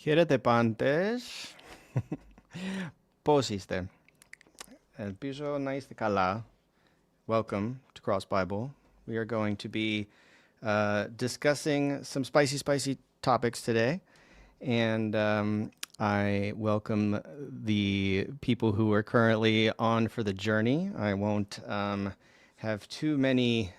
Χαίρετε πάντες. Πώς είστε? Ελπίζω να είστε καλά. Welcome to Cross Bible. We are going to be discussing some spicy topics today. And I welcome the people who are currently on for the journey. I won't have too many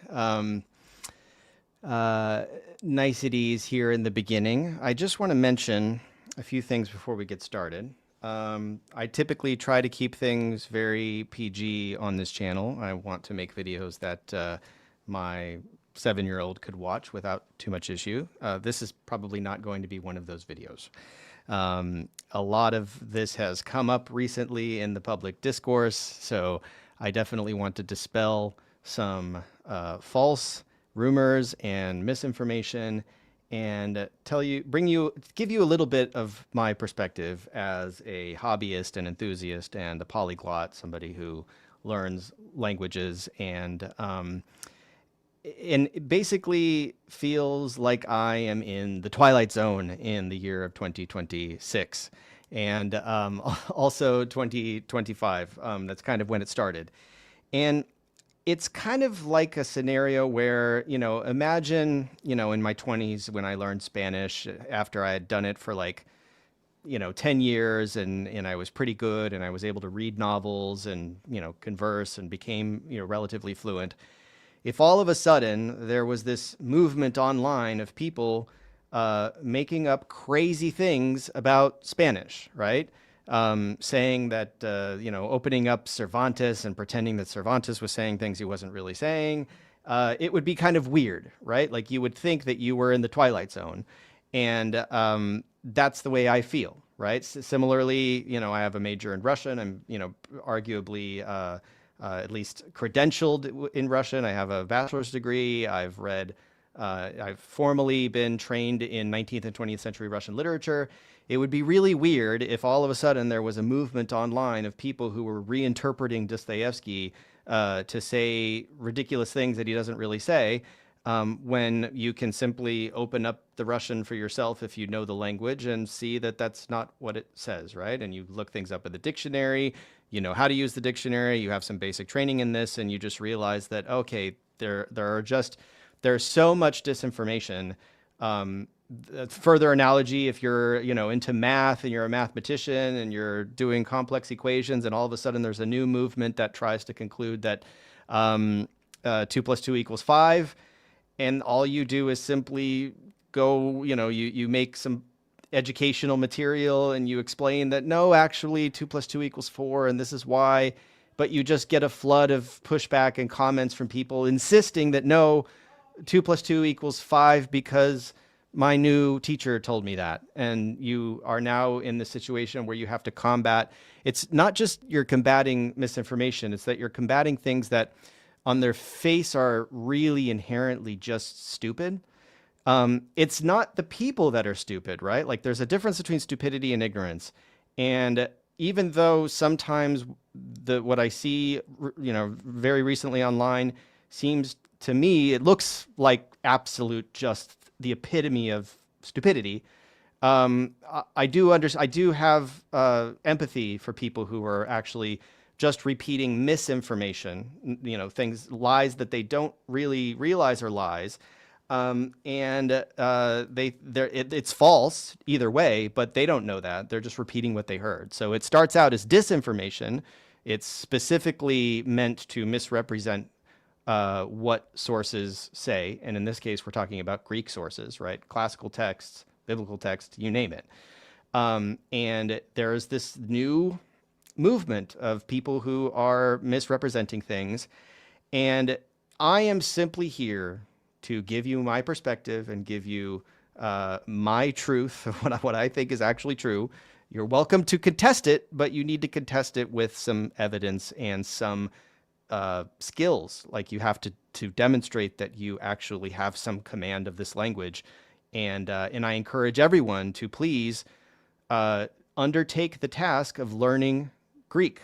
niceties here in the beginning. I just want to mention a few things before we get started. I typically try to keep things very PG on this channel. I want to make videos that my 7-year-old could watch without too much issue. This is probably not going to be one of those videos. A lot of this has come up recently in the public discourse, so I definitely want to dispel some false rumors and misinformation and give you a little bit of my perspective as a hobbyist and enthusiast and a polyglot, somebody who learns languages and basically feels like I am in the Twilight Zone in the year of 2026 and also 2025. That's kind of when it started. And it's kind of like a scenario where, imagine, in my 20s when I learned Spanish after I had done it for 10 years and I was pretty good and I was able to read novels and, converse and became, relatively fluent. If all of a sudden there was this movement online of people making up crazy things about Spanish, right? Saying that, opening up Cervantes and pretending that Cervantes was saying things he wasn't really saying, it would be kind of weird, right? Like you would think that you were in the Twilight Zone. And that's the way I feel, right? Similarly, I have a major in Russian. I'm, arguably at least credentialed in Russian. I have a bachelor's degree. I've formally been trained in 19th and 20th century Russian literature. It would be really weird if all of a sudden there was a movement online of people who were reinterpreting Dostoevsky to say ridiculous things that he doesn't really say, when you can simply open up the Russian for yourself if you know the language and see that that's not what it says, right? And you look things up in the dictionary, you know how to use the dictionary, you have some basic training in this, and you just realize that, okay, there's so much disinformation. Further analogy, if you're, into math and you're a mathematician and you're doing complex equations and all of a sudden there's a new movement that tries to conclude that 2 + 2 = 5, and all you do is simply go, you make some educational material and you explain that, no, actually 2 + 2 = 4 and this is why, but you just get a flood of pushback and comments from people insisting that, no, 2 + 2 = 5 because my new teacher told me that. And you are now in the situation where you have to combat. It's not just you're combating misinformation, it's that you're combating things that on their face are really inherently just stupid. It's not the people that are stupid, right? Like there's a difference between stupidity and ignorance. And even though sometimes what I see, very recently online seems to me, it looks like absolute just the epitome of stupidity. I do have empathy for people who are actually just repeating misinformation, lies that they don't really realize are lies. It's false either way, but they don't know that. They're just repeating what they heard. So it starts out as disinformation. It's specifically meant to misrepresent what sources say. And in this case, we're talking about Greek sources, right? Classical texts, biblical texts, you name it. And there's this new movement of people who are misrepresenting things. And I am simply here to give you my perspective and give you my truth of what I think is actually true. You're welcome to contest it, but you need to contest it with some evidence and some skills. Like you have to demonstrate that you actually have some command of this language. And I encourage everyone to please undertake the task of learning Greek.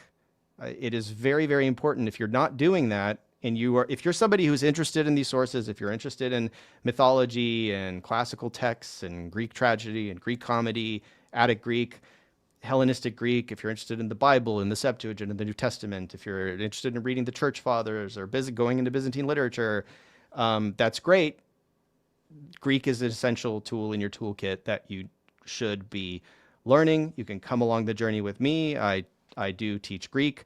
It is very, very important. If you're not doing that, and if you're somebody who's interested in these sources, if you're interested in mythology and classical texts and Greek tragedy and Greek comedy Attic Greek, Hellenistic Greek, if you're interested in the Bible, in the Septuagint, in the New Testament, if you're interested in reading the Church Fathers or going into Byzantine literature, that's great. Greek is an essential tool in your toolkit that you should be learning. You can come along the journey with me. I do teach Greek.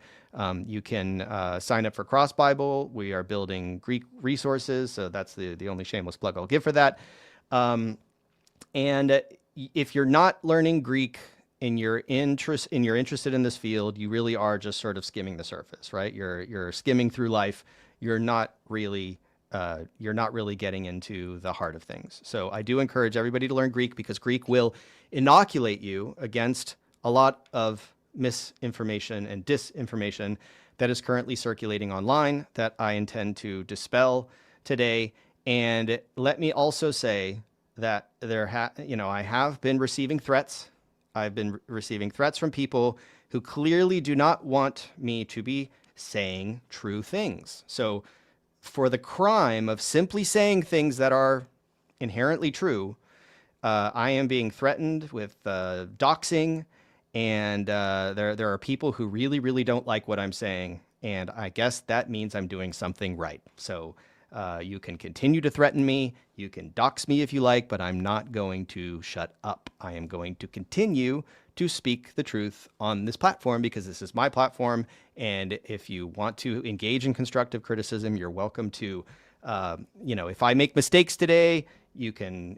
You can sign up for Cross Bible. We are building Greek resources, so that's the only shameless plug I'll give for that. And if you're not learning Greek and you're interested in this field, you really are just sort of skimming the surface, right? You're skimming through life. You're not really getting into the heart of things. So I do encourage everybody to learn Greek, because Greek will inoculate you against a lot of misinformation and disinformation that is currently circulating online that I intend to dispel today. And let me also say that I have been receiving threats. I've been receiving threats from people who clearly do not want me to be saying true things. So for the crime of simply saying things that are inherently true, I am being threatened with doxing, and there are people who really, really don't like what I'm saying, and I guess that means I'm doing something right. So you can continue to threaten me, you can dox me if you like, but I'm not going to shut up. I am going to continue to speak the truth on this platform, because this is my platform, and if you want to engage in constructive criticism, you're welcome to. If I make mistakes today, you can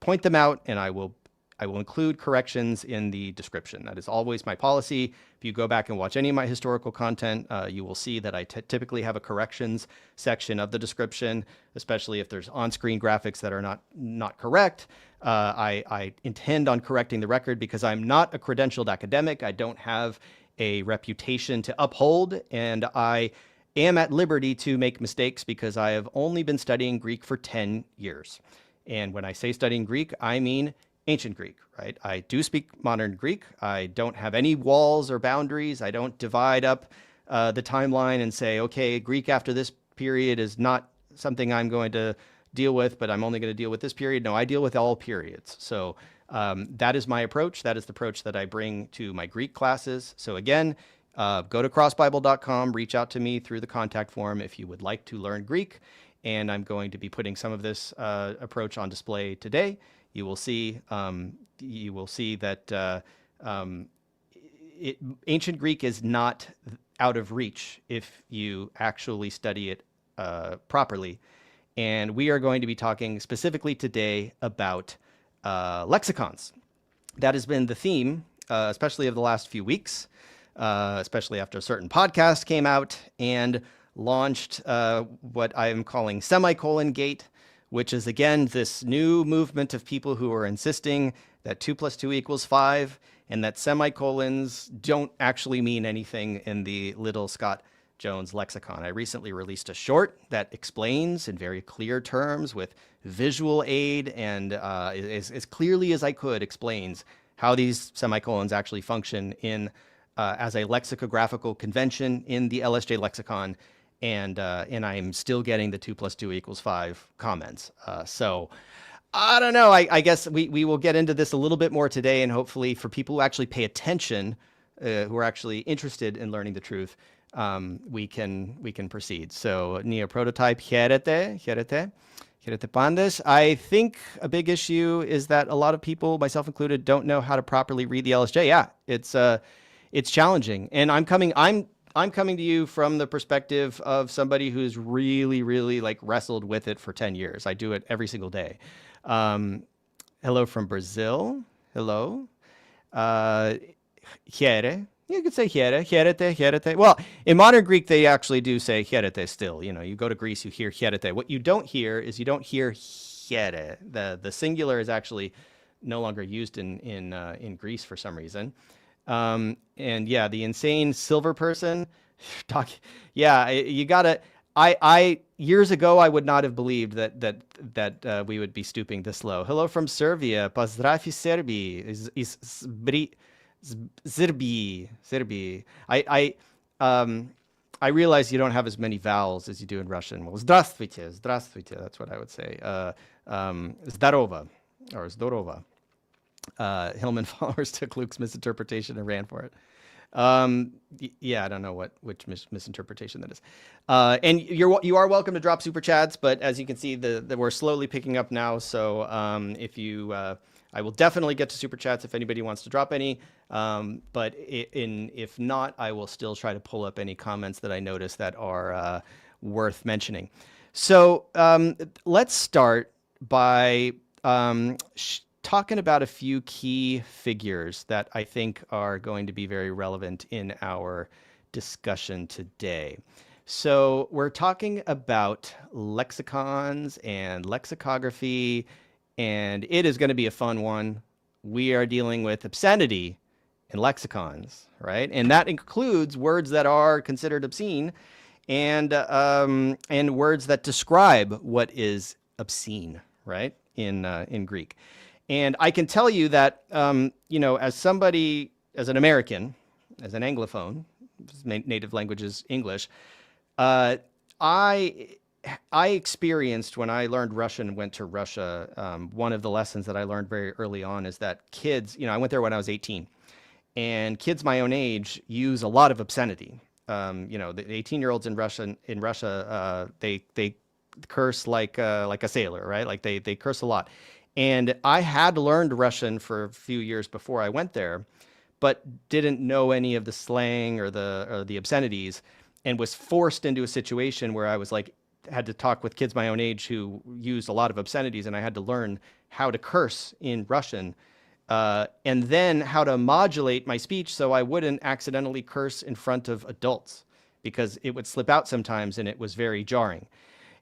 point them out, and I will include corrections in the description. That is always my policy. If you go back and watch any of my historical content, you will see that I typically have a corrections section of the description, especially if there's on-screen graphics that are not correct. I intend on correcting the record because I'm not a credentialed academic. I don't have a reputation to uphold, and I am at liberty to make mistakes because I have only been studying Greek for 10 years. And when I say studying Greek, I mean ancient Greek, right? I do speak modern Greek. I don't have any walls or boundaries. I don't divide up the timeline and say, okay, Greek after this period is not something I'm going to deal with, but I'm only going to deal with this period. No, I deal with all periods. So that is my approach. That is the approach that I bring to my Greek classes. So again, go to crossbible.com, reach out to me through the contact form if you would like to learn Greek. And I'm going to be putting some of this approach on display today. You will see that ancient Greek is not out of reach if you actually study it properly. And we are going to be talking specifically today about lexicons. That has been the theme, especially of the last few weeks, especially after a certain podcast came out and launched what I am calling semicolon gate, which is, again, this new movement of people who are insisting that 2 + 2 = 5, and that semicolons don't actually mean anything in the Liddell Scott Jones lexicon. I recently released a short that explains in very clear terms with visual aid and as clearly as I could explains how these semicolons actually function in as a lexicographical convention in the LSJ lexicon. And I'm still getting the 2 + 2 = 5 comments. So I don't know. I guess we will get into this a little bit more today, and hopefully for people who actually pay attention, who are actually interested in learning the truth, we can proceed. So Neo prototype hierete pandes. I think a big issue is that a lot of people, myself included, don't know how to properly read the LSJ. Yeah, it's challenging, and I'm coming to you from the perspective of somebody who's really, really wrestled with it for 10 years. I do it every single day. Hello from Brazil. Hello. Hiere. You could say hiere, hierete. Well, in modern Greek, they actually do say hierete still. You go to Greece, you hear hierete. What you don't hear is you don't hear hiere. The singular is actually no longer used in Greece for some reason. And yeah, the insane silver person you gotta, years ago, I would not have believed that we would be stooping this low. Hello from Serbia. Pozdravi Serbi. Zirbi. I realize you don't have as many vowels as you do in Russian. Well, здравствуйте. That's what I would say. Zdarova or zdorova. Hillman followers took Luke's misinterpretation and ran for it. Yeah, I don't know which misinterpretation that is. And you are welcome to drop super chats, but as you can see, we're slowly picking up now. So if you, I will definitely get to super chats if anybody wants to drop any. But if not, I will still try to pull up any comments that I notice that are worth mentioning. So let's start by talking about a few key figures that I think are going to be very relevant in our discussion today. So we're talking about lexicons and lexicography, and it is going to be a fun one. We are dealing with obscenity in lexicons, right? And that includes words that are considered obscene and words that describe what is obscene, right? In Greek. And I can tell you that, as somebody, as an American, as an Anglophone, native language is English, I experienced when I learned Russian and went to Russia, one of the lessons that I learned very early on is that kids, I went there when I was 18, and kids my own age use a lot of obscenity. The 18-year-olds in Russia, they curse like a sailor, right? Like they curse a lot. And I had learned Russian for a few years before I went there, but didn't know any of the slang or the obscenities, and was forced into a situation where I was had to talk with kids my own age who used a lot of obscenities, and I had to learn how to curse in Russian, and then how to modulate my speech so I wouldn't accidentally curse in front of adults, because it would slip out sometimes, and it was very jarring.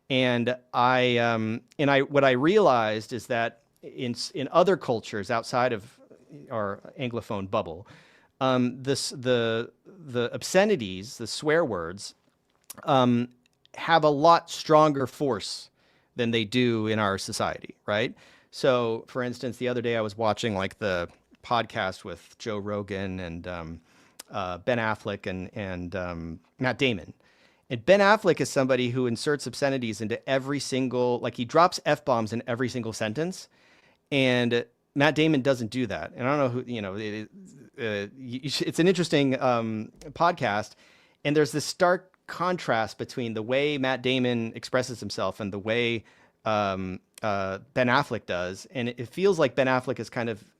And what I realized is that in other cultures outside of our Anglophone bubble, the obscenities, the swear words, have a lot stronger force than they do in our society, right? So, for instance, the other day I was watching the podcast with Joe Rogan and Ben Affleck and Matt Damon. And Ben Affleck is somebody who inserts obscenities into every single, he drops F-bombs in every single sentence. And Matt Damon doesn't do that. And I don't know who, it's an interesting podcast. And there's this stark contrast between the way Matt Damon expresses himself and the way Ben Affleck does. And it feels like Ben Affleck is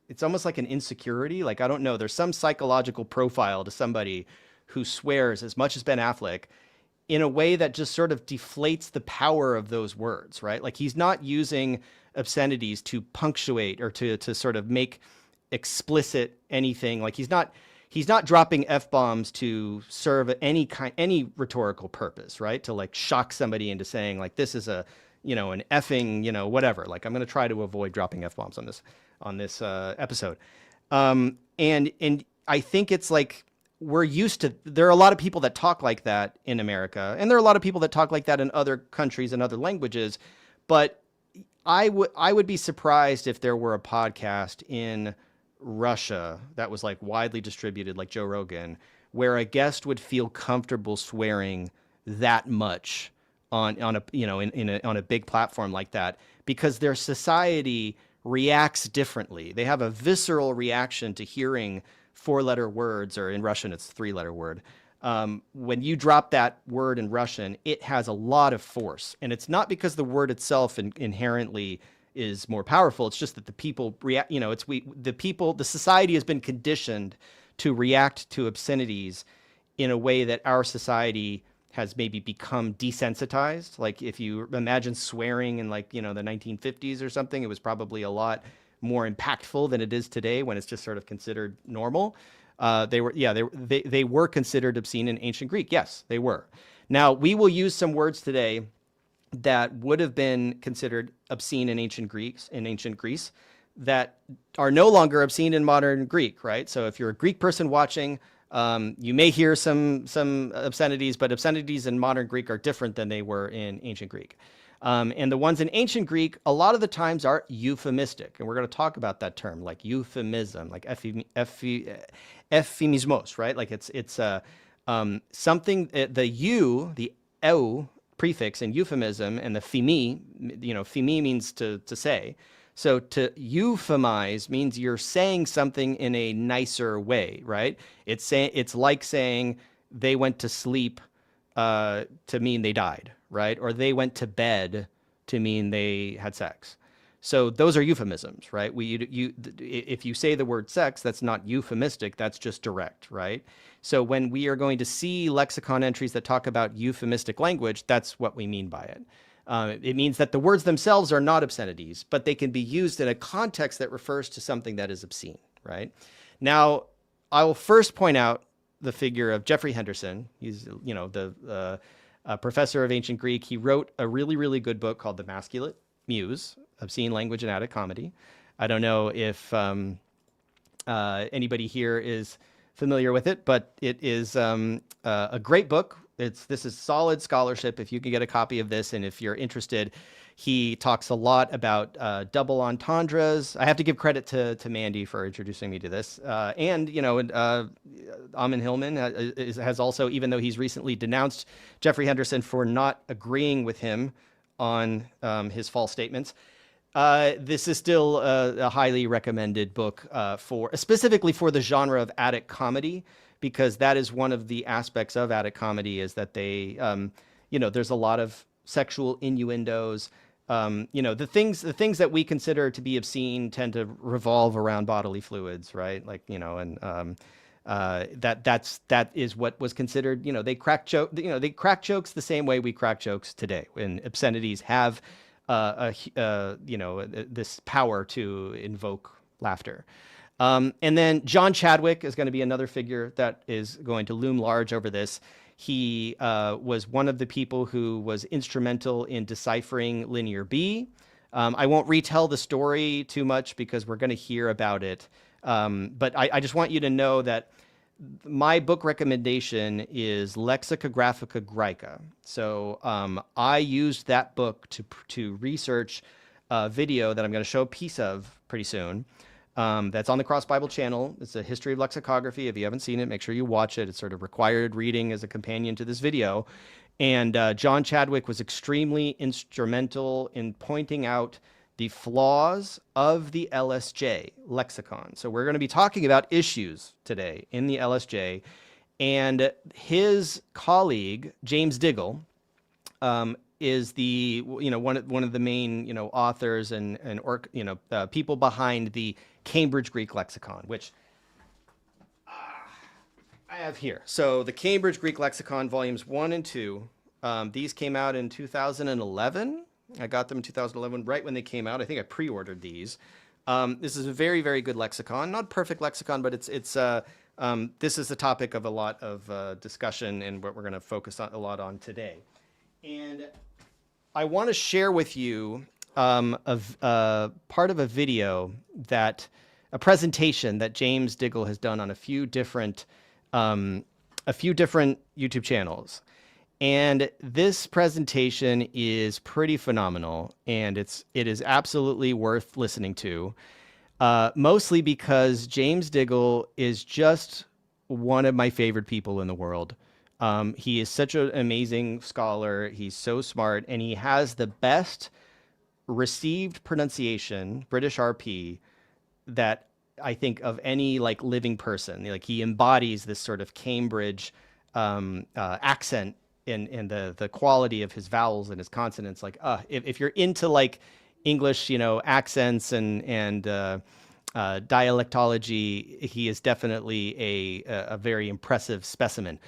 it's almost like an insecurity. I don't know, there's some psychological profile to somebody who swears as much as Ben Affleck in a way that just sort of deflates the power of those words, right? He's not using obscenities to punctuate or to sort of make explicit anything. He's not dropping F-bombs to serve any rhetorical purpose, right? To shock somebody into saying this is an effing, whatever. I'm going to try to avoid dropping F-bombs on this episode. And I think it's we're used to, there are a lot of people that talk like that in America, and there are a lot of people that talk like that in other countries and other languages, but I would be surprised if there were a podcast in Russia that was widely distributed, like Joe Rogan, where a guest would feel comfortable swearing that much on a big platform like that, because their society reacts differently. They have a visceral reaction to hearing four-letter words, or in Russian, it's a three-letter word. When you drop that word in Russian, it has a lot of force. And it's not because the word itself inherently is more powerful. It's just that the people react, the society has been conditioned to react to obscenities in a way that our society has maybe become desensitized. If you imagine swearing in the 1950s or something, it was probably a lot more impactful than it is today, when it's just sort of considered normal. They were considered obscene in ancient Greek. Yes, they were. Now, we will use some words today that would have been considered obscene in ancient Greece, that are no longer obscene in modern Greek, right? So if you're a Greek person watching, you may hear some obscenities, but obscenities in modern Greek are different than they were in ancient Greek. And the ones in ancient Greek, a lot of the times, are euphemistic. And we're going to talk about that term, like euphemism, like euphemismos, right? It's something, the eu prefix in euphemism, and the phimi, phimi means to say. So to euphemize means you're saying something in a nicer way, right? It's like saying they went to sleep to mean they died, right? Or they went to bed to mean they had sex. So those are euphemisms, right? If you say the word sex, that's not euphemistic, that's just direct, right? So when we are going to see lexicon entries that talk about euphemistic language, that's what we mean by it. It means that the words themselves are not obscenities, but they can be used in a context that refers to something that is obscene, right? Now, I will first point out the figure of Geoffrey Henderson. He's, the professor of ancient Greek. He wrote a really, really good book called The Masculate Muse, Obscene Language and Attic Comedy. I don't know if anybody here is familiar with it, but it is a great book. This is solid scholarship. If you can get a copy of this, and if you're interested, he talks a lot about double entendres. I have to give credit to Mandy for introducing me to this, and Amin Hillman has also, even though he's recently denounced Geoffrey Henderson for not agreeing with him on his false statements. This is still a highly recommended book specifically for the genre of Attic comedy, because that is one of the aspects of Attic comedy, is that they, there's a lot of sexual innuendos. The things that we consider to be obscene tend to revolve around bodily fluids, right? Like, that is what was considered. They crack jokes the same way we crack jokes today, when obscenities have this power to invoke laughter. And then John Chadwick is going to be another figure that is going to loom large over this. He was one of the people who was instrumental in deciphering Linear B. I won't retell the story too much because we're going to hear about it. But I just want you to know that my book recommendation is Lexicographica Graeca. So I used that book to research a video that I'm going to show a piece of pretty soon. That's on the Cross Bible channel. It's a history of lexicography. If you haven't seen it, make sure you watch it. It's sort of required reading as a companion to this video. And John Chadwick was extremely instrumental in pointing out the flaws of the LSJ lexicon. So we're going to be talking about issues today in the LSJ. And his colleague, James Diggle, is the one of the main authors and people behind the Cambridge Greek Lexicon, which I have here. So the Cambridge Greek Lexicon volumes 1 and 2, these came out in 2011. I got them in 2011, right when they came out. I think I pre-ordered these. This is a very, very good lexicon. Not perfect lexicon, but this is the topic of a lot of discussion and what we're going to focus a lot on today. And I want to share with you a part of a video a presentation that James Diggle has done on a few different YouTube channels. And this presentation is pretty phenomenal, and it is absolutely worth listening to, mostly because James Diggle is just one of my favorite people in the world. He is such an amazing scholar. He's so smart, and he has the best received pronunciation, British RP, that I think of any living person. He embodies this sort of Cambridge accent in the quality of his vowels and his consonants. If you're into English, accents and dialectology, he is definitely a very impressive specimen.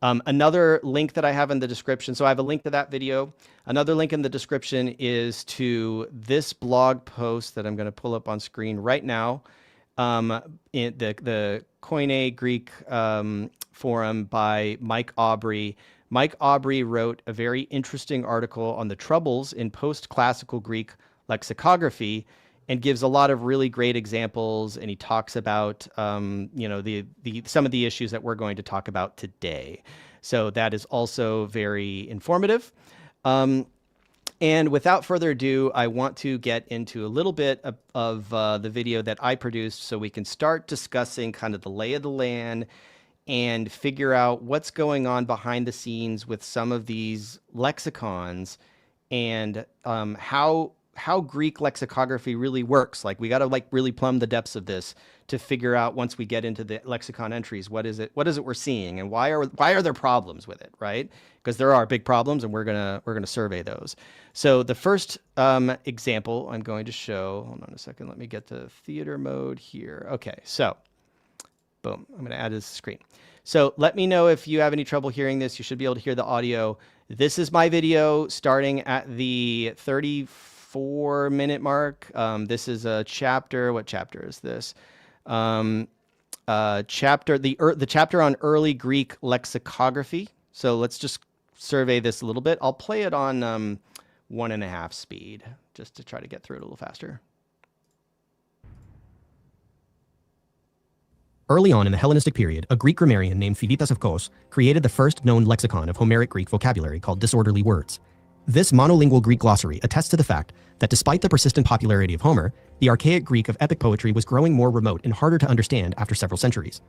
Another link that I have in the description, so I have a link to that video. Another link in the description is to this blog post that I'm going to pull up on screen right now, in the Koine Greek forum by Mike Aubrey. Mike Aubrey wrote a very interesting article on the troubles in post-classical Greek lexicography and gives a lot of really great examples, and he talks about some of the issues that we're going to talk about today. So that is also very informative. And without further ado, I want to get into a little bit of the video that I produced so we can start discussing kind of the lay of the land and figure out what's going on behind the scenes with some of these lexicons and how how Greek lexicography really works. Like we got to like really plumb the depths of this to figure out, once we get into the lexicon entries, what is it we're seeing, and why are there problems with it, right? Because there are big problems, and we're gonna survey those. So the first example I'm going to show, hold on a second, let me get the theater mode here. Okay, so boom, I'm gonna add this screen. So let me know if you have any trouble hearing this. You should be able to hear the audio. This is my video starting at the 34-minute mark. This is a chapter. What chapter is this? The chapter on early Greek lexicography. So let's just survey this a little bit. I'll play it on 1.5 speed just to try to get through it a little faster. Early on in the Hellenistic period, a Greek grammarian named Philetas of Kos created the first known lexicon of Homeric Greek vocabulary called disorderly words. This monolingual Greek glossary attests to the fact that despite the persistent popularity of Homer, the archaic Greek of epic poetry was growing more remote and harder to understand after several centuries.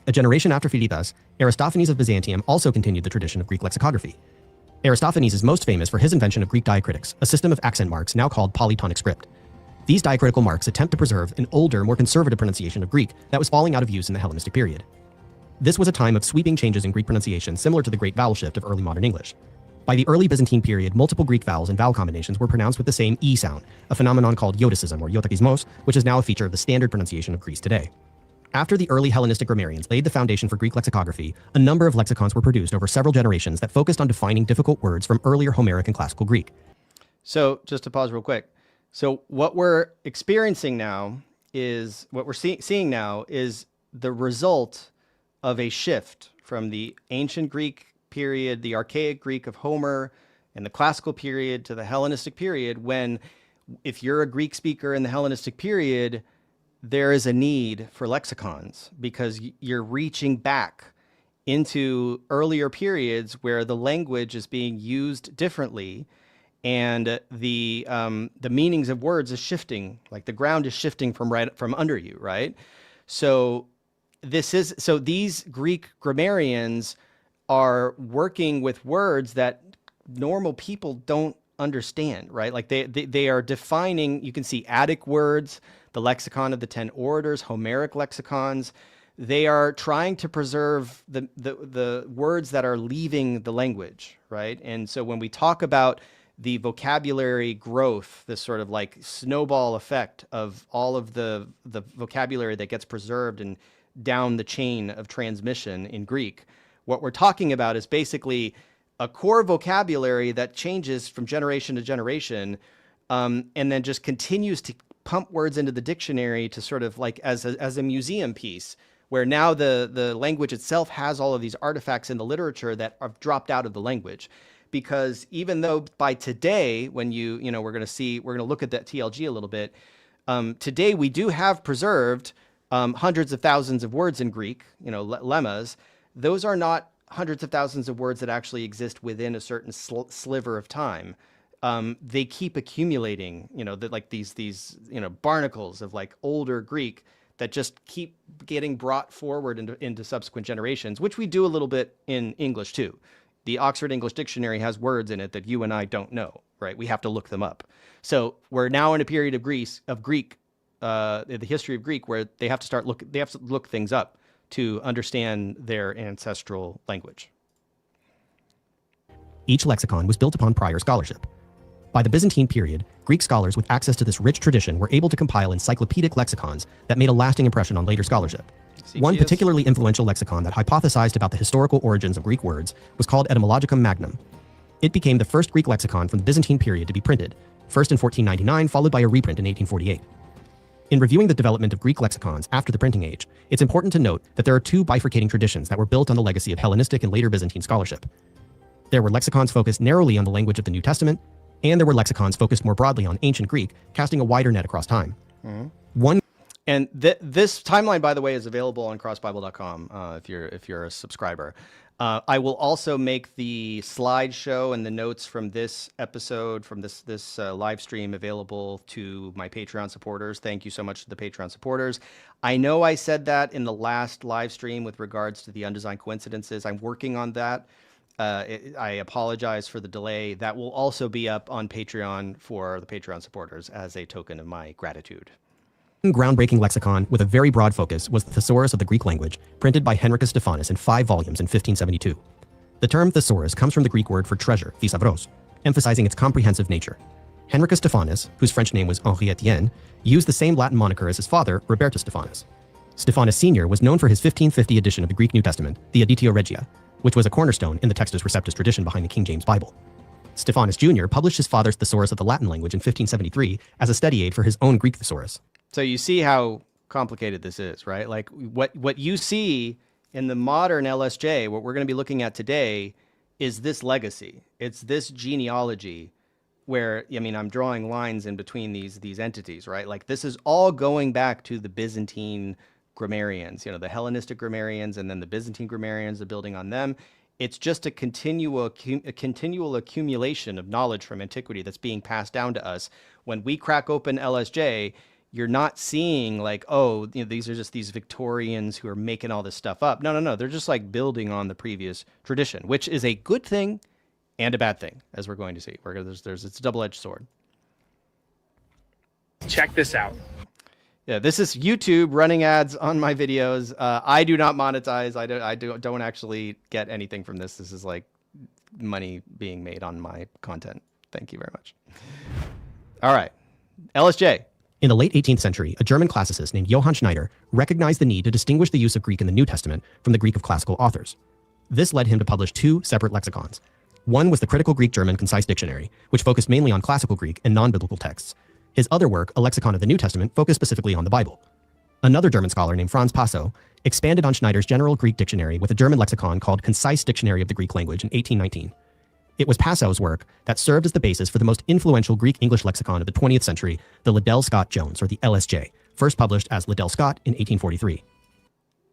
A generation after Philetas, Aristophanes of Byzantium also continued the tradition of Greek lexicography. Aristophanes is most famous for his invention of Greek diacritics, a system of accent marks now called polytonic script. These diacritical marks attempt to preserve an older, more conservative pronunciation of Greek that was falling out of use in the Hellenistic period. This was a time of sweeping changes in Greek pronunciation similar to the great vowel shift of early modern English. By the early Byzantine period, multiple Greek vowels and vowel combinations were pronounced with the same E sound, a phenomenon called ioticism or iotakismos, which is now a feature of the standard pronunciation of Greece today. After the early Hellenistic grammarians laid the foundation for Greek lexicography, a number of lexicons were produced over several generations that focused on defining difficult words from earlier Homeric and classical Greek. So just to pause real quick. So what we're experiencing now is, what we're seeing now is the result of a shift from the ancient Greek period, the archaic Greek of Homer, and the classical period to the Hellenistic period, when if you're a Greek speaker in the Hellenistic period, there is a need for lexicons because you're reaching back into earlier periods where the language is being used differently. And the meanings of words is shifting, like the ground is shifting from under you, right? So these Greek grammarians are working with words that normal people don't understand, right? Like they are defining. You can see Attic words, the lexicon of the 10 orators, Homeric lexicons. They are trying to preserve the words that are leaving the language, right? And so when we talk about the vocabulary growth, this sort of like snowball effect of all of the vocabulary that gets preserved and down the chain of transmission in Greek, what we're talking about is basically a core vocabulary that changes from generation to generation, and then just continues to pump words into the dictionary to sort of like as a museum piece, where now the language itself has all of these artifacts in the literature that have dropped out of the language. Because even though by today, when we're going to look at that TLG a little bit, today we do have preserved hundreds of thousands of words in Greek, lemmas. Those are not hundreds of thousands of words that actually exist within a certain sliver of time. They keep accumulating, like these barnacles of like older Greek that just keep getting brought forward into subsequent generations, which we do a little bit in English too. The Oxford English Dictionary has words in it that you and I don't know, right? We have to look them up. So we're now in a period of Greek, the history of Greek, where they have to look things up to understand their ancestral language. Each lexicon was built upon prior scholarship. By the Byzantine period, Greek scholars with access to this rich tradition were able to compile encyclopedic lexicons that made a lasting impression on later scholarship. One particularly influential lexicon that hypothesized about the historical origins of Greek words was called Etymologicum Magnum. It became the first Greek lexicon from the Byzantine period to be printed, first in 1499, followed by a reprint in 1848. In reviewing the development of Greek lexicons after the printing age, it's important to note that there are two bifurcating traditions that were built on the legacy of Hellenistic and later Byzantine scholarship. There were lexicons focused narrowly on the language of the New Testament, and there were lexicons focused more broadly on ancient Greek, casting a wider net across time. Mm-hmm. And this timeline, by the way, is available on crossbible.com if you're a subscriber. I will also make the slideshow and the notes from this episode, from this live stream, available to my Patreon supporters. Thank you so much to the Patreon supporters. I know I said that in the last live stream with regards to the undesigned coincidences. I'm working on that. I apologize for the delay. That will also be up on Patreon for the Patreon supporters as a token of my gratitude. Groundbreaking lexicon with a very broad focus was the Thesaurus of the Greek language, printed by Henderson Stephanus in 5 volumes in 1572. The term thesaurus comes from the Greek word for treasure, thesavros, emphasizing its comprehensive nature. Henderson Stephanus, whose French name was Henri Etienne, used the same Latin moniker as his father, Robertus Stephanus. Stephanus Sr. was known for his 1550 edition of the Greek New Testament, the Editio Regia, which was a cornerstone in the Textus Receptus tradition behind the King James Bible. Stephanus Jr. published his father's Thesaurus of the Latin language in 1573 as a study aid for his own Greek thesaurus. So you see how complicated this is, right? Like what you see in the modern LSJ, what we're going to be looking at today, is this legacy. It's this genealogy where, I mean, I'm drawing lines in between these entities, right? Like this is all going back to the Byzantine grammarians, the Hellenistic grammarians, and then the Byzantine grammarians, the building on them. It's just a continual accumulation of knowledge from antiquity that's being passed down to us. When we crack open LSJ, you're not seeing like, oh, these are just these Victorians who are making all this stuff up. No. They're just like building on the previous tradition, which is a good thing and a bad thing, as we're going to see. It's a double-edged sword. Check this out. Yeah, this is YouTube running ads on my videos. I do not monetize. I don't actually get anything from this. This is like money being made on my content. Thank you very much. All right, LSJ. In the late 18th century, a German classicist named Johann Schneider recognized the need to distinguish the use of Greek in the New Testament from the Greek of classical authors. This led him to publish 2 separate lexicons. One was the Critical Greek-German Concise Dictionary, which focused mainly on classical Greek and non-biblical texts. His other work, A Lexicon of the New Testament, focused specifically on the Bible. Another German scholar named Franz Passow expanded on Schneider's general Greek dictionary with a German lexicon called Concise Dictionary of the Greek Language in 1819. It was Passow's work that served as the basis for the most influential Greek-English lexicon of the 20th century, the Liddell Scott Jones, or the LSJ, first published as Liddell Scott in 1843.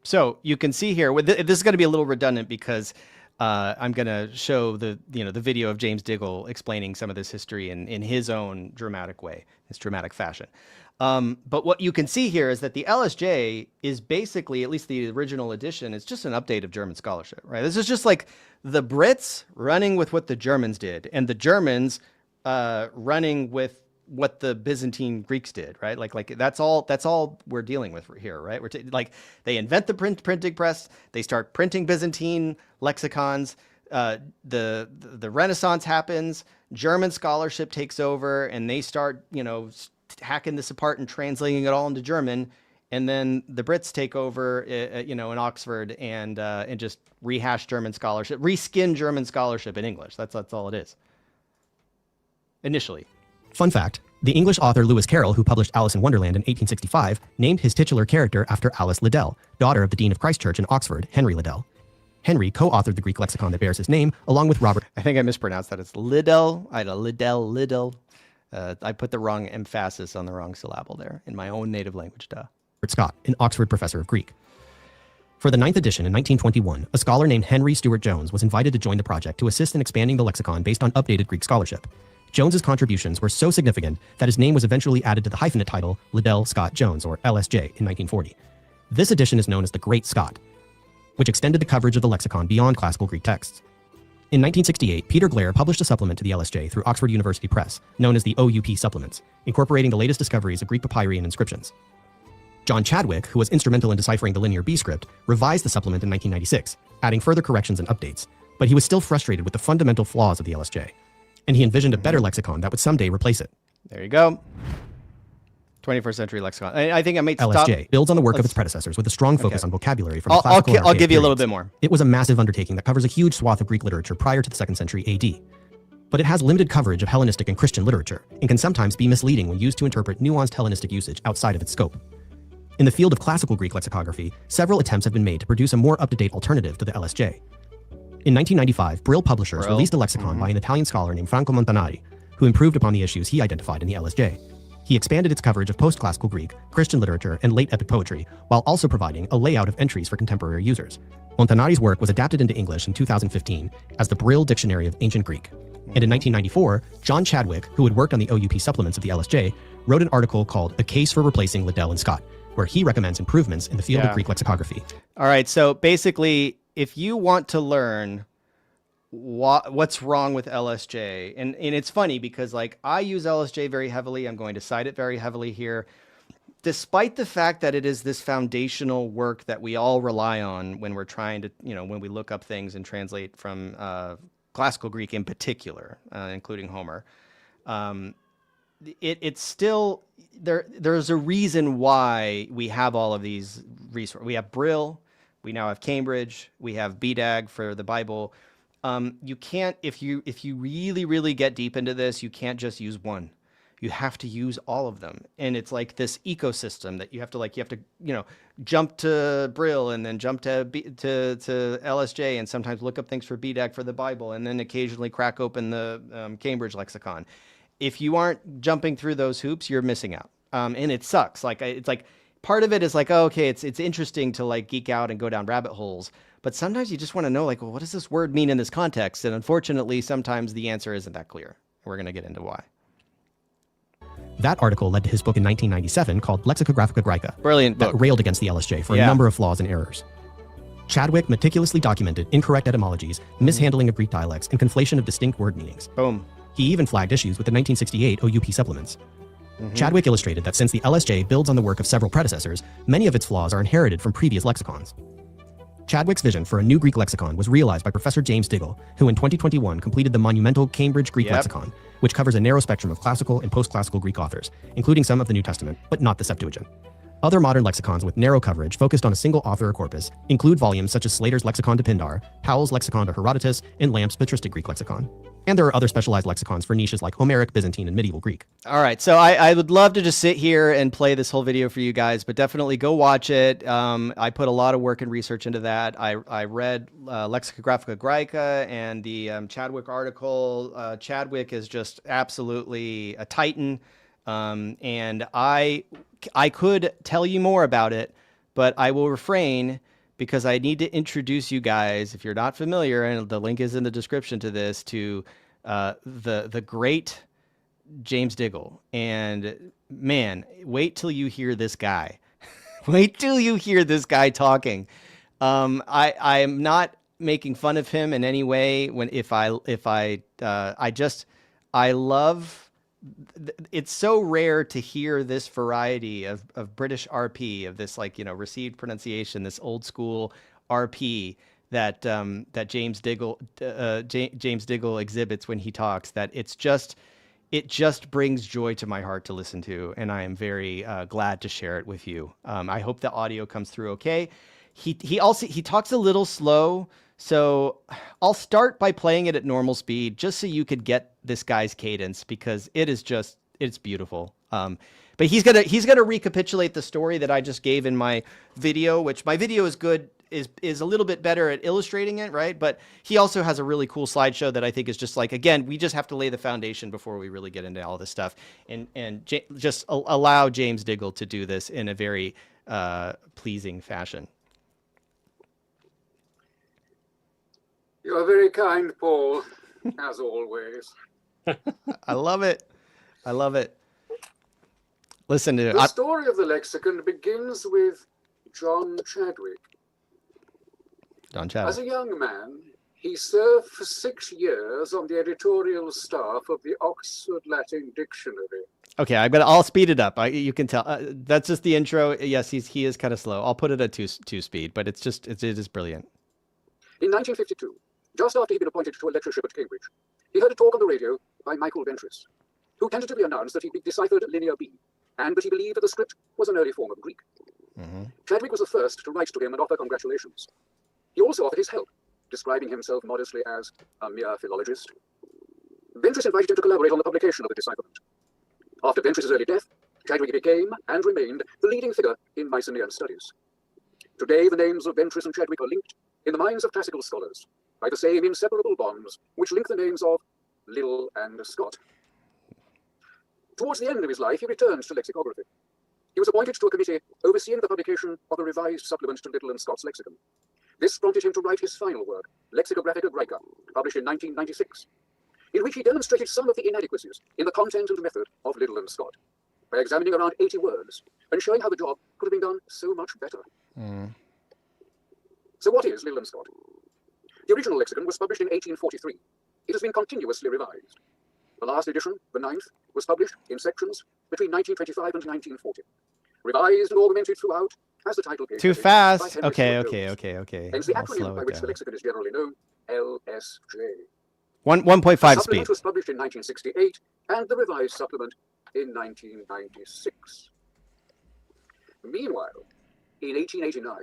So you can see here, this is going to be a little redundant because I'm going to show the video of James Diggle explaining some of this history in his own dramatic way, his dramatic fashion. But what you can see here is that the LSJ is basically, at least the original edition, it's just an update of German scholarship, right? This is just like the Brits running with what the Germans did, and the Germans running with what the Byzantine Greeks did, right? Like that's all we're dealing with here, right? Like they invent the printing press, they start printing Byzantine lexicons, the Renaissance happens, German scholarship takes over, and they start, hacking this apart and translating it all into German, and then the Brits take over, in Oxford and just rehash German scholarship, reskin German scholarship in English. That's all it is. Initially. Fun fact, the English author Lewis Carroll, who published Alice in Wonderland in 1865, named his titular character after Alice Liddell, daughter of the Dean of Christ Church in Oxford, Henry Liddell. Henry co-authored the Greek lexicon that bears his name, along with Robert... I think I mispronounced that. It's Liddell. Liddell. I put the wrong emphasis on the wrong syllable there in my own native language, duh. Scott, an Oxford professor of Greek. For the 9th edition in 1921, a scholar named Henry Stuart Jones was invited to join the project to assist in expanding the lexicon based on updated Greek scholarship. Jones's contributions were so significant that his name was eventually added to the hyphenate title Liddell Scott Jones, or LSJ, in 1940. This edition is known as the Great Scott, which extended the coverage of the lexicon beyond classical Greek texts. In 1968, Peter Glare published a supplement to the LSJ through Oxford University Press, known as the OUP Supplements, incorporating the latest discoveries of Greek papyri and inscriptions. John Chadwick, who was instrumental in deciphering the Linear B script, revised the supplement in 1996, adding further corrections and updates, but he was still frustrated with the fundamental flaws of the LSJ, and he envisioned a better lexicon that would someday replace it. There you go. 21st century lexicon. I think I might stop. LSJ builds on the work of its predecessors with a strong focus on vocabulary from classical and I'll give you a little periods. bit more. It was a massive undertaking that covers a huge swath of Greek literature prior to the 2nd century AD. But it has limited coverage of Hellenistic and Christian literature, and can sometimes be misleading when used to interpret nuanced Hellenistic usage outside of its scope. In the field of classical Greek lexicography, several attempts have been made to produce a more up-to-date alternative to the LSJ. In 1995, Brill Publishers released a lexicon by an Italian scholar named Franco Montanari, who improved upon the issues he identified in the LSJ. He expanded its coverage of post-classical Greek, Christian literature, and late epic poetry, while also providing a layout of entries for contemporary users. Montanari's work was adapted into English in 2015 as the Brill Dictionary of Ancient Greek. And in 1994, John Chadwick, who had worked on the OUP supplements of the LSJ, wrote an article called A Case for Replacing Liddell and Scott, where he recommends improvements in the field of Greek lexicography. All right, so basically, if you want to learn what's wrong with LSJ. And it's funny because like I use LSJ very heavily. I'm going to cite it very heavily here, despite the fact that it is this foundational work that we all rely on when we're trying to, when we look up things and translate from classical Greek in particular, including Homer. It's still there's a reason why we have all of these resources. We have Brill, we now have Cambridge, we have BDAG for the Bible. You can't, if you really, really get deep into this, you can't just use one. You have to use all of them. And it's like this ecosystem that you have to jump to Brill and then jump to LSJ and sometimes look up things for BDAG for the Bible and then occasionally crack open the Cambridge lexicon. If you aren't jumping through those hoops, you're missing out. And it sucks. Like it's like part of it is like, oh, okay, it's interesting to like geek out and go down rabbit holes. But sometimes you just want to know, like, well, what does this word mean in this context? And unfortunately, sometimes the answer isn't that clear. We're going to get into why. That article led to his book in 1997 called Lexicographica Graeca. Brilliant book. That railed against the LSJ for a number of flaws and errors. Chadwick meticulously documented incorrect etymologies, mishandling of Greek dialects, and conflation of distinct word meanings. Boom. He even flagged issues with the 1968 OUP supplements. Chadwick illustrated that since the LSJ builds on the work of several predecessors, many of its flaws are inherited from previous lexicons. Chadwick's vision for a new Greek lexicon was realized by Professor James Diggle, who in 2021 completed the monumental Cambridge Greek Lexicon, which covers a narrow spectrum of classical and post-classical Greek authors, including some of the New Testament, but not the Septuagint. Other modern lexicons with narrow coverage focused on a single author or corpus include volumes such as Slater's Lexicon to Pindar, Powell's Lexicon to Herodotus, and Lamp's patristic Greek lexicon. And there are other specialized lexicons for niches like Homeric, Byzantine, and medieval Greek. All right, so I would love to just sit here and play this whole video for you guys, but definitely go watch it. I put a lot of work and research into that. I read Lexicographica Graeca and the Chadwick article. Chadwick is just absolutely a titan, and I could tell you more about it, but I will refrain because I need to introduce you guys, if you're not familiar, and the link is in the description to this, to the great James Diggle. And man, wait till you hear this guy. Wait till you hear this guy talking. I am not making fun of him in any way. I love. It's so rare to hear this variety of British RP, of this received pronunciation, this old school RP that James Diggle exhibits when he talks. That it just brings joy to my heart to listen to, and I am very glad to share it with you. I hope the audio comes through okay. He talks a little slow. So I'll start by playing it at normal speed just so you could get this guy's cadence, because it's beautiful. But he's gonna recapitulate the story that I just gave in my video, which my video is a little bit better at illustrating it, right? But he also has a really cool slideshow that I think is just like, again, we just have to lay the foundation before we really get into all this stuff, and just allow James Diggle to do this in a very pleasing fashion. You are very kind, Paul, as always. I love it. I love it. Listen to the story of the lexicon begins with John Chadwick. As a young man, he served for 6 years on the editorial staff of the Oxford Latin Dictionary. Okay, I'll speed it up. You can tell that's just the intro. Yes, he is kind of slow. I'll put it at two speed, but it is brilliant. In 1952, just after he'd been appointed to a lectureship at Cambridge, he heard a talk on the radio by Michael Ventris, who tentatively announced that he'd deciphered Linear B, and that he believed that the script was an early form of Greek. Chadwick was the first to write to him and offer congratulations. He also offered his help, describing himself modestly as a mere philologist. Ventris invited him to collaborate on the publication of the decipherment. After Ventris' early death, Chadwick became, and remained, the leading figure in Mycenaean studies. Today, the names of Ventris and Chadwick are linked, in the minds of classical scholars, by the same inseparable bonds which link the names of Liddell and Scott. Towards the end of his life, he returned to lexicography. He was appointed to a committee overseeing the publication of a revised supplement to Liddell and Scott's lexicon. This prompted him to write his final work, Lexicographica Graeca, published in 1996, in which he demonstrated some of the inadequacies in the content and method of Liddell and Scott, by examining around 80 words and showing how the job could have been done so much better. So what is Liddell and Scott? The original lexicon was published in 1843. It has been continuously revised. The last edition, the ninth, was published in sections between 1925 and 1940. Revised and augmented throughout, as the title gave. Too fast. Okay. Hence the I'll acronym slow by it which the down. lexicon is generally known, LSJ. 1.5 The speed. supplement was published in 1968 and the revised supplement in 1996. Meanwhile, in 1889,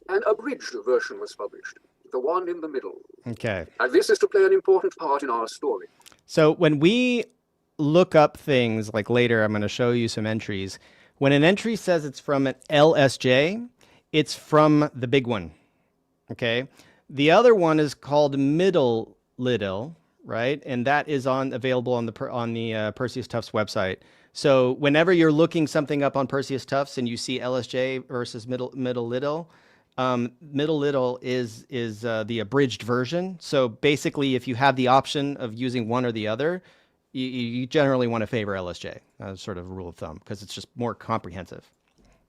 an abridged version was published, the one in the middle. Okay. And this is to play an important part in our story. So when we look up things, like later, I'm going to show you some entries. When an entry says it's from an LSJ, it's from the big one. Okay. The other one is called middle little, right? And that is available on the Perseus Tufts website. So whenever you're looking something up on Perseus Tufts and you see LSJ versus middle little, middle little is the abridged version. So basically, if you have the option of using one or the other, you generally want to favor LSJ as sort of a rule of thumb because it's just more comprehensive,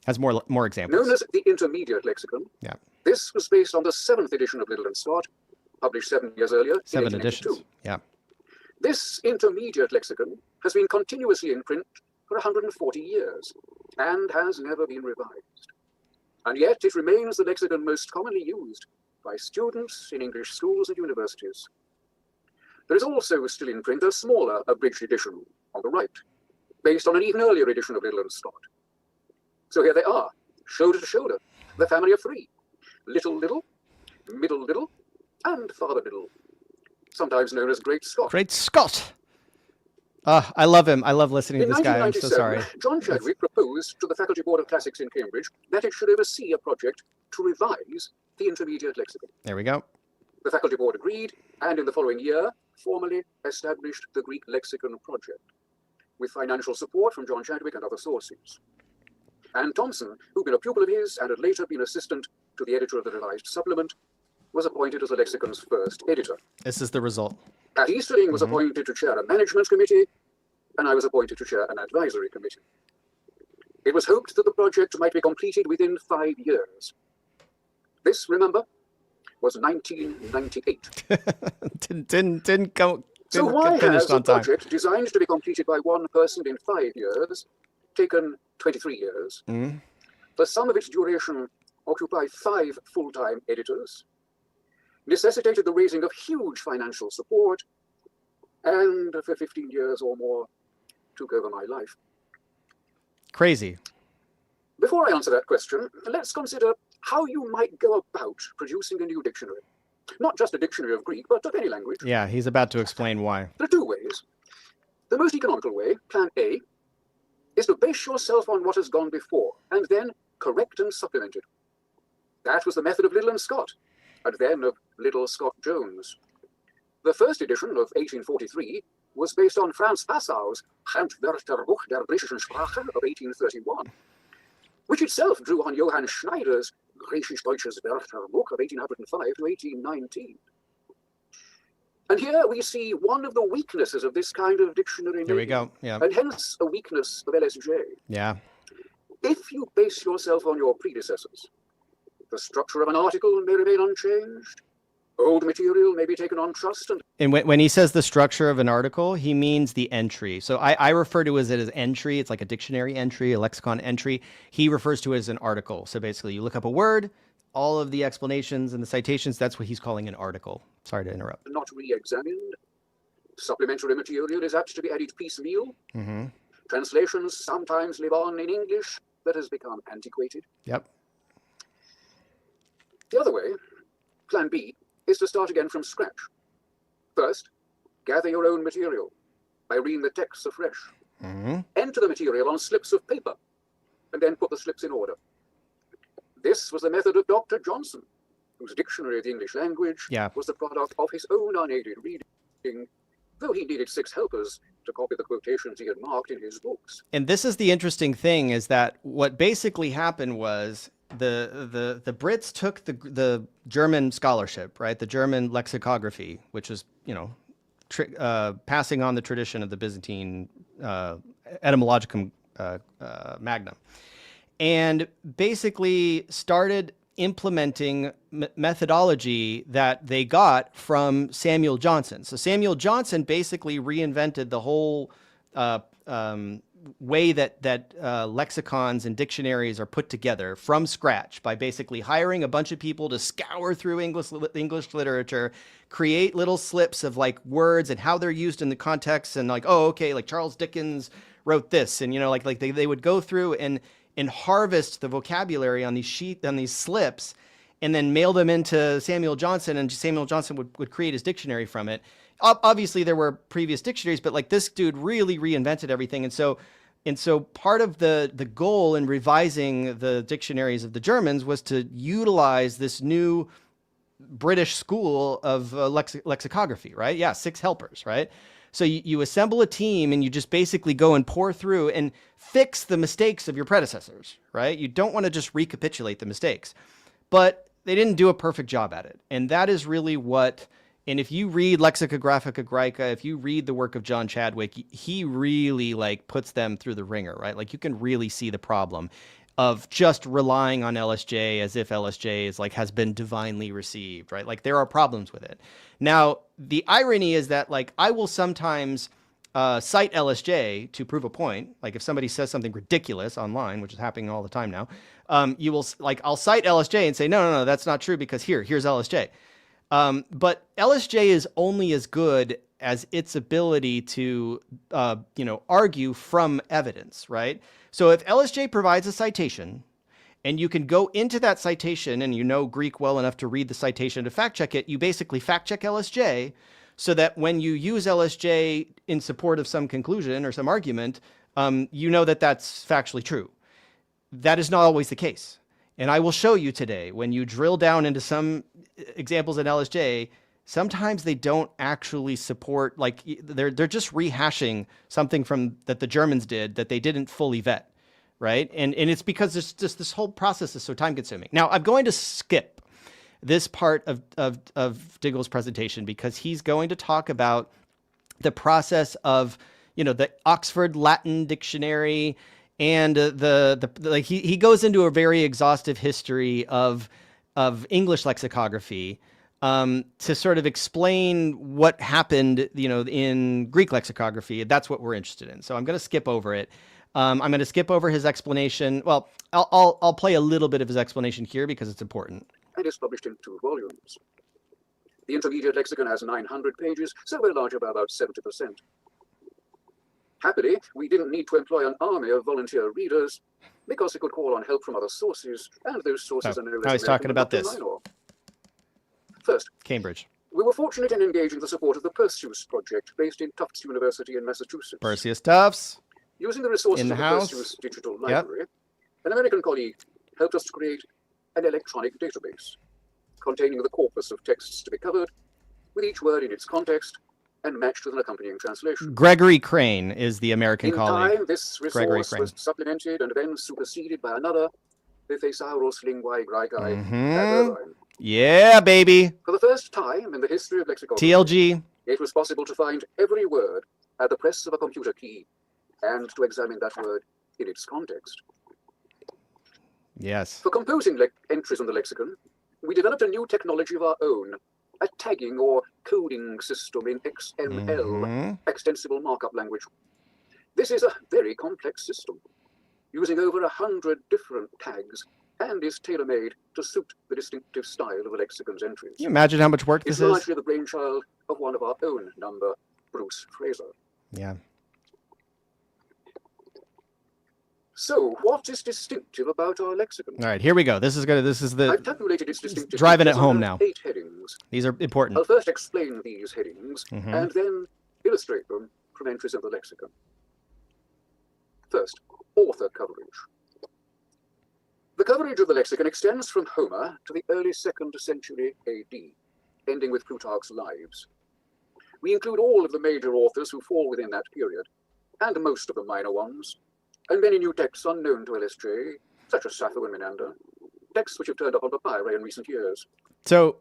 has more examples. Known as the Intermediate Lexicon, Yeah. this was based on the 7th edition of Liddell and Scott, published 7 years earlier in 7 1882. editions. Yeah. This Intermediate Lexicon has been continuously in print for 140 years and has never been revised. And yet it remains the lexicon most commonly used by students in English schools and universities. There is also still in print a smaller abridged edition on the right, based on an even earlier edition of Liddell and Scott. So here they are, shoulder to shoulder, the family of three: Little Little, Middle Little, and Father Little, sometimes known as Great Scott. Great Scott. I love him. I love listening to In this guy. I'm so 1997, sorry. John Chadwick proposed to the Faculty Board of Classics in Cambridge that it should oversee a project to revise the Intermediate Lexicon. There we go. The Faculty Board agreed, and in the following year, formally established the Greek Lexicon Project, with financial support from John Chadwick and other sources. Anne Thompson, who'd been a pupil of his and had later been assistant to the editor of the revised supplement, was appointed as the lexicon's first editor. This is the result. Pat Easterling was appointed to chair a management committee, and I was appointed to chair an advisory committee. It was hoped that the project might be completed within 5 years. This, remember, was 1998. didn't go. So Didn't why get finished has a on time. project designed to be completed by one person in 5 years taken 23 years? Mhm. The sum of its duration occupied 5 full-time editors, necessitated the raising of huge financial support, and for 15 years or more took over my life. Crazy. Before I answer that question, let's consider how you might go about producing a new dictionary. Not just a dictionary of Greek, but of any language. Yeah, he's about to explain why. There are 2 ways. The most economical way, plan A, is to base yourself on what has gone before, and then correct and supplement it. That was the method of Liddell and Scott, and then of Liddell Scott Jones. The first edition of 1843 was based on Franz Passau's Handwörterbuch der griechischen Sprache of 1831, which itself drew on Johann Schneider's Griechisch-Deutsches Wörterbuch of 1805 to 1819. And here we see one of the weaknesses of this kind of dictionary Here we making, go. Yeah. and hence a weakness of LSJ. Yeah. If you base yourself on your predecessors, the structure of an article may remain unchanged, old material may be taken on trust, and And when he says the structure of an article, he means the entry. So I refer to it as entry. It's like a dictionary entry, a lexicon entry. He refers to it as an article. So basically, you look up a word, all of the explanations and the citations, that's what he's calling an article. Sorry to interrupt. not re-examined. Supplementary material is apt to be added piecemeal. Mm-hmm. Translations sometimes live on in English that has become antiquated. Yep. The other way, plan B, is to start again from scratch. First, gather your own material by reading the texts afresh. Mm-hmm. Enter the material on slips of paper, and then put the slips in order. This was the method of Dr. Johnson, whose Dictionary of the English Language was the product of his own unaided reading, though he needed 6 helpers to copy the quotations he had marked in his books. And this is the interesting thing, is that what basically happened was the Brits took the German scholarship, right? The German lexicography, which is, passing on the tradition of the Byzantine etymologicum magnum, and basically started implementing methodology that they got from Samuel Johnson. So Samuel Johnson basically reinvented the whole way that lexicons and dictionaries are put together from scratch by basically hiring a bunch of people to scour through English literature, create little slips of like words and how they're used in the context, and like, oh, okay, like Charles Dickens wrote this, and like they would go through and harvest the vocabulary on these slips, and then mail them into Samuel Johnson, and Samuel Johnson would create his dictionary from it. Obviously, there were previous dictionaries, but like this dude really reinvented everything, and so part of the goal in revising the dictionaries of the Germans was to utilize this new British school of lexicography, right? Yeah, 6 helpers, right? So you assemble a team and you just basically go and pour through and fix the mistakes of your predecessors, right? You don't want to just recapitulate the mistakes, but they didn't do a perfect job at it. And that is really what, and if you read Lexicographica Graeca, if you read the work of John Chadwick, he really like puts them through the ringer, right? Like you can really see the problem of just relying on LSJ as if LSJ is like has been divinely received, right? Like there are problems with it. Now, the irony is that like I will sometimes cite LSJ to prove a point. Like if somebody says something ridiculous online, which is happening all the time now, you will like I'll cite LSJ and say no, that's not true because here's LSJ. But LSJ is only as good as its ability to argue from evidence, right? So if LSJ provides a citation, and you can go into that citation and you know Greek well enough to read the citation to fact check it, you basically fact check LSJ so that when you use LSJ in support of some conclusion or some argument, you know that that's factually true. That is not always the case. And I will show you today, when you drill down into some examples in LSJ, sometimes they don't actually support, like they're just rehashing something from that the Germans did that they didn't fully vet, right? And it's because it's just this whole process is so time consuming. Now I'm going to skip this part of Diggle's presentation because he's going to talk about the process of, the Oxford Latin Dictionary, and he goes into a very exhaustive history of English lexicography to sort of explain what happened, in Greek lexicography. That's what we're interested in. So I'm going to skip over it. I'm going to skip over his explanation. Well, I'll play a little bit of his explanation here because it's important. And is published in 2 volumes. The intermediate lexicon has 900 pages, so we're larger by about 70%. Happily, we didn't need to employ an army of volunteer readers because we could call on help from other sources, and those sources are no less. Now he's talking about this. First, Cambridge. We were fortunate in engaging the support of the Perseus project, based in Tufts University in Massachusetts. Perseus Tufts. Using the resources of the Perseus Digital Library, an American colleague helped us to create an electronic database containing the corpus of texts to be covered, with each word in its context and matched with an accompanying translation. Gregory Crane is the American colleague. In time, this resource was supplemented and then superseded by another, the Thesaurus Linguae Graecae. Yeah, baby. For the first time in the history of lexicography, TLG, it was possible to find every word at the press of a computer key and to examine that word in its context. Yes. For composing entries on the lexicon, we developed a new technology of our own, a tagging or coding system in XML, extensible markup language. This is a very complex system, using over 100 different tags, and is tailor-made to suit the distinctive style of the lexicon's entries. Can you imagine how much work this is? It's largely the brainchild of one of our own number, Bruce Fraser. Yeah. So, what is distinctive about our lexicon? All right, here we go. This is the I've tabulated its distinctive driving it home now. 8 headings. These are important. I'll first explain these headings and then illustrate them from entries of the lexicon. First, author coverage. The coverage of the lexicon extends from Homer to the early 2nd century AD, ending with Plutarch's Lives. We include all of the major authors who fall within that period, and most of the minor ones, and many new texts unknown to LSJ, such as Sappho and Menander, texts which have turned up on papyri in recent years. So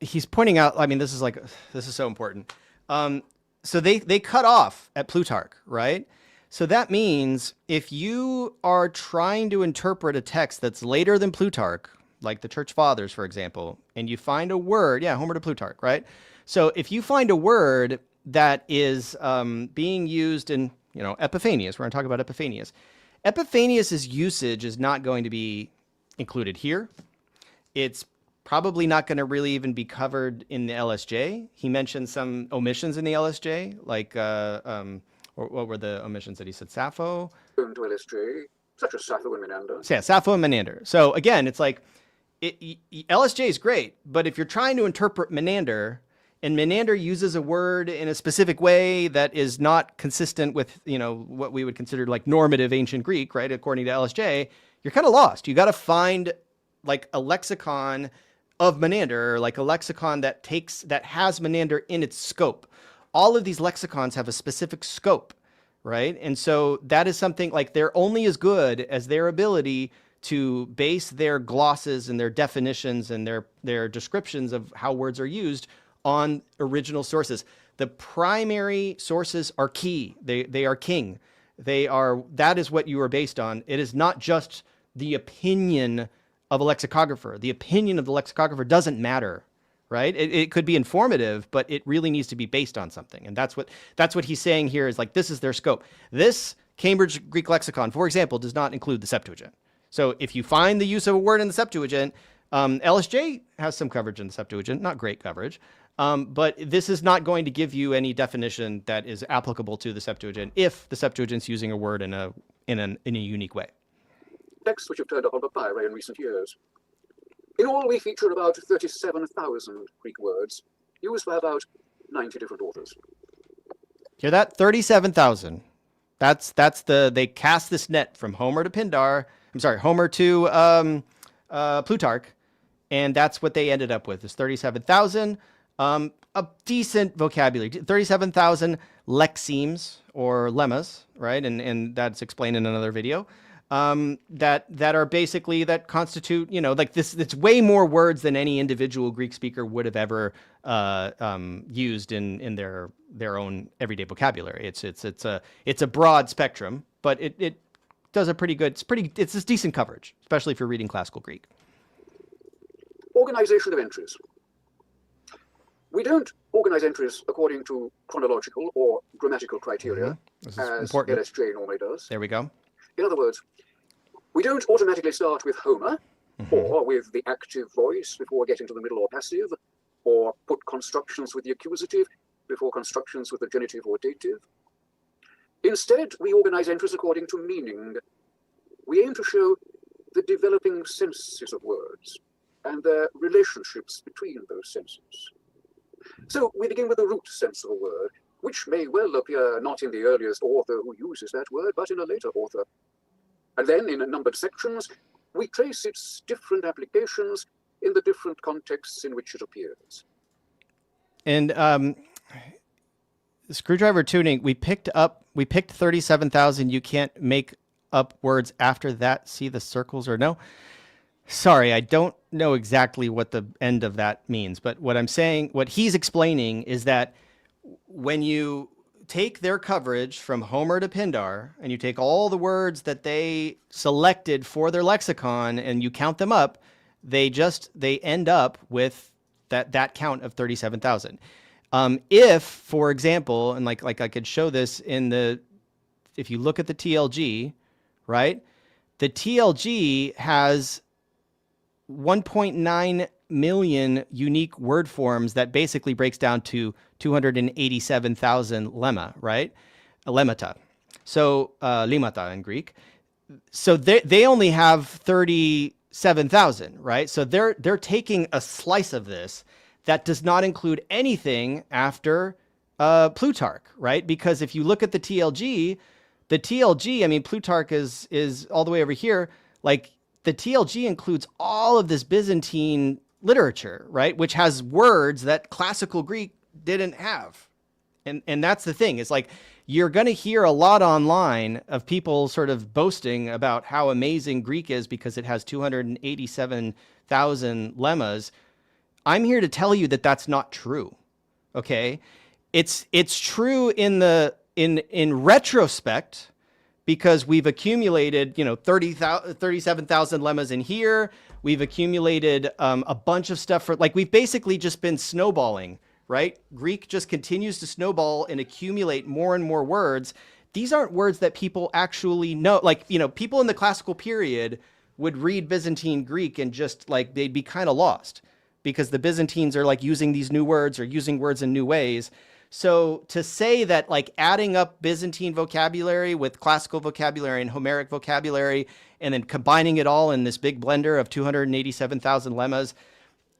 he's pointing out, I mean, this is so important. So they cut off at Plutarch, right? So that means if you are trying to interpret a text that's later than Plutarch, like the Church Fathers, for example, and you find a word, Homer to Plutarch, right? So if you find a word that is being used in, Epiphanius, we're going to talk about Epiphanius. Epiphanius's usage is not going to be included here. It's probably not going to really even be covered in the LSJ. He mentioned some omissions in the LSJ, like, or what were the omissions that he said? Sappho? To LSJ, such as Sappho and Menander. So, yeah, Sappho and Menander. So again, it's like, LSJ is great, but if you're trying to interpret Menander, and Menander uses a word in a specific way that is not consistent with, what we would consider like normative ancient Greek, right? According to LSJ, you're kind of lost. You got to find like a lexicon of Menander, like a lexicon that has Menander in its scope. All of these lexicons have a specific scope, right? And so that is something like they're only as good as their ability to base their glosses and their definitions and their descriptions of how words are used on original sources. The primary sources are key. They are king. That is what you are based on. It is not just the opinion of a lexicographer. The opinion of the lexicographer doesn't matter, right? It could be informative, but it really needs to be based on something. And that's what he's saying here is like, this is their scope. This Cambridge Greek Lexicon, for example, does not include the Septuagint. So if you find the use of a word in the Septuagint, LSJ has some coverage in the Septuagint, not great coverage, but this is not going to give you any definition that is applicable to the Septuagint if the Septuagint's using a word in a unique way. Texts which have turned up on papyri in recent years. In all, we feature about 37,000 Greek words, used by about 90 different authors. Hear that? 37,000. They cast this net from Homer to Homer to Plutarch, and that's what they ended up with, is 37,000. A decent vocabulary, 37,000 lexemes or lemmas, right? And that's explained in another video. That are basically, that constitute, like this, it's way more words than any individual Greek speaker would have ever used in their own everyday vocabulary. It's a broad spectrum, but it does a pretty good, it's a decent coverage, especially if you're reading classical Greek. Organization of entries. We don't organize entries according to chronological or grammatical criteria, This is as important. LSJ normally does. There we go. In other words, we don't automatically start with Homer, or with the active voice before getting to the middle or passive, or put constructions with the accusative before constructions with the genitive or dative. Instead, we organize entries according to meaning. We aim to show the developing senses of words and their relationships between those senses. So we begin with the root sense of a word, which may well appear not in the earliest author who uses that word, but in a later author. And then, in numbered sections, we trace its different applications in the different contexts in which it appears. And screwdriver tuning, we picked 37,000. You can't make up words after that. See the circles or no? Sorry, I don't know exactly what the end of that means, but what he's explaining is that when you take their coverage from Homer to Pindar and you take all the words that they selected for their lexicon and you count them up, they end up with that count of 37,000. If, for example, and like I could show this if you look at the TLG, right? The TLG has 1.9 million unique word forms that basically breaks down to 287,000 lemma, right? Lemmata. So limata in Greek. So they only have 37,000, right? So they're taking a slice of this that does not include anything after Plutarch, right? Because if you look at the TLG, I mean, Plutarch is all the way over here. Like, the TLG includes all of this Byzantine literature, right? Which has words that classical Greek didn't have. And that's the thing. It's like, you're going to hear a lot online of people sort of boasting about how amazing Greek is because it has 287,000 lemmas. I'm here to tell you that that's not true. Okay? It's true in retrospect, because we've accumulated, 37,000 lemmas in here. We've accumulated a bunch of stuff we've basically just been snowballing, right? Greek just continues to snowball and accumulate more and more words. These aren't words that people actually know. People in the classical period would read Byzantine Greek and just they'd be kind of lost because the Byzantines are using these new words or using words in new ways. So to say that adding up Byzantine vocabulary with classical vocabulary and Homeric vocabulary and then combining it all in this big blender of 287,000 lemmas,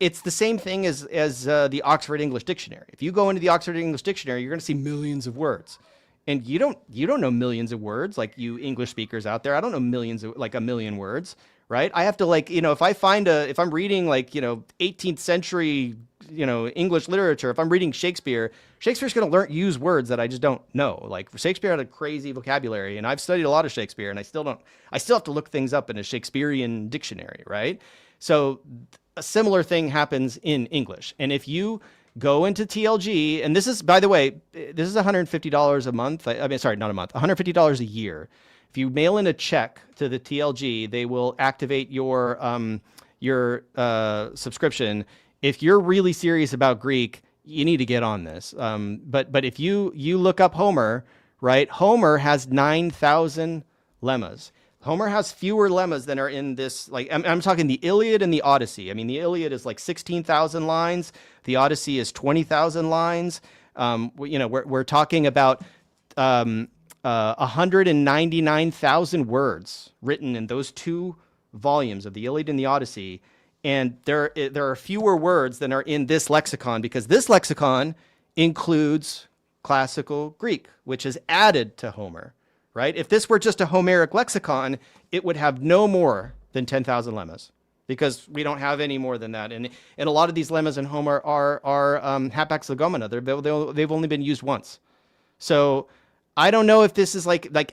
it's the same thing as the Oxford English Dictionary. If you go into the Oxford English Dictionary, you're going to see millions of words. And you don't know millions of words like you English speakers out there. I don't know millions of a million words, right? I have to if I'm reading 18th century English literature, if I'm reading Shakespeare's going to use words that I just don't know. Shakespeare had a crazy vocabulary, and I've studied a lot of Shakespeare, and I still have to look things up in a Shakespearean dictionary, right? So a similar thing happens in English. And if you go into TLG, and this is, by the way, this is $150 a month. Sorry, not a month, $150 a year. If you mail in a check to the TLG, they will activate your subscription. If you're really serious about Greek, you need to get on this. But if you look up Homer, right? Homer has 9,000 lemmas. Homer has fewer lemmas than are in this. I'm talking the Iliad and the Odyssey. I mean, the Iliad is 16,000 lines. The Odyssey is 20,000 lines. We're talking about 199,000 words written in those two volumes of the Iliad and the Odyssey. And there are fewer words than are in this lexicon because this lexicon includes classical Greek, which is added to Homer, right? If this were just a Homeric lexicon, it would have no more than 10,000 lemmas because we don't have any more than that. And a lot of these lemmas in Homer are hapax legomena. They've only been used once. So I don't know if this is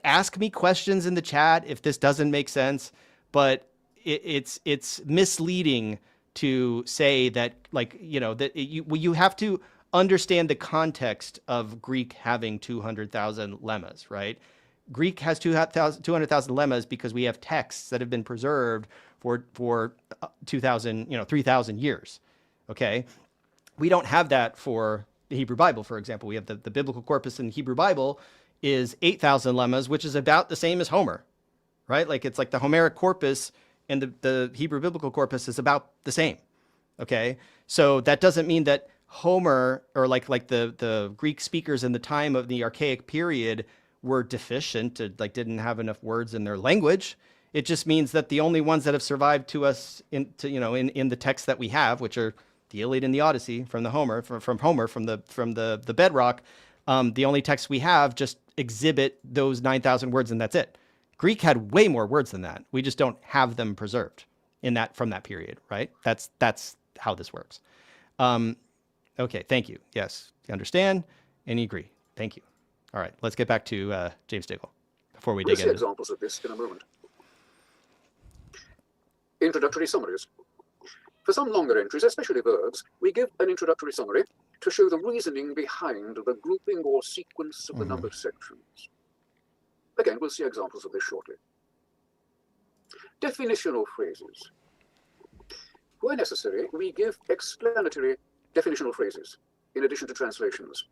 ask me questions in the chat if this doesn't make sense, but it's misleading to say that that you have to understand the context of Greek having 200,000 lemmas, right? Greek has 200,000 lemmas because we have texts that have been preserved for 3,000 years. Okay, we don't have that for the Hebrew Bible, for example. We have the biblical corpus in the Hebrew Bible is 8,000 lemmas, which is about the same as Homer, right? It's the Homeric corpus and the Hebrew biblical corpus is about the same. Okay, so that doesn't mean that Homer or the Greek speakers in the time of the Archaic period were deficient, didn't have enough words in their language. It just means that the only ones that have survived to us in the texts that we have, which are the Iliad and the Odyssey from Homer, from the bedrock, the only texts we have just exhibit those 9,000 words, and that's it. Greek had way more words than that. We just don't have them preserved from that period, right? That's how this works. Okay, thank you. Yes, you understand and you agree. Thank you. All right, let's get back to James Diggle before we dig in. We'll see examples of this in a moment. Introductory summaries. For some longer entries, especially verbs, we give an introductory summary to show the reasoning behind the grouping or sequence of the numbered sections. Again, we'll see examples of this shortly. Definitional phrases. Where necessary, we give explanatory definitional phrases in addition to translations.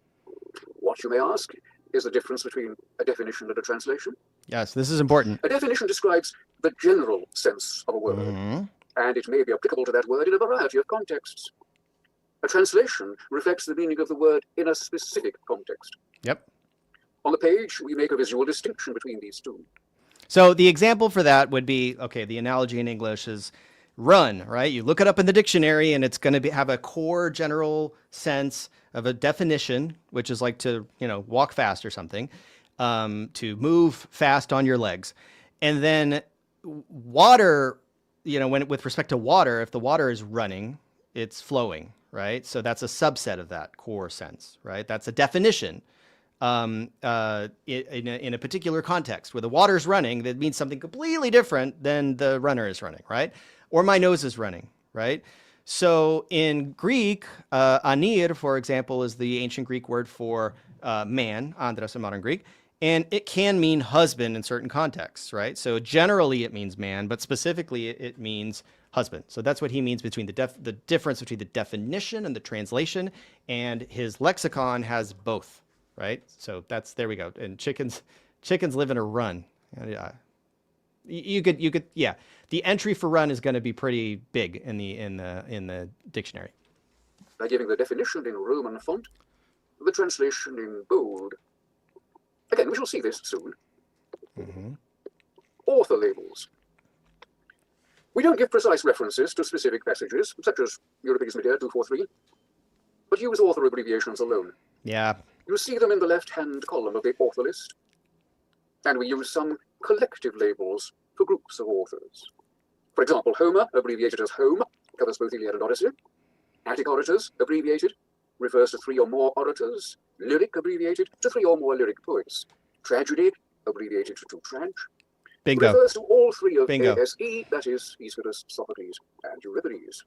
What, you may ask, is the difference between a definition and a translation? Yes, this is important. A definition describes the general sense of a word, and it may be applicable to that word in a variety of contexts. A translation reflects the meaning of the word in a specific context. Yep. On the page, we make a visual distinction between these two. So the example for that would be, okay, the analogy in English is run, right? You look it up in the dictionary and it's going to have a core general sense of a definition, which is to, walk fast or something, to move fast on your legs. And then water, with respect to water, if the water is running, it's flowing, right? So that's a subset of that core sense, right? That's a definition. In a particular context where the water's running, that means something completely different than the runner is running, right? Or my nose is running, right? So in Greek, anir, for example, is the ancient Greek word for man, andros in modern Greek. And it can mean husband in certain contexts, right? So generally it means man, but specifically it means husband. So that's what he means between the difference between the definition and the translation, and his lexicon has both, right? So there we go. And chickens live in a run. You could yeah. The entry for run is going to be pretty big in the dictionary. By giving the definition in Roman font, the translation in bold. Again, we shall see this soon. Mm-hmm. Author labels. We don't give precise references to specific passages, such as Euripides Medea 243, but use author abbreviations alone. Yeah. You see them in the left-hand column of the author list, and we use some collective labels for groups of authors. For example, Homer, abbreviated as Home, covers both Iliad and Odyssey. Attic orators, abbreviated, refers to 3 or more orators. Lyric, abbreviated, to 3 or more lyric poets. Tragedy, abbreviated to trage, Bingo. refers to all 3 of Bingo. ASE, that is, Aeschylus, Sophocles, and Euripides.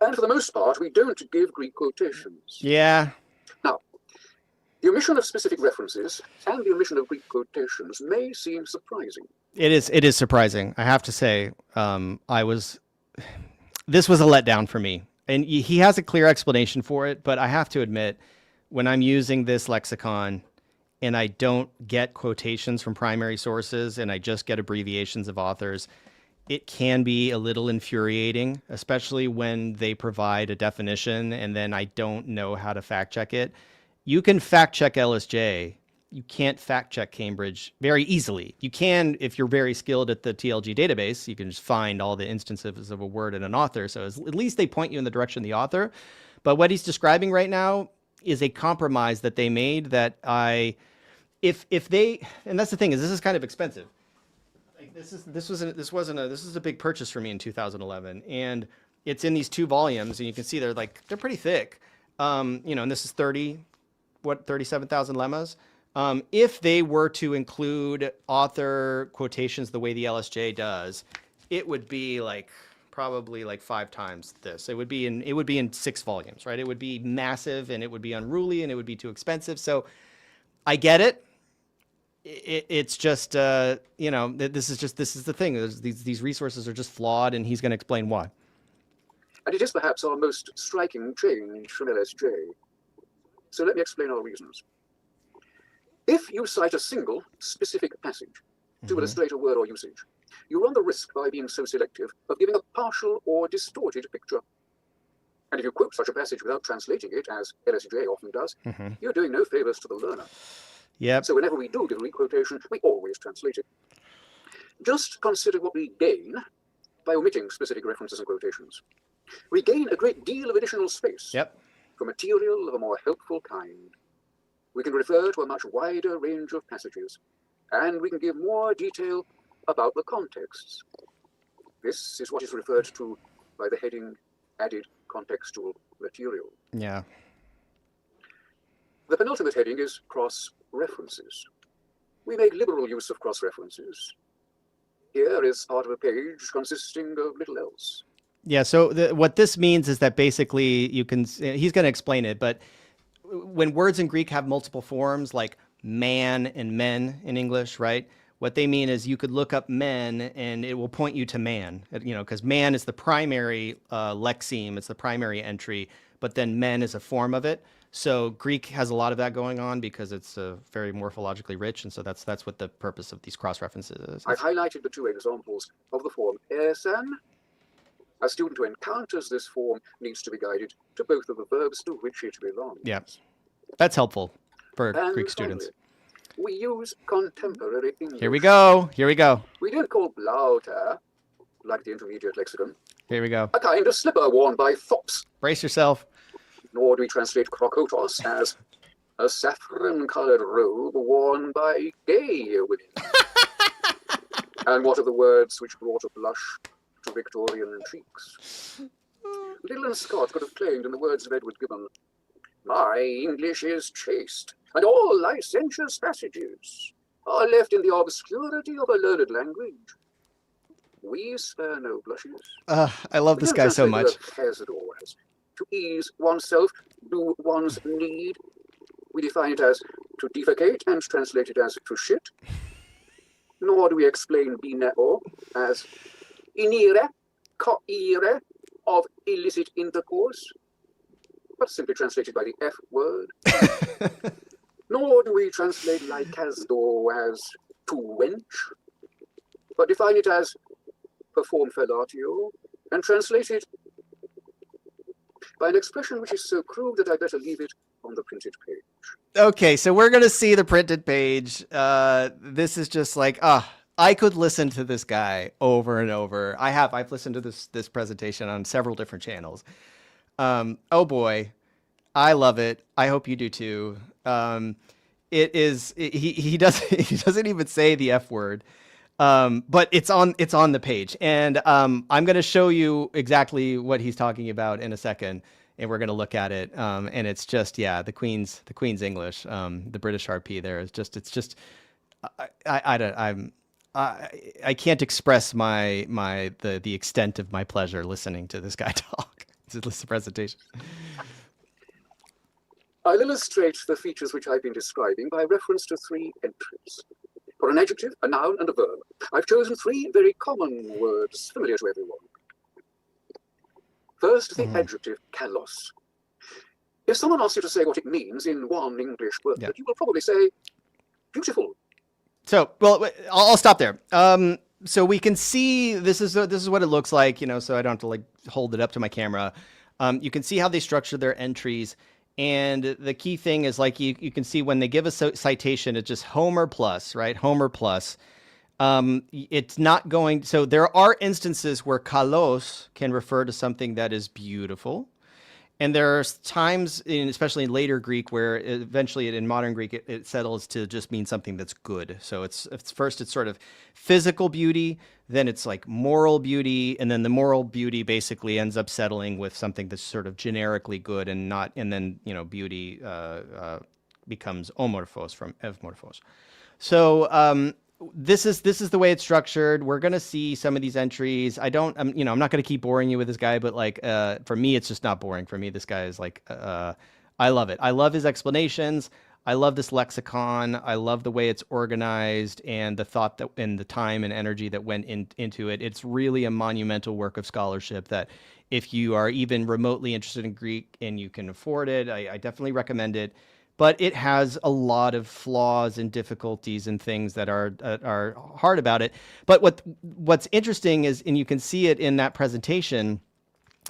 And for the most part, we don't give Greek quotations. Yeah. Now, the omission of specific references and the omission of Greek quotations may seem surprising. It is surprising. I have to say, this was a letdown for me. And he has a clear explanation for it, but I have to admit, when I'm using this lexicon and I don't get quotations from primary sources and I just get abbreviations of authors, it can be a little infuriating, especially when they provide a definition and then I don't know how to fact check it. You can fact check LSJ. You can't fact check Cambridge very easily. You can, if you're very skilled at the TLG database, you can just find all the instances of a word in an author. So at least they point you in the direction of the author. But what he's describing right now is a compromise that they made that if they, and that's the thing, is this is kind of expensive. Like this is a big purchase for me in 2011, and it's in these 2 volumes, and you can see they're pretty thick. And this is 37,000 lemmas. If they were to include author quotations the way the LSJ does, it would be probably 5 times this. It would be in 6 volumes, right? It would be massive and it would be unruly and it would be too expensive. So I get it. It's just this is the thing. These resources are just flawed, and he's going to explain why. And it is perhaps our most striking change from LSJ. So let me explain our reasons. If you cite a single specific passage to illustrate a word or usage, you run the risk, by being so selective, of giving a partial or distorted picture. And if you quote such a passage without translating it, as LSJ often does, you're doing no favors to the learner. Yep. So whenever we do give a re-quotation, we always translate it. Just consider what we gain by omitting specific references and quotations. We gain a great deal of additional space for material of a more helpful kind. We can refer to a much wider range of passages, and we can give more detail about the contexts. This is what is referred to by the heading added contextual material. Yeah. The penultimate heading is cross-references. We make liberal use of cross-references. Here is part of a page consisting of little else. Yeah, so what this means is that basically he's going to explain it, but when words in Greek have multiple forms, like man and men in English, right? What they mean is you could look up men and it will point you to man, because man is the primary lexeme, it's the primary entry, but then men is a form of it. So Greek has a lot of that going on because it's very morphologically rich, and so that's what the purpose of these cross-references is. I've highlighted the 2 examples of the form esan. A student who encounters this form needs to be guided to both of the verbs to which it belongs. Yeah, that's helpful for And Greek students. Finally, we use contemporary English. Here we go. We don't call blauter, like the intermediate lexicon, Here we go. a kind of slipper worn by fops. Brace yourself. Nor do we translate krokotos as a saffron-colored robe worn by gay women. And what are the words which brought a blush to Victorian cheeks? Liddell and Scott could have claimed, in the words of Edward Gibbon, "My English is chaste, and all licentious passages are left in the obscurity of a learned language. We spare no blushes." I love this guy so much. As it always. To ease oneself, do one's need. We define it as to defecate and translate it as to shit, nor do we explain bineo as inire, coire, of illicit intercourse, but simply translated by the F word. Nor do we translate lycasdo as to wench, but define it as perform fellatio, and translate it by an expression which is so crude that I better leave it on the printed page. Okay, so we're going to see the printed page. This is just like, I could listen to this guy over and over. I've listened to this presentation on several different channels. Oh boy, I love it. I hope you do too. He doesn't even say the F word. But it's on the page, and I'm going to show you exactly what he's talking about in a second, and we're going to look at it. And it's just, yeah, the Queen's English, the British RP there is just, it's just, I can't express the extent of my pleasure listening to this guy talk. It's a presentation. I'll illustrate the features which I've been describing by reference to 3 entries. For an adjective, a noun, and a verb, I've chosen 3 very common words familiar to everyone. First, the adjective kalos. If someone asks you to say what it means in one English word, you will probably say beautiful. So, well, I'll stop there. So we can see this is what it looks like, so I don't have to like hold it up to my camera. You can see how they structure their entries. And the key thing is, like, you can see when they give a citation, it's just Homer plus, right? Homer plus. It's not going... So there are instances where kalos can refer to something that is beautiful. And there are times, especially in later Greek, where eventually in modern Greek, it settles to just mean something that's good. So it's first it's sort of physical beauty, then it's like moral beauty, and then the moral beauty basically ends up settling with something that's sort of generically good and then beauty becomes omorphos from evmorphos. So this is the way it's structured. We're going to see some of these entries. I'm not going to keep boring you with this guy, but like, for me, it's just not boring. For me, this guy is like, I love it. I love his explanations. I love this lexicon. I love the way it's organized and the thought that and the time and energy that went into it. It's really a monumental work of scholarship that if you are even remotely interested in Greek and you can afford it, I definitely recommend it. But it has a lot of flaws and difficulties and things that are hard about it. But what's interesting is, and you can see it in that presentation,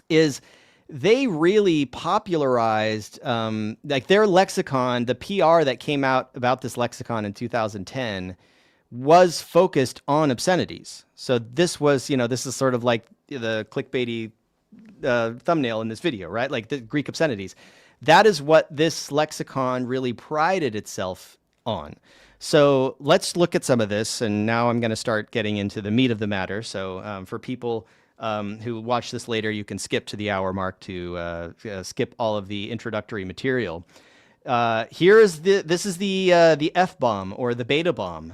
is they really popularized like their lexicon. The PR that came out about this lexicon in 2010 was focused on obscenities. So this was, this is sort of like the clickbaity thumbnail in this video, right? Like the Greek obscenities. That is what this lexicon really prided itself on. So let's look at some of this. And now I'm going to start getting into the meat of the matter. So for people who watch this later, you can skip to the hour mark to skip all of the introductory material. This is the F-bomb or the beta bomb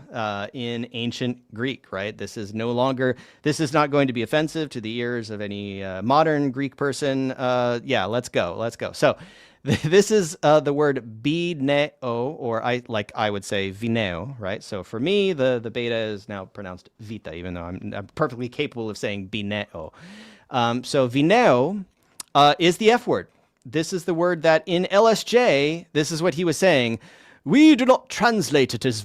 in ancient Greek, right? This is not going to be offensive to the ears of any modern Greek person. Let's go. So this is the word bineo, or I would say vineo, right? So for me, the beta is now pronounced vita, even though I'm perfectly capable of saying bineo. So vineo is the F word. This is the word that in LSJ, this is what he was saying. We do not translate it as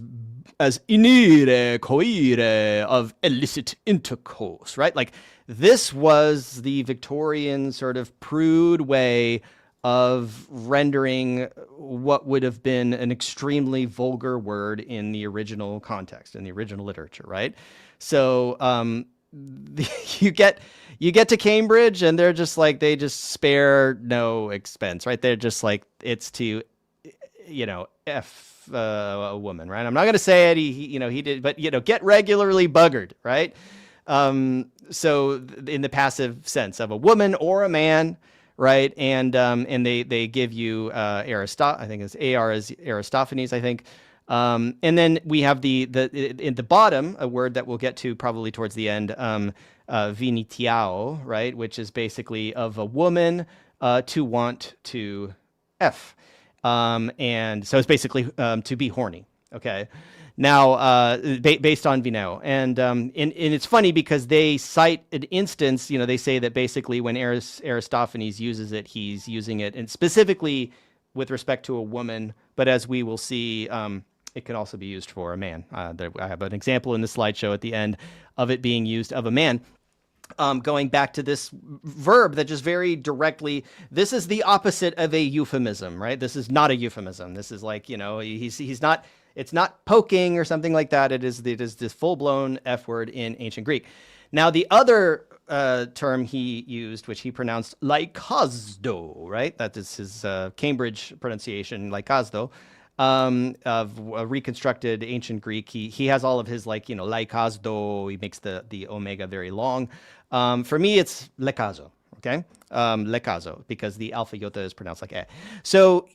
inire, coire, of illicit intercourse, right? Like this was the Victorian sort of prude way of rendering what would have been an extremely vulgar word in the original context, in the original literature, right? So you get to Cambridge and they're just like, they just spare no expense, right? They're just like, it's to, F a woman, right? I'm not going to say it, he did, but, get regularly buggered, right? So in the passive sense of a woman or a man, right? And they give you I think it's AR is Aristophanes, I think. And then we have in the bottom, a word that we'll get to probably towards the end, vinitiao, right? Which is basically of a woman to want to F. And so it's basically to be horny. Okay. Now, based on Vineo. And it's funny because they cite an instance, they say that basically when Aristophanes uses it, he's using it, and specifically with respect to a woman, but as we will see, it can also be used for a man. I have an example in the slideshow at the end of it being used of a man. Going back to this verb that just very directly, this is the opposite of a euphemism, right? This is not a euphemism. This is like, he's not, it's not poking or something like that. It is this full-blown F word in ancient Greek. Now, the other term he used, which he pronounced laikazdo, right? That is his Cambridge pronunciation, laikazdo, of reconstructed ancient Greek. He has all of his laikazdo. He makes the omega very long. For me, it's lekazo, okay? Lekazo, because the alpha iota is pronounced like e. So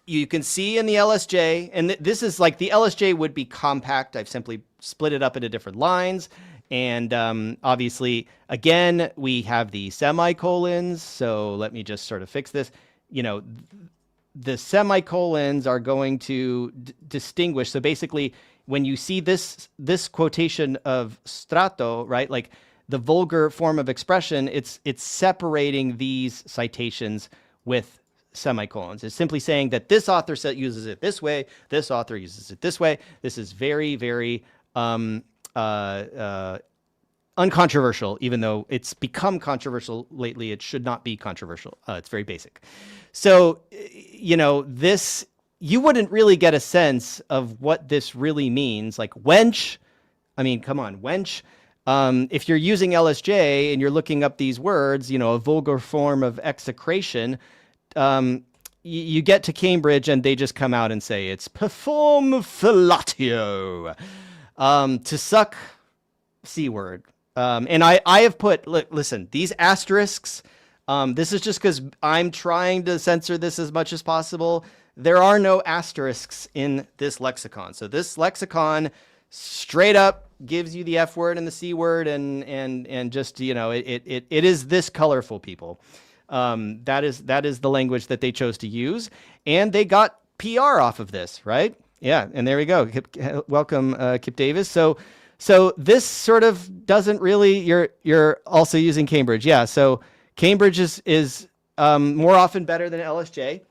you can see in the LSJ, and this is like the LSJ would be compact. I've simply split it up into different lines. And obviously, again, we have the semicolons. So let me just sort of fix this. The semicolons are going to distinguish. So basically, when you see this quotation of strato, right, like the vulgar form of expression, it's separating these citations with semicolons. It's simply saying that this author uses it this way, this author uses it this way. This is very, very uncontroversial, even though it's become controversial lately. It should not be controversial. It's very basic. So, this, you wouldn't really get a sense of what this really means. Like wench, I mean, come on, wench. If you're using LSJ and you're looking up these words, a vulgar form of execration, you get to Cambridge and they just come out and say it's perform fellatio, to suck, C word. And I have put, listen, these asterisks, this is just because I'm trying to censor this as much as possible. There are no asterisks in this lexicon. So this lexicon straight up gives you the F word and the C word and just, it is this colorful, people. That is the language that they chose to use, and they got PR off of this, right? Yeah. And there we go. Welcome, Kip Davis. So this sort of doesn't really, you're also using Cambridge. Yeah. So Cambridge is more often better than LSJ,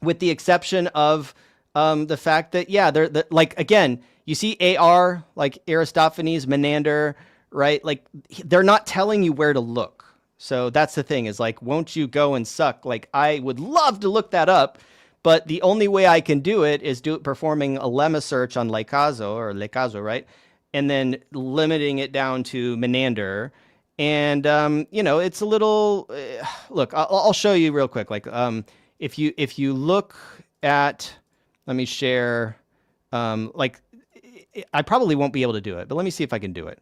with the exception of the fact that, they're like, again, you see AR, like Aristophanes, Menander, right? Like they're not telling you where to look. So that's the thing, is like, won't you go and suck? Like, I would love to look that up, but the only way I can do it is performing a lemma search on lekazo, right? And then limiting it down to Menander. And, it's a little, look, I'll show you real quick. Like, if you look at, let me share, I probably won't be able to do it, but let me see if I can do it.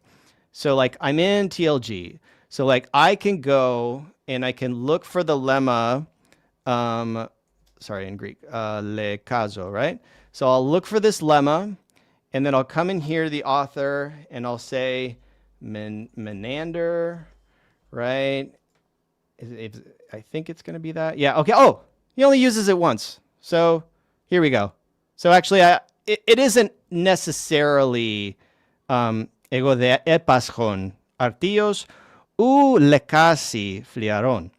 So like I'm in TLG. So like I can go and I can look for the lemma, in Greek, lekazo, right? So I'll look for this lemma, and then I'll come in here, the author, and I'll say Menander, right? I think it's going to be that. Yeah, okay. Oh, he only uses it once. So here we go. So actually, it isn't necessarily ego de epaschon artios u lekasi fliaron.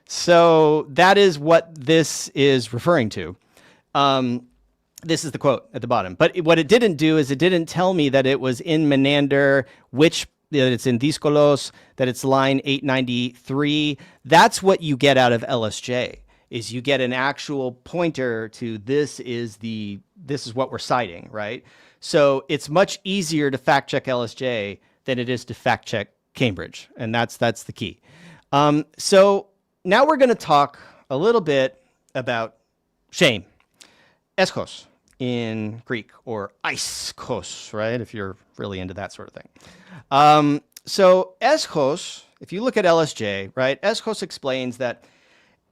So that is what this is referring to. This is the quote at the bottom. But what it didn't do is it didn't tell me that it was in Menander, that it's in Discourse, that it's line 893. That's what you get out of LSJ, is you get an actual pointer to this is what we're citing, right? So it's much easier to fact check LSJ than it is to fact check Cambridge, and that's the key. So now we're going to talk a little bit about shame, eschos in Greek, or aiskhos, right? If you're really into that sort of thing. So eschos, if you look at LSJ, right? Eschos explains that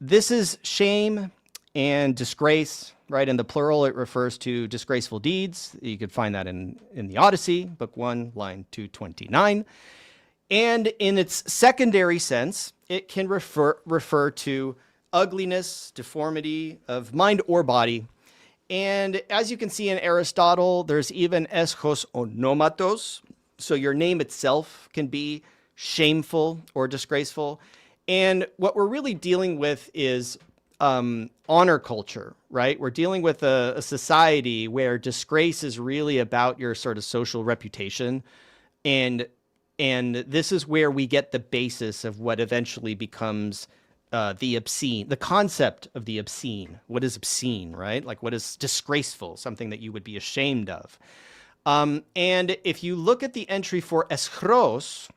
this is shame and disgrace, right? In the plural, it refers to disgraceful deeds. You could find that in the Odyssey, book 1, line 229. And in its secondary sense, it can refer to ugliness, deformity of mind or body, And as you can see in Aristotle, there's even eschos onomatos. So your name itself can be shameful or disgraceful. And what we're really dealing with is honor culture, right? We're dealing with a society where disgrace is really about your sort of social reputation. And this is where we get the basis of what eventually becomes the obscene, the concept of the obscene. What is obscene, right? Like what is disgraceful, something that you would be ashamed of. And if you look at the entry for eschros,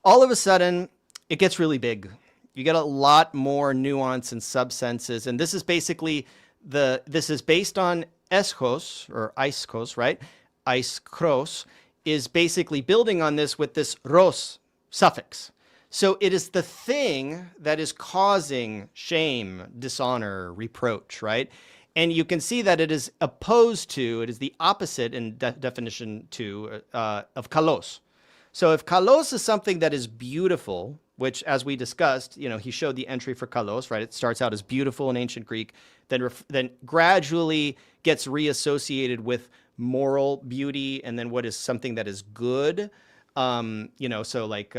all of a sudden it gets really big. You get a lot more nuance and subsenses. And this is basically this is based on eschos or aiskos, right? Aiskros is basically building on this with this ros suffix. So it is the thing that is causing shame, dishonor, reproach, right? And you can see that it is opposed to, it is the opposite in definition to of kalos. So if kalos is something that is beautiful, which as we discussed, he showed the entry for kalos, right? It starts out as beautiful in ancient Greek, then gradually gets reassociated with moral beauty, and then what is something that is good. So like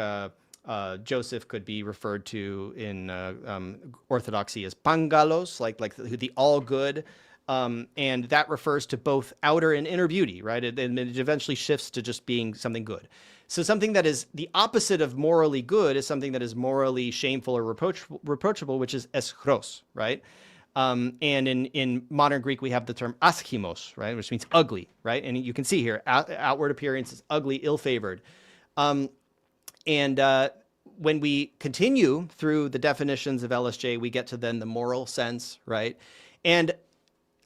Joseph could be referred to in Orthodoxy as pangalos, like the all good. And that refers to both outer and inner beauty, right? And it eventually shifts to just being something good. So something that is the opposite of morally good is something that is morally shameful or reproachable, which is eschros, right? And in modern Greek, we have the term aschimos, right? Which means ugly, right? And you can see here, outward appearance is ugly, ill-favored. When we continue through the definitions of LSJ, we get to then the moral sense, right? And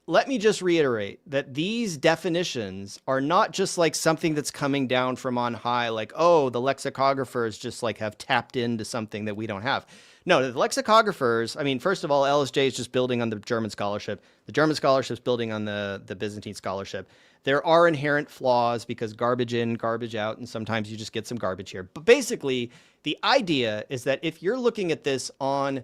let me just reiterate that these definitions are not just like something that's coming down from on high, like, oh, the lexicographers just like have tapped into something that we don't have. No, the lexicographers, I mean, first of all, LSJ is just building on the German scholarship. The German scholarship is building on the Byzantine scholarship. There are inherent flaws because garbage in, garbage out, and sometimes you just get some garbage here. But basically, the idea is that if you're looking at this on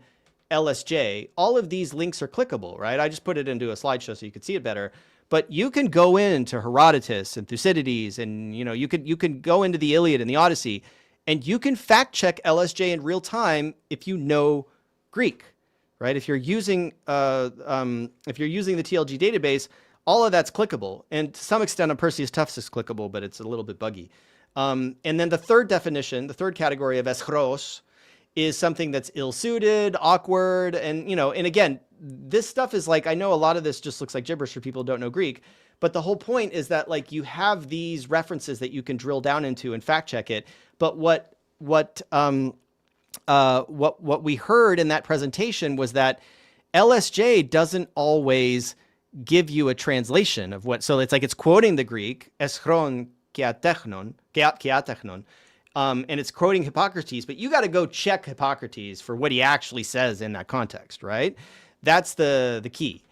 LSJ, all of these links are clickable, right? I just put it into a slideshow so you could see it better. But you can go into Herodotus and Thucydides, and you can go into the Iliad and the Odyssey, and you can fact check LSJ in real time if you know Greek, right? If you're using the TLG database, all of that's clickable, and to some extent on Perseus Tufts is clickable, but it's a little bit buggy. And then the third definition, the third category of eschros, is something that's ill-suited, awkward, and again, this stuff is like, I know a lot of this just looks like gibberish for people who don't know Greek, but the whole point is that like you have these references that you can drill down into and fact check it. But what we heard in that presentation was that LSJ doesn't always give you a translation of what, so it's like it's quoting the Greek, eschron kiatechnon, and it's quoting Hippocrates, but you got to go check Hippocrates for what he actually says in that context, right? That's the key.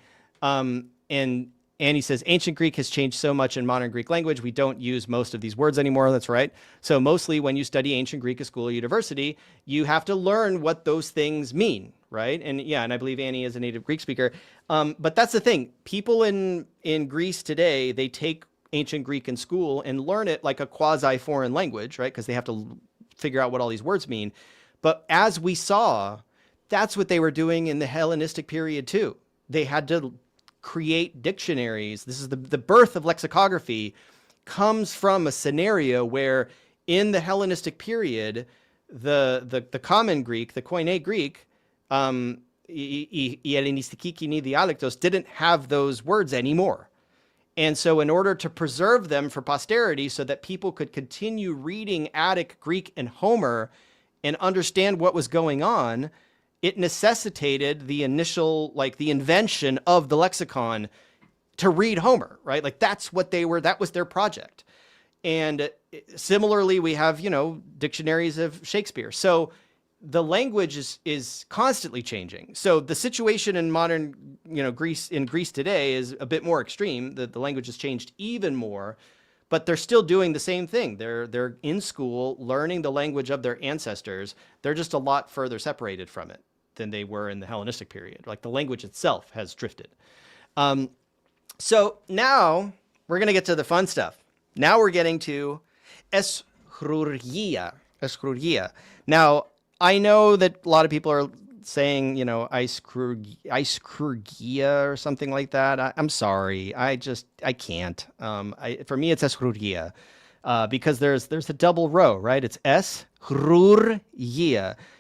And he says, ancient Greek has changed so much in modern Greek language, we don't use most of these words anymore. That's right. So mostly when you study ancient Greek at school or university, you have to learn what those things mean, right? And yeah, and I believe Annie is a native Greek speaker. But that's the thing. People in Greece today, they take ancient Greek in school and learn it like a quasi-foreign language, right? Because they have to figure out what all these words mean. But as we saw, that's what they were doing in the Hellenistic period too. They had to create dictionaries. This is the birth of lexicography comes from a scenario where in the Hellenistic period, the common Greek, the Koine Greek, i Hellenistikiki dialectos didn't have those words anymore. And so in order to preserve them for posterity so that people could continue reading Attic Greek and Homer and understand what was going on, it necessitated the initial, like the invention of the lexicon to read Homer, right? Like that's what that was their project. And similarly, we have, dictionaries of Shakespeare. So the language is constantly changing. So the situation in modern, Greece today is a bit more extreme. The language has changed even more, but they're still doing the same thing. They're in school learning the language of their ancestors. They're just a lot further separated from it than they were in the Hellenistic period. Like the language itself has drifted. So now we're going to get to the fun stuff. Now we're getting to eschrurgia. Eschrurgia. Now, I know that a lot of people are saying, eiskrurgia or something like that. I'm sorry. I can't. For me, it's eschrurgia because there's a double row, right? It's eschrurgia.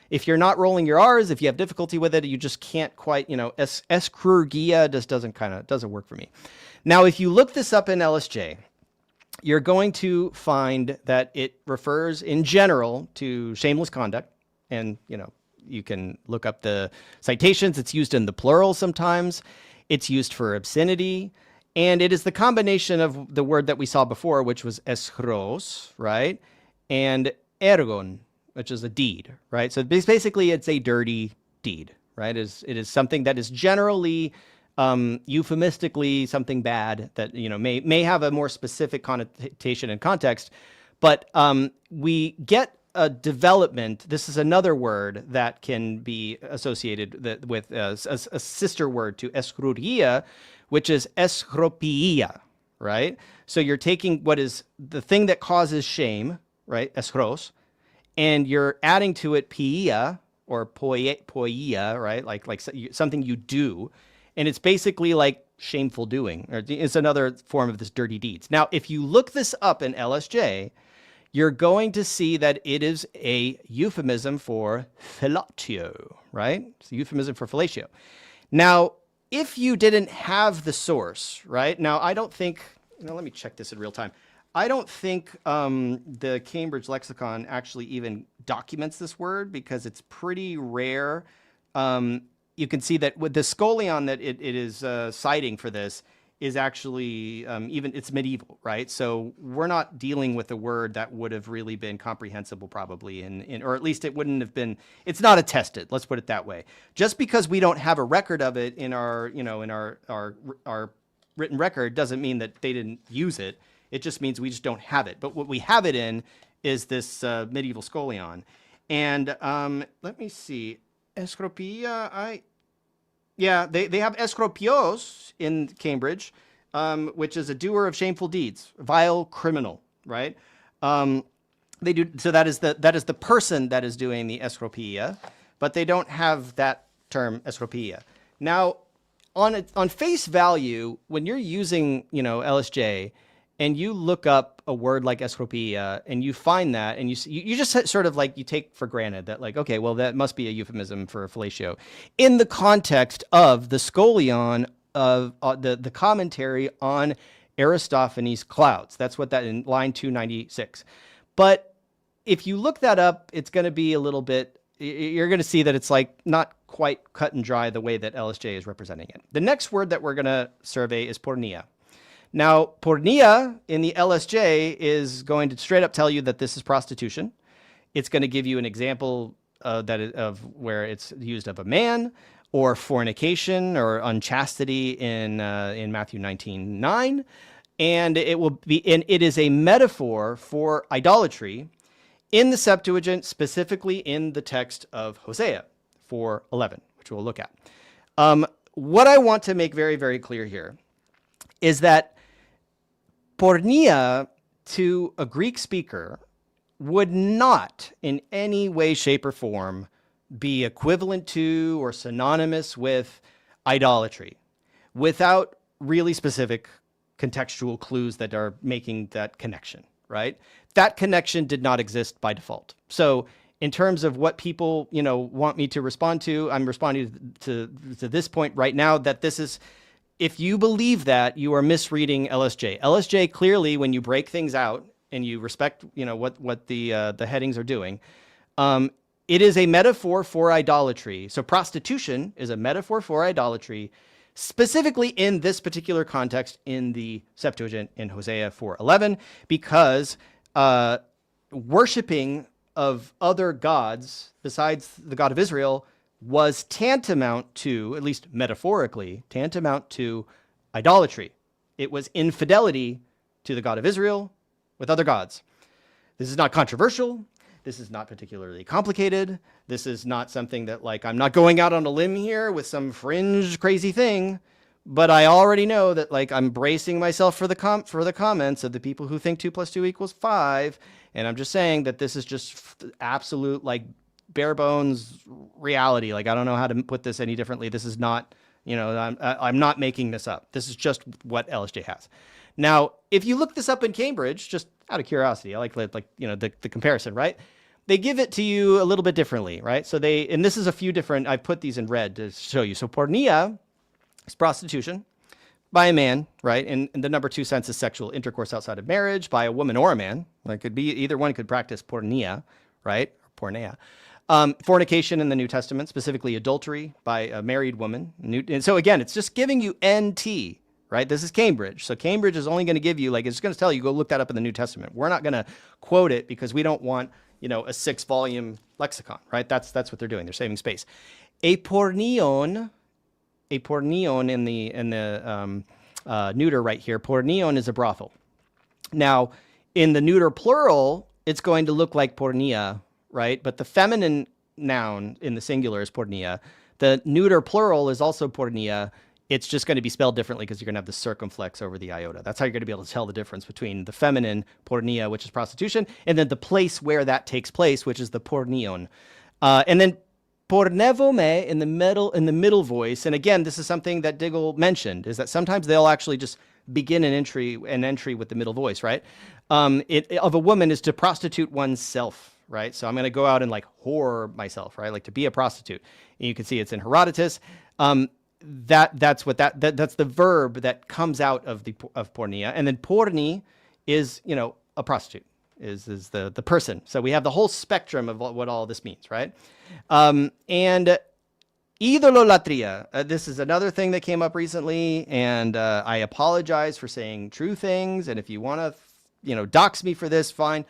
If you're not rolling your R's, if you have difficulty with it, you just can't quite, eschrurgia just doesn't work for me. Now, if you look this up in LSJ, you're going to find that it refers in general to shameless conduct. And, you can look up the citations. It's used in the plural sometimes. It's used for obscenity. And it is the combination of the word that we saw before, which was eschros, right? And ergon, which is a deed, right? So basically it's a dirty deed, right? It is something that is generally euphemistically something bad that, may have a more specific connotation and context. But we get a development. This is another word that can be associated with a sister word to eschrurgia, which is eschropia, right? So you're taking what is the thing that causes shame, right? Eschros, and you're adding to it pia or poia, right? Like something you do. And it's basically like shameful doing, or it's another form of this dirty deeds. Now, if you look this up in LSJ, you're going to see that it is a euphemism for fellatio, right? It's a euphemism for fellatio. Now, if you didn't have the source, right? Now, I don't think, let me check this in real time. I don't think the Cambridge Lexicon actually even documents this word because it's pretty rare. You can see that with the Scholion that it is citing for this is actually it's medieval, right? So we're not dealing with a word that would have really been comprehensible probably or at least it wouldn't have been, it's not attested, let's put it that way. Just because we don't have a record of it in our, in our written record doesn't mean that they didn't use it. It just means we just don't have it. But what we have it in is this medieval Scholion. And let me see. Escropia, they have escropios in Cambridge, which is a doer of shameful deeds, vile criminal, right? They do so. That is the person that is doing the escropia, but they don't have that term escropia. Now, on face value, when you're using LSJ, and you look up a word like escropia and you find that and you just sort of like you take for granted that like, okay, well, that must be a euphemism for fellatio in the context of the Scholion of the commentary on Aristophanes' Clouds. That's what that in line 296. But if you look that up, it's going to be a little bit, you're going to see that it's like not quite cut and dry the way that LSJ is representing it. The next word that we're going to survey is pορνεία. Now, pορνεία in the LSJ is going to straight up tell you that this is prostitution. It's going to give you an example of where it's used of a man, or fornication or unchastity in Matthew 19:9, and it is a metaphor for idolatry in the Septuagint, specifically in the text of Hosea 4:11, which we'll look at. What I want to make very, very clear here is that pορνεία to a Greek speaker would not in any way, shape, or form be equivalent to or synonymous with idolatry without really specific contextual clues that are making that connection, right? That connection did not exist by default. So in terms of what people, want me to respond to, I'm responding to this point right now that this is, if you believe that, you are misreading LSJ. LSJ clearly, when you break things out and you respect, what the headings are doing, it is a metaphor for idolatry. So prostitution is a metaphor for idolatry, specifically in this particular context in the Septuagint in Hosea 4:11, because worshiping of other gods besides the God of Israel was tantamount to, at least metaphorically, tantamount to idolatry. It was infidelity to the God of Israel with other gods. This is not controversial. This is not particularly complicated. This is not something that, like, I'm not going out on a limb here with some fringe crazy thing. But I already know that, like, I'm bracing myself for the comments of the people who think 2 + 2 = 5. And I'm just saying that this is just absolute, like, bare bones reality. Like, I don't know how to put this any differently. This is not, I'm not making this up. This is just what LSJ has. Now, if you look this up in Cambridge, just out of curiosity, I like the comparison, right? They give it to you a little bit differently, right? So and this is a few different, I've put these in red to show you. So pornea is prostitution by a man, right? And the number 2 sense is sexual intercourse outside of marriage by a woman or a man. Like, could be either one could practice pornea, right? Or pornea. Fornication in the New Testament, specifically adultery by a married woman. And so again, it's just giving you NT, right? This is Cambridge. So Cambridge is only going to give you, like, it's going to tell you, go look that up in the New Testament. We're not going to quote it because we don't want, a 6-volume lexicon, right? That's what they're doing. They're saving space. A pornion in the neuter right here, pornion is a brothel. Now, in the neuter plural, it's going to look like pornea, right? But the feminine noun in the singular is pornea. The neuter plural is also pornea. It's just going to be spelled differently because you're going to have the circumflex over the iota. That's how you're going to be able to tell the difference between the feminine pornea, which is prostitution, and then the place where that takes place, which is the pornion. And then pornevome in the middle voice. And again, this is something that Diggle mentioned, is that sometimes they'll actually just begin an entry with the middle voice, right? Of a woman is to prostitute oneself, right? So I'm going to go out and, like, whore myself, right? Like, to be a prostitute. And you can see it's in Herodotus. That's the verb that comes out of pornea. And then porni is, a prostitute, is the person. So we have the whole spectrum of what all this means, right? And idololatria, this is another thing that came up recently, and I apologize for saying true things, and if you want to, dox me for this, fine.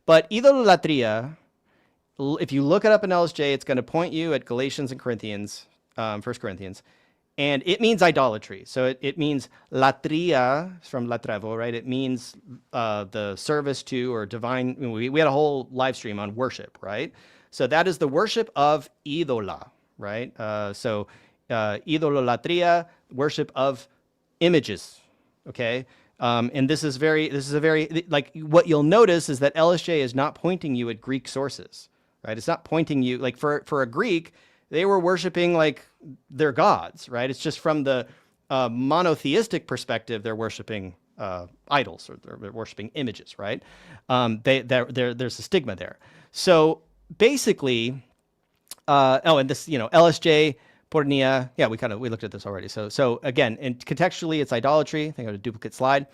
But idololatria, if you look it up in LSJ, it's going to point you at Galatians and Corinthians, 1 Corinthians, and it means idolatry. So it means latria from latrevo, right? It means the service to or divine. We had a whole live stream on worship, right? So that is the worship of idola, right? So idololatria, worship of images, okay? And this is a very, like, what you'll notice is that LSJ is not pointing you at Greek sources, right? It's not pointing you, like, for a Greek, they were worshiping, like, their gods, right? It's just from the monotheistic perspective, they're worshiping idols, or they're worshiping images, right? There's a stigma there. So basically, and this, LSJ, pornea, yeah, we looked at this already. So again, and contextually, it's idolatry. I think I have a duplicate slide.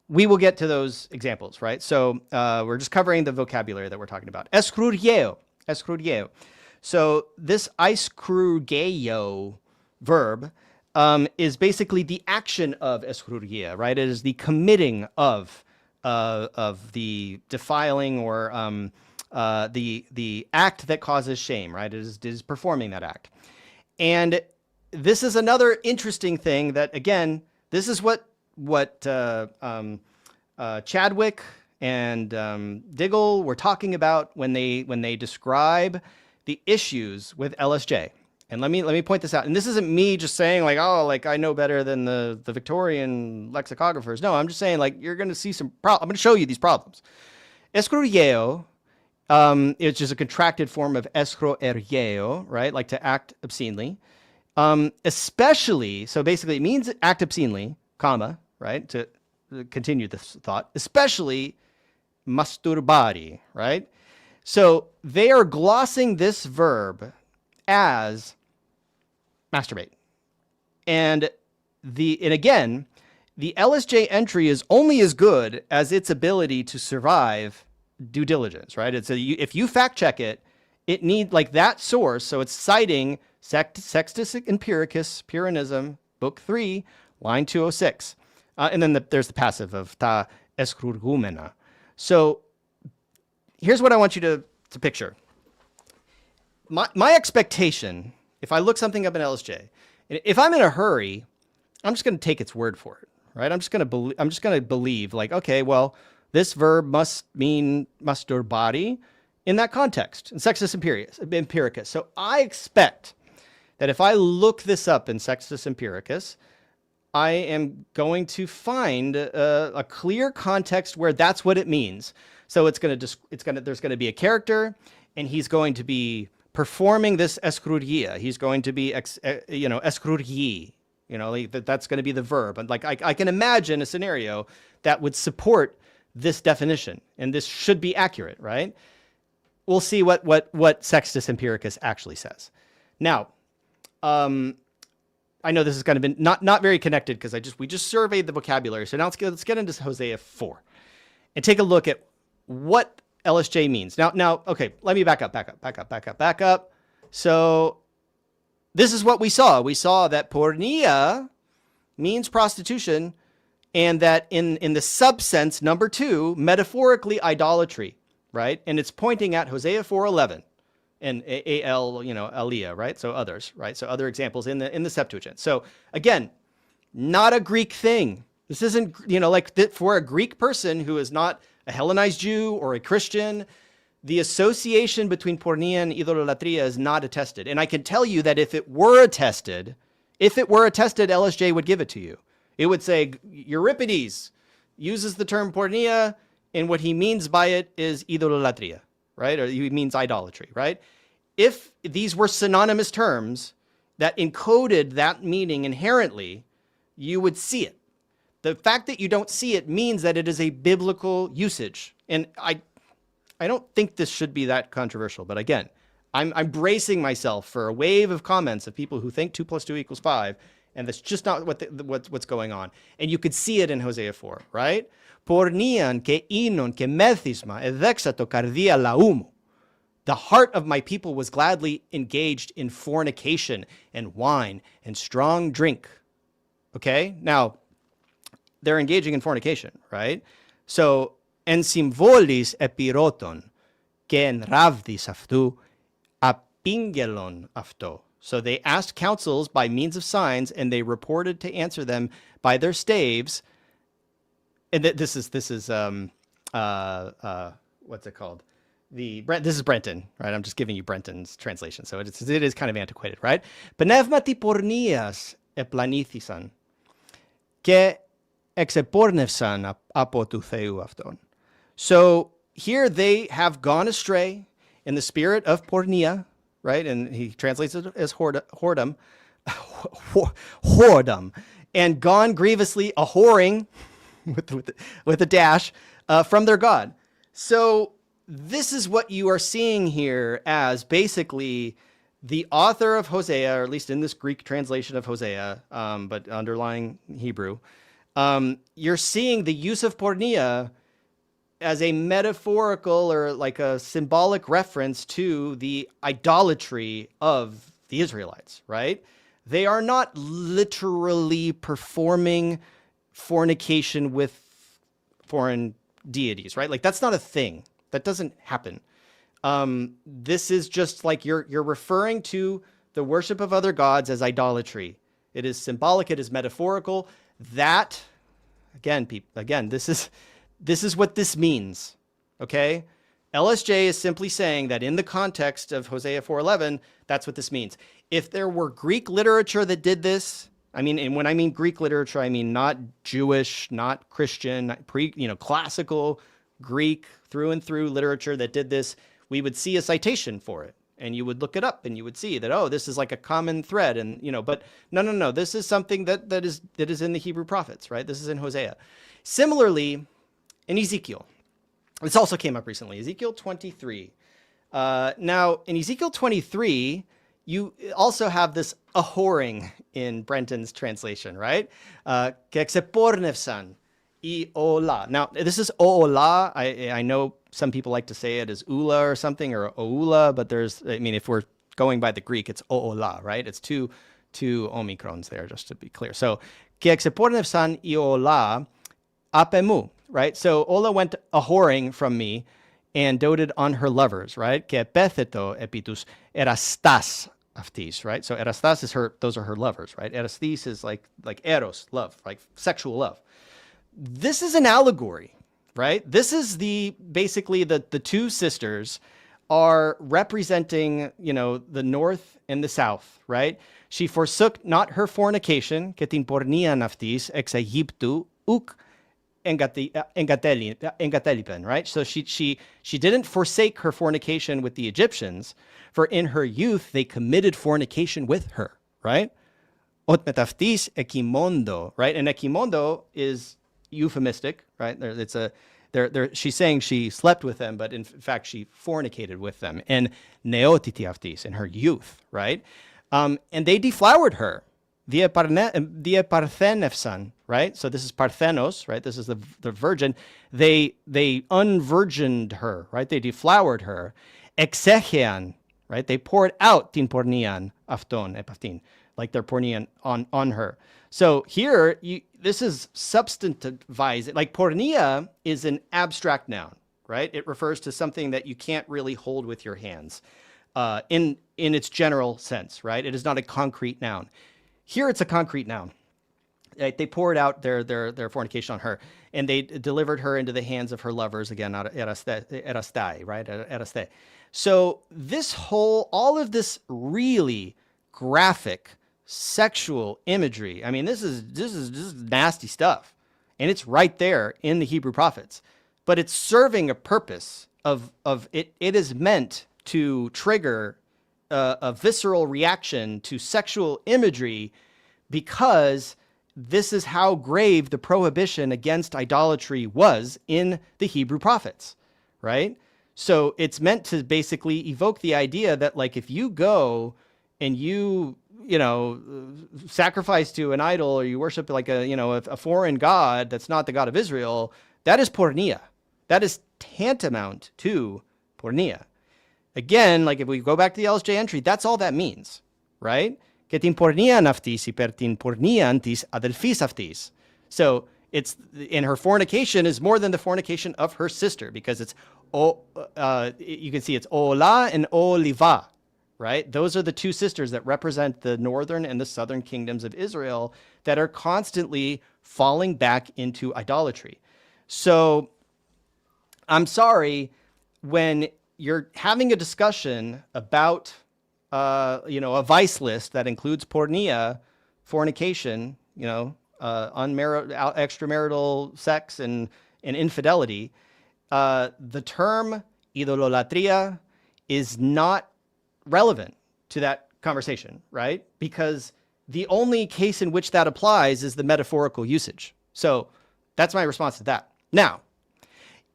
We will get to those examples, right? So we're just covering the vocabulary that we're talking about. Escrugeo. So this aiskrugeo verb is basically the action of escrugia, right? It is the committing of the defiling or the act that causes shame, right? It is performing that act. And this is another interesting thing that, again, this is what Chadwick and Diggle were talking about when they describe the issues with LSJ. And let me point this out. And this isn't me just saying, like, oh, like, I know better than the Victorian lexicographers. No, I'm just saying, like, you're going to see some I'm going to show you these problems. Escrugeo, it's just a contracted form of escroergeo, right? Like, to act obscenely. Especially, so basically it means act obscenely, comma, right? To continue this thought, especially masturbari, right? So they are glossing this verb as masturbate. And again, the LSJ entry is only as good as its ability to survive due diligence, right? If you fact check it, it needs, like, that source. So it's citing Sextus Empiricus, Pyrrhonism, book 3, line 206. And then there's the passive of ta escrugumena. So here's what I want you to picture. My expectation, if I look something up in LSJ, if I'm in a hurry, I'm just going to take its word for it, right? I'm just going to believe, like, okay, well, this verb must mean masturbari in that context, in Sextus Empiricus. So I expect that if I look this up in Sextus Empiricus, I am going to find a clear context where that's what it means. So there's going to be a character, and he's going to be performing this eschruria. He's going to be, eschrurii. That's going to be the verb. And like I can imagine a scenario that would support this definition, and this should be accurate, right? We'll see what Sextus Empiricus actually says. Now, I know this is kind of not very connected because we just surveyed the vocabulary. So now let's get into Hosea 4 and take a look at what LSJ means. Now, okay, let me back up. So this is what we saw. We saw that pornεία means prostitution, and that in the subsense, number 2, metaphorically idolatry, right? And it's pointing at Hosea 4:11 and Aliyah, right? So others, right? So other examples in the Septuagint. So again, not a Greek thing. This isn't, for a Greek person who is not a Hellenized Jew or a Christian, the association between pornεία and idolatria is not attested. And I can tell you that if it were attested, LSJ would give it to you. It would say Euripides uses the term pornεία, and what he means by it is idolatria, right? Or he means idolatry, right? If these were synonymous terms that encoded that meaning inherently, you would see it. The fact that you don't see it means that it is a biblical usage. And I don't think this should be that controversial, but again, I'm bracing myself for a wave of comments of people who think 2 + 2 = 5, and that's just not what's going on. And you could see it in Hosea 4, right? Pornian ke inon ke methisma edexato cardia laumu. The heart of my people was gladly engaged in fornication and wine and strong drink. Okay? Now, they're engaging in fornication, right? So, en symbolis epiroton, ken ravdis aftu, apingelon afto. So they asked councils by means of signs, and they reported to answer them by their staves. And this is what's it called? This is Brenton, right? I'm just giving you Brenton's translation, so it is kind of antiquated, right? Pneumati pornias eplanithisan, ke exepornevsan apo tu theou afton. So here they have gone astray in the spirit of pornεία, right? And he translates it as whoredom, and gone grievously a whoring with a dash from their God. So this is what you are seeing here as basically the author of Hosea, or at least in this Greek translation of Hosea, but underlying Hebrew, you're seeing the use of pornεία as a metaphorical or like a symbolic reference to the idolatry of the Israelites, right? They are not literally performing fornication with foreign deities, right? Like that's not a thing. That doesn't happen. This is just like you're referring to the worship of other gods as idolatry. It is symbolic. It is metaphorical. That, again, this is what this means, okay? LSJ is simply saying that in the context of Hosea 4:11, that's what this means. If there were Greek literature that did this, and when I mean Greek literature, I mean not Jewish, not Christian, not classical Greek through and through literature that did this, we would see a citation for it. And you would look it up and you would see that, oh, this is like a common thread. And, but no. This is something that is in the Hebrew prophets, right? This is in Hosea. Similarly, in Ezekiel, this also came up recently, Ezekiel 23. Now, in Ezekiel 23, you also have this a whoring in Brenton's translation, right? Kexepornevsan I ola. Now, this is oola. I know some people like to say it as ula or something, or oula, but if we're going by the Greek, it's oola, right? It's two omicrons there, just to be clear. So, kexepornevsan I ola apemu, right? So Ola went a whoring from me and doted on her lovers, right? Ke epetheto epitus erastas aftis, right? So erastas is those are her lovers, right? Erastis is like eros, love, like sexual love. This is an allegory, right? This is basically the two sisters are representing, the north and the south, right? She forsook not her fornication, και την πορνείαν αυτής εξ Αιγύπτου, ουκ εγκατέλειπεν, right? So she didn't forsake her fornication with the Egyptians, for in her youth they committed fornication with her, right? Ot metaftis ekimondo, right? And ekimondo is euphemistic, right? She's saying she slept with them, but in fact she fornicated with them. And neotitiaftis, in her youth, right? And they deflowered her. Via parthenefsan, right? So this is parthenos, right? This is the virgin. They unvirgined her, right? They deflowered her. Exechean, right? They poured out tin pornian afton epaftin, like they're pornian on her. So here, this is substantivized. Like pornea is an abstract noun, right? It refers to something that you can't really hold with your hands in its general sense, right? It is not a concrete noun. Here it's a concrete noun. They poured out their fornication on her, and they delivered her into the hands of her lovers, again, erastai, right? Eraste. So all of this really graphic sexual imagery, I mean, this is nasty stuff, and it's right there in the Hebrew prophets, but it's serving a purpose of it. It is meant to trigger a visceral reaction to sexual imagery, because this is how grave the prohibition against idolatry was in the Hebrew prophets, right? So it's meant to basically evoke the idea that, like, if you go and you sacrifice to an idol, or you worship like a foreign god that's not the God of Israel, that is pornea. That is tantamount to pornea. Again, like if we go back to the LSJ entry, that's all that means, right? Και την πορνείαν αυτής υπέρ την πορνείαν της αδελφής αυτής. So it's, and her fornication is more than the fornication of her sister, because it's you can see it's Ola and Oliva, right? Those are the two sisters that represent the northern and the southern kingdoms of Israel that are constantly falling back into idolatry. So I'm sorry, when you're having a discussion about, a vice list that includes pornea, fornication, extramarital sex and infidelity, the term idololatria is not relevant to that conversation, right? Because the only case in which that applies is the metaphorical usage. So that's my response to that. Now,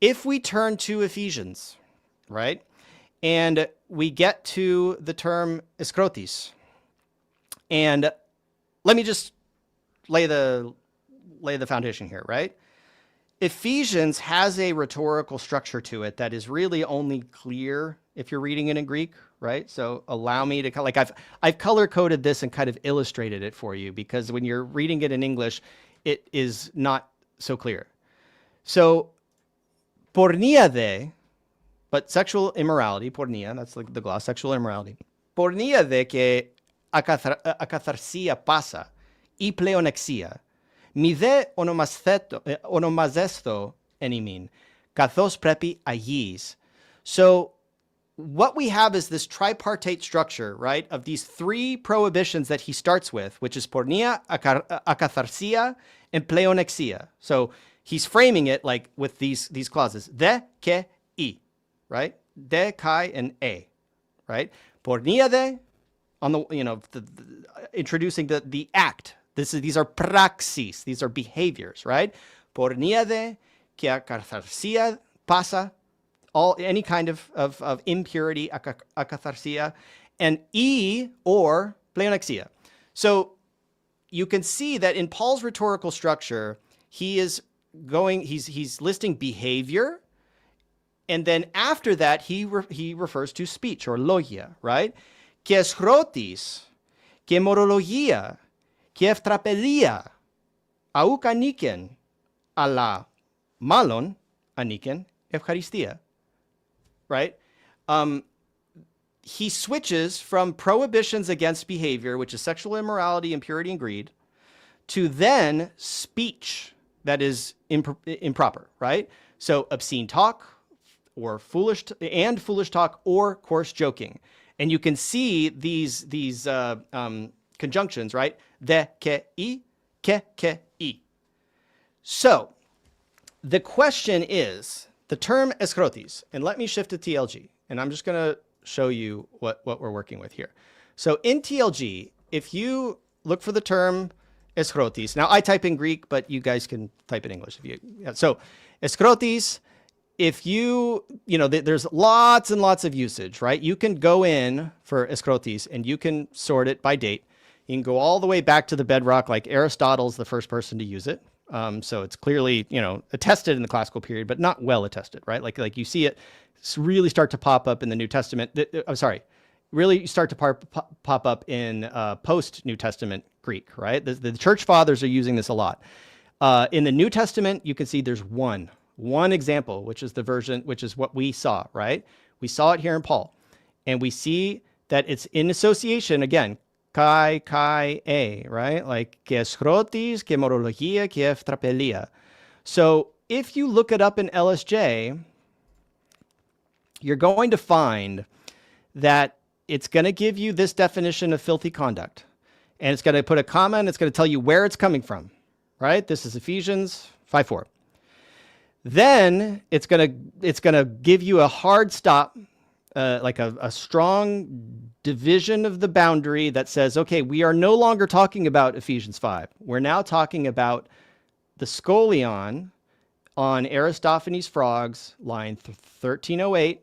if we turn to Ephesians, right, and we get to the term aîsχρότης, and let me just lay the foundation here, right? Ephesians has a rhetorical structure to it that is really only clear if you're reading it in Greek, right? So allow me to, like, I've color coded this and kind of illustrated it for you, because when you're reading it in English, it is not so clear. So pornea de, but sexual immorality, pornea, that's like the gloss, sexual immorality. Pornea de que ακαθαρσία πάσα ή πλεονεξία, μη δε ονομαζέστο εν ημίν, καθώς πρέπει αγίης. So what we have is this tripartite structure, right, of these three prohibitions that he starts with, which is pornea, ακαθαρσία, and πλεονεξία. So he's framing it like with these clauses, de, ke, I, right? De, kai, and e, right? Pornea de, on the, introducing the act. These are praxis. These are behaviors, right? Pornea de, que ακαθαρσία pasa, any kind of impurity, ακαθαρσία, and e, or pleonexia. So you can see that in Paul's rhetorical structure, he's listing behavior, and then after that, he refers to speech, or logia, right? Και αἰσχρότης, και μορολογία, και ευτραπελία, αούκ ανήκεν, αλλά μάλλον ανήκεν ευχαριστία, right? He switches from prohibitions against behavior, which is sexual immorality, impurity, and greed, to then speech that is improper, right? So obscene talk, or foolish talk or coarse joking. And you can see these conjunctions, right? De, ke, I. So the question is the term eschrotis, and let me shift to TLG, and I'm just going to show you what we're working with here. So in TLG, if you look for the term eschrotis, now I type in Greek, but you guys can type in English if you. Yeah. So eschrotis, if there's lots and lots of usage, right? You can go in for eschrotis and you can sort it by date. You can go all the way back to the bedrock, like Aristotle's the first person to use it. So it's clearly, attested in the classical period, but not well attested, right? Like you see it really start to pop up in the New Testament. Really start to pop up in post-New Testament Greek, right? The church fathers are using this a lot. In the New Testament, you can see there's one example, which is the version, which is what we saw, right? We saw it here in Paul. And we see that it's in association, again, kai, right? Like, ke eschrotis, ke morologia, ke eftrapelia. So if you look it up in LSJ, you're going to find that it's going to give you this definition of filthy conduct. And it's going to put a comma and it's going to tell you where it's coming from, right? This is Ephesians 5:4. Then it's going to give you a hard stop, like a strong division of the boundary that says, okay, we are no longer talking about Ephesians 5. We're now talking about the Scholion on Aristophanes' frogs, line 1308.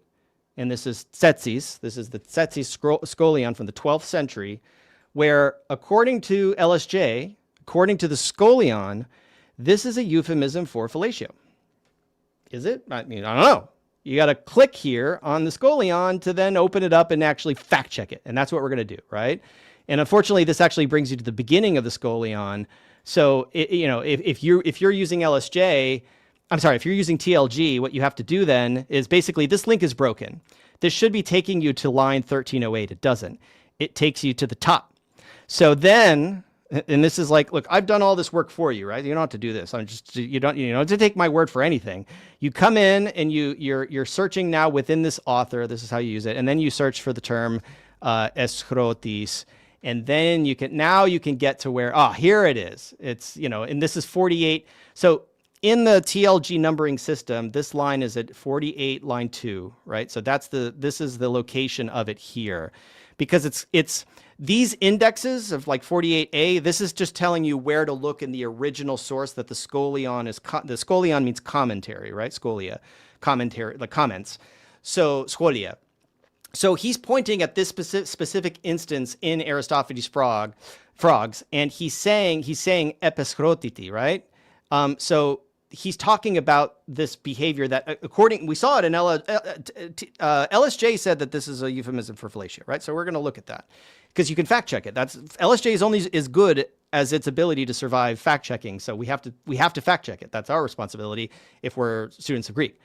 And this is Tzetzes. This is the Tzetzes Scholion from the 12th century, where according to LSJ, according to the Scholion, this is a euphemism for fellatio. Is it? I mean, I don't know. You got to click here on the Scholion to then open it up and actually fact check it. And that's what we're going to do, right? And unfortunately, this actually brings you to the beginning of the Scholion. So, if you're using LSJ, if you're using TLG, what you have to do then is basically this link is broken. This should be taking you to line 1308. It doesn't. It takes you to the top. So then, and this is like, look, I've done all this work for you, right? You don't have to do this. You don't have to take my word for anything. You come in and you're searching now within this author. This is how you use it. And then you search for the term eschrotis. And then you can get to where, here it is. It's, and this is 48. So in the TLG numbering system, this line is at 48, line 2, right? So this is the location of it here, because it's these indexes of like 48a. This is just telling you where to look in the original source that the Scholion is. The Scholion means commentary, right? Scholia, commentary, like comments. So Scholia. So he's pointing at this specific instance in Aristophanes' frogs, and he's saying epischrotiti, right? So he's talking about this behavior that, we saw it in LSJ said that this is a euphemism for fellatio, right? So we're going to look at that because you can fact check it. LSJ is only as good as its ability to survive fact checking. So we have to fact check it. That's our responsibility if we're students of Greek.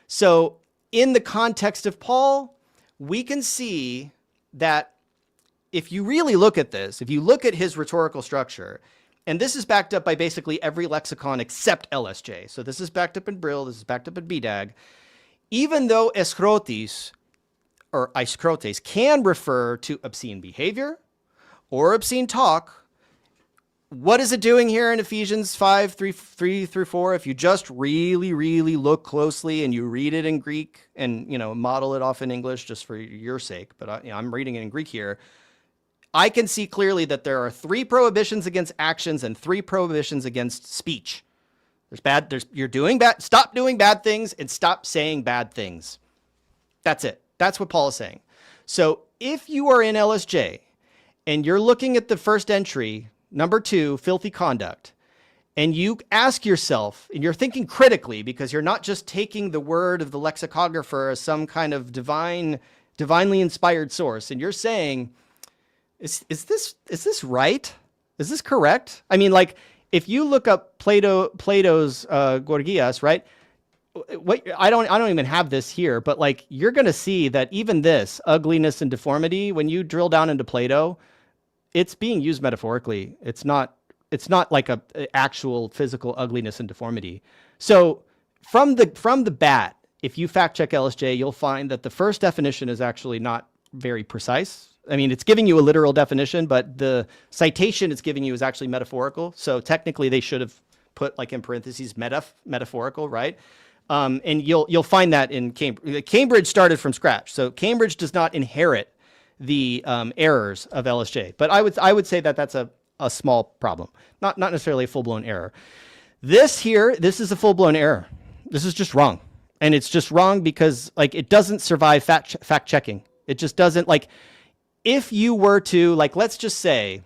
So in the context of Paul, we can see that if you really look at this, if you look at his rhetorical structure, and this is backed up by basically every lexicon except LSJ. So this is backed up in Brill, this is backed up in BDAG. Even though eschrotis or aισχρότης can refer to obscene behavior or obscene talk, what is it doing here in Ephesians 5, 3 through 4? If you just really, really look closely and you read it in Greek and, model it off in English just for your sake, but I'm reading it in Greek here, I can see clearly that there are 3 prohibitions against actions and 3 prohibitions against speech. You're doing bad, stop doing bad things and stop saying bad things. That's it. That's what Paul is saying. So if you are in LSJ and you're looking at the first entry, number 2, filthy conduct, and you ask yourself, and you're thinking critically because you're not just taking the word of the lexicographer as some kind of divinely inspired source, and you're saying, is this right? Is this correct? I mean, like, if you look up Plato's Gorgias, right? I don't even have this here, but like, you're going to see that even this ugliness and deformity, when you drill down into Plato, it's being used metaphorically. It's not like a actual physical ugliness and deformity. So from the bat, if you fact check LSJ, you'll find that the first definition is actually not very precise. I mean, it's giving you a literal definition, but the citation it's giving you is actually metaphorical. So technically they should have put like in parentheses metaphorical, right? And you'll find that in Cambridge. Cambridge started from scratch. So Cambridge does not inherit the errors of LSJ. But I would say that that's a small problem, not necessarily a full-blown error. This is a full-blown error. This is just wrong. And it's just wrong because like it doesn't survive fact checking. It just doesn't. Like if you were to like let's just say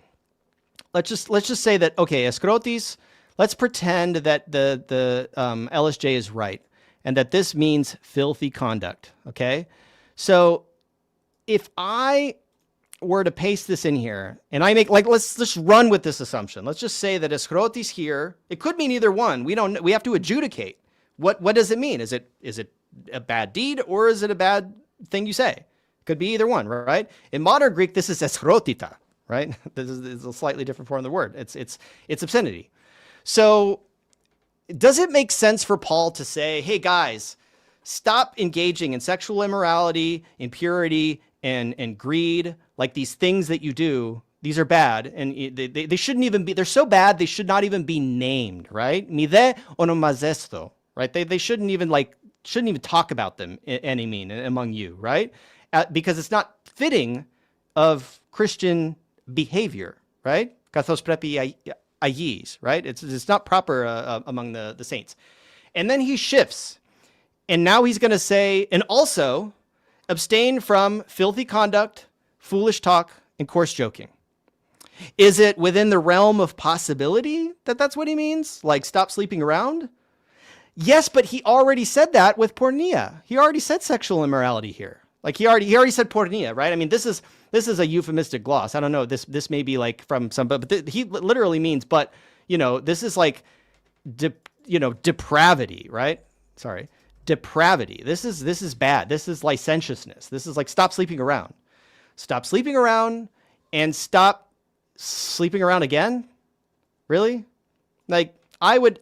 that okay, αἰσχρότης, let's pretend that the LSJ is right and that this means filthy conduct, okay? So if I were to paste this in here and I make like let's just run with this assumption. Let's just say that αἰσχρότης here, it could mean either one. We have to adjudicate. What does it mean? Is it a bad deed or is it a bad thing you say? Could be either one, right? In modern Greek, this is αἰσχρότητα, right? This is a slightly different form of the word. It's obscenity. So does it make sense for Paul to say, hey guys, stop engaging in sexual immorality, impurity, and greed, like these things that you do, these are bad, and they shouldn't even be, they're so bad, they should not even be named, right? Mide onomazesto, right? They shouldn't even talk about them any mean among you, right? Because it's not fitting of Christian behavior, right? Kathos prepi ayis, right? It's not proper among the saints. And then he shifts, and now he's going to say, and also abstain from filthy conduct, foolish talk, and coarse joking. Is it within the realm of possibility that that's what he means? Like stop sleeping around? Yes, but he already said that with pορνεία. He already said sexual immorality here. Like he already said pορνεία, right? I mean, this is a euphemistic gloss. I don't know. This may be like from some, but he literally means, but this is like, depravity, right? Sorry, depravity. This is bad. This is licentiousness. This is like stop sleeping around. Stop sleeping around and stop sleeping around again. Really? Like I would,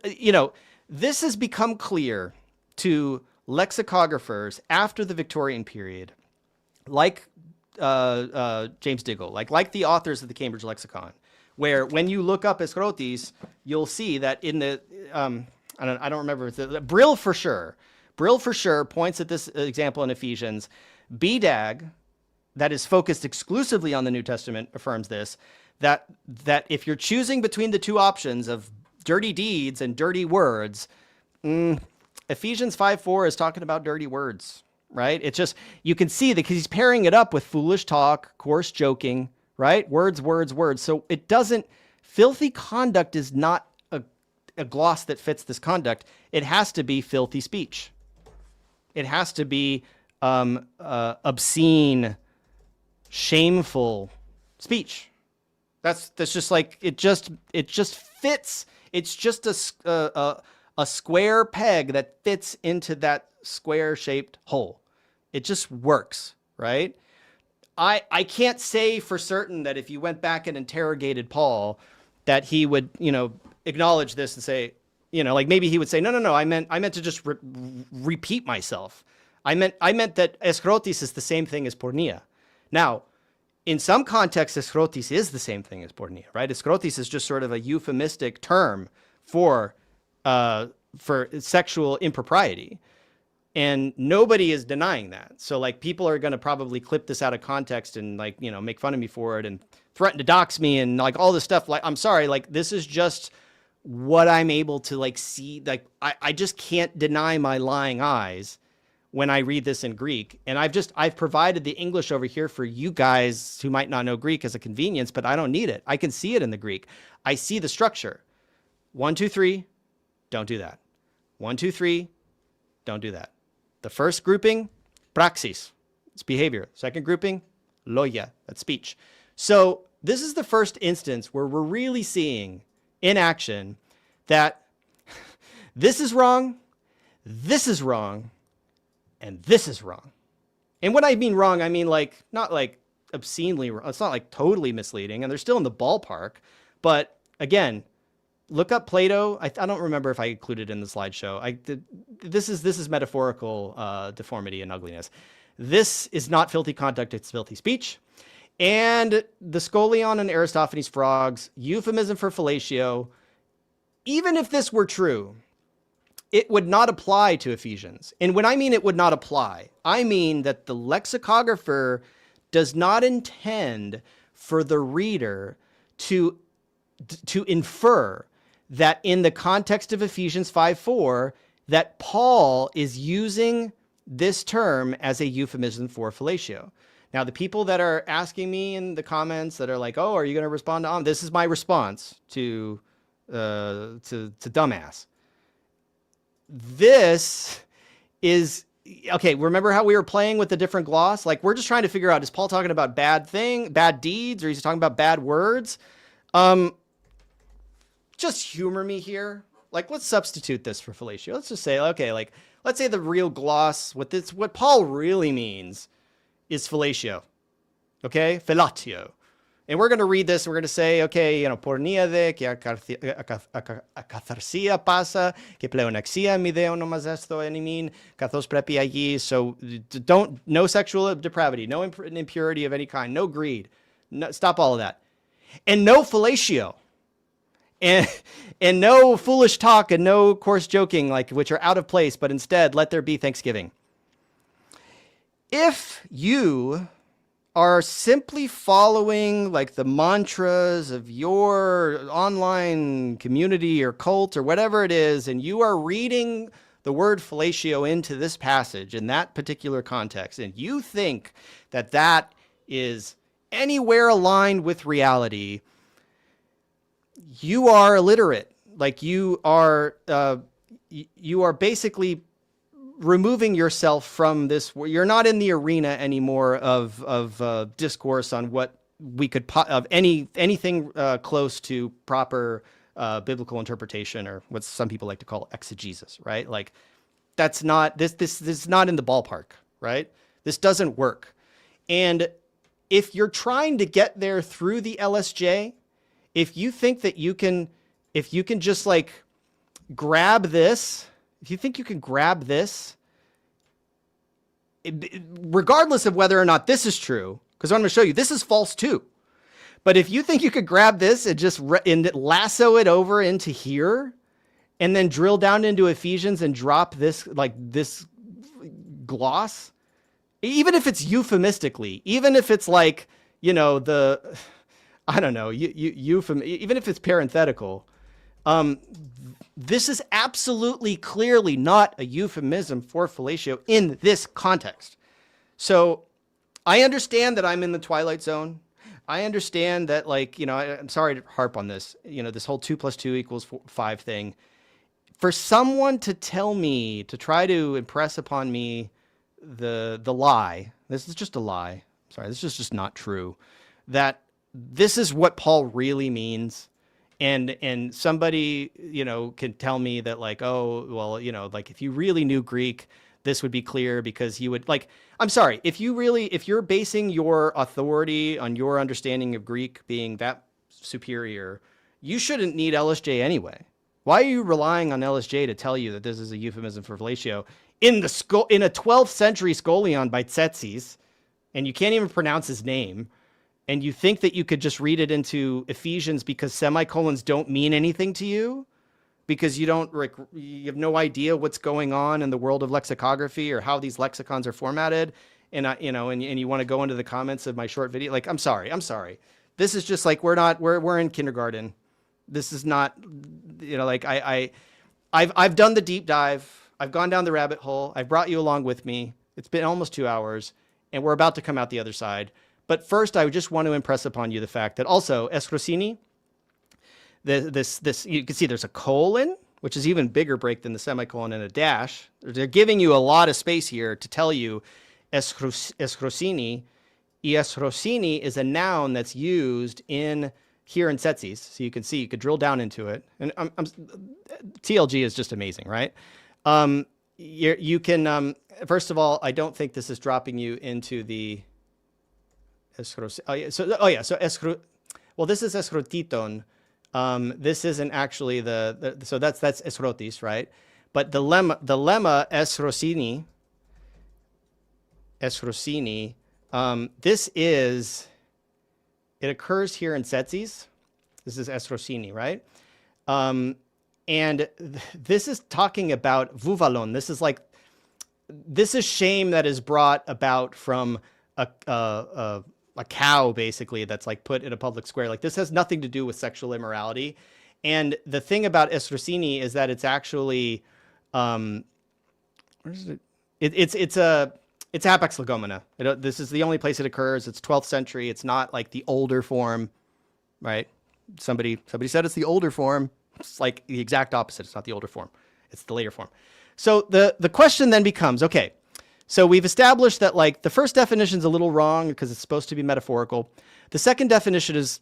this has become clear to lexicographers after the Victorian period, like James Diggle, like the authors of the Cambridge Lexicon, where when you look up αἰσχρότης, you'll see that in the I don't remember Brill for sure points at this example in Ephesians. BDAG, that is focused exclusively on the New Testament, affirms this, that if you're choosing between the two options of dirty deeds and dirty words, Ephesians 5:4 is talking about dirty words, right? It's just, you can see that because he's pairing it up with foolish talk, coarse joking, right? Words. So it doesn't, filthy conduct is not a gloss that fits this conduct. It has to be filthy speech. It has to be obscene, shameful speech. That's just like, it just fits. It's just a square peg that fits into that square-shaped hole. It just works, right? I can't say for certain that if you went back and interrogated Paul, that he would, acknowledge this and say, like maybe he would say, no, I meant to just repeat myself. I meant that αἰσχρότης is the same thing as πορνεία. Now, in some contexts, αἰσχρότης is the same thing as πορνεία, right? αἰσχρότης is just sort of a euphemistic term for sexual impropriety. And nobody is denying that. So like people are going to probably clip this out of context and like, make fun of me for it and threaten to dox me and like all this stuff. Like, I'm sorry, like this is just what I'm able to like see. Like I just can't deny my lying eyes when I read this in Greek. And I've provided the English over here for you guys who might not know Greek as a convenience, but I don't need it. I can see it in the Greek. I see the structure. 1, 2, 3, don't do that. 1, 2, 3, don't do that. The first grouping, praxis, it's behavior. Second grouping, logia, that's speech. So this is the first instance where we're really seeing in action that this is wrong, and this is wrong. And when I mean wrong, I mean like, not like obscenely wrong. It's not like totally misleading, and they're still in the ballpark. But again, look up Plato. I don't remember if I included it in the slideshow. This is metaphorical deformity and ugliness. This is not filthy conduct, it's filthy speech. And the Scholion and Aristophanes frogs, euphemism for fellatio, even if this were true, it would not apply to Ephesians. And when I mean it would not apply, I mean that the lexicographer does not intend for the reader to infer that in the context of Ephesians 5:4, that Paul is using this term as a euphemism for fellatio. Now, the people that are asking me in the comments that are like, oh, are you going to respond to this is my response to dumbass. This is, okay, remember how we were playing with the different gloss? Like, we're just trying to figure out, is Paul talking about bad deeds, or is he talking about bad words? Just humor me here. Like, let's substitute this for fellatio. Let's just say, okay, like, let's say the real gloss, what Paul really means is fellatio. Okay? Fellatio. And we're going to read this, and we're going to say, okay, πορνεία δε και ακαθαρσία πάσα και πλεονεξία μη δε ονομαζέστο εν ημίν καθώς πρέπει αγί. So no sexual depravity, no impurity of any kind, no greed. No, stop all of that. And no fellatio. And no foolish talk and no coarse joking, like which are out of place, but instead let there be thanksgiving. If you are simply following like the mantras of your online community or cult or whatever it is, and you are reading the word fellatio into this passage in that particular context, and you think that that is anywhere aligned with reality, you are illiterate. Like you are basically removing yourself from this. You're not in the arena anymore of discourse on what we could of anything close to proper biblical interpretation, or what some people like to call exegesis, right? Like that's not this is not in the ballpark, right? This doesn't work. And if you're trying to get there through the LSJ, if you think that you can just like grab this, if you think you can grab this, regardless of whether or not this is true, because I'm going to show you, this is false too. But if you think you could grab this and just lasso it over into here, and then drill down into Ephesians and drop this, like this gloss, even if it's euphemistically, even if it's like, I don't know, even if it's parenthetical, this is absolutely clearly not a euphemism for fellatio in this context. So I understand that I'm in the twilight zone. I understand that, like, I'm sorry to harp on this, this whole 2 + 2 = 5 thing. For someone to tell me, to try to impress upon me the lie, this is just a lie. Sorry, this is just not true. That this is what Paul really means. And somebody, can tell me that, like, oh, well, like if you really knew Greek, this would be clear because you would, like, I'm sorry, if you're basing your authority on your understanding of Greek being that superior, you shouldn't need LSJ anyway. Why are you relying on LSJ to tell you that this is a euphemism for fellatio in a 12th century Scholion by Tzetzes, and you can't even pronounce his name? And you think that you could just read it into Ephesians because semicolons don't mean anything to you, because you have no idea what's going on in the world of lexicography or how these lexicons are formatted, and you want to go into the comments of my short video. Like, I'm sorry. This is just like we're in kindergarten. This is not, like I've done the deep dive. I've gone down the rabbit hole. I've brought you along with me. It's been almost 2 hours, and we're about to come out the other side. But first, I would just want to impress upon you the fact that also eschrotini, this you can see there's a colon, which is even bigger break than the semicolon, and a dash. They're giving you a lot of space here to tell you eschrotini. Eschrotini is a noun that's used here in Tzetzes. So you can see, you could drill down into it. And TLG is just amazing, right? You can, first of all, I don't think this is dropping you into the well, this is eschrotiton. This isn't actually so that's eschrotis, right? But the lemma eschrosini, it occurs here in Tzetzes. This is eschrosini, right? And this is talking about vuvalon. This is shame that is brought about from a cow, basically, that's like put in a public square. Like, this has nothing to do with sexual immorality. And the thing about eschrosini is that it's actually, where is it? It's hapax legomena. This is the only place it occurs. It's 12th century. It's not like the older form, right? Somebody said it's the older form. It's like the exact opposite. It's not the older form. It's the later form. So the question then becomes, okay, so we've established that like the first definition is a little wrong because it's supposed to be metaphorical. The second definition is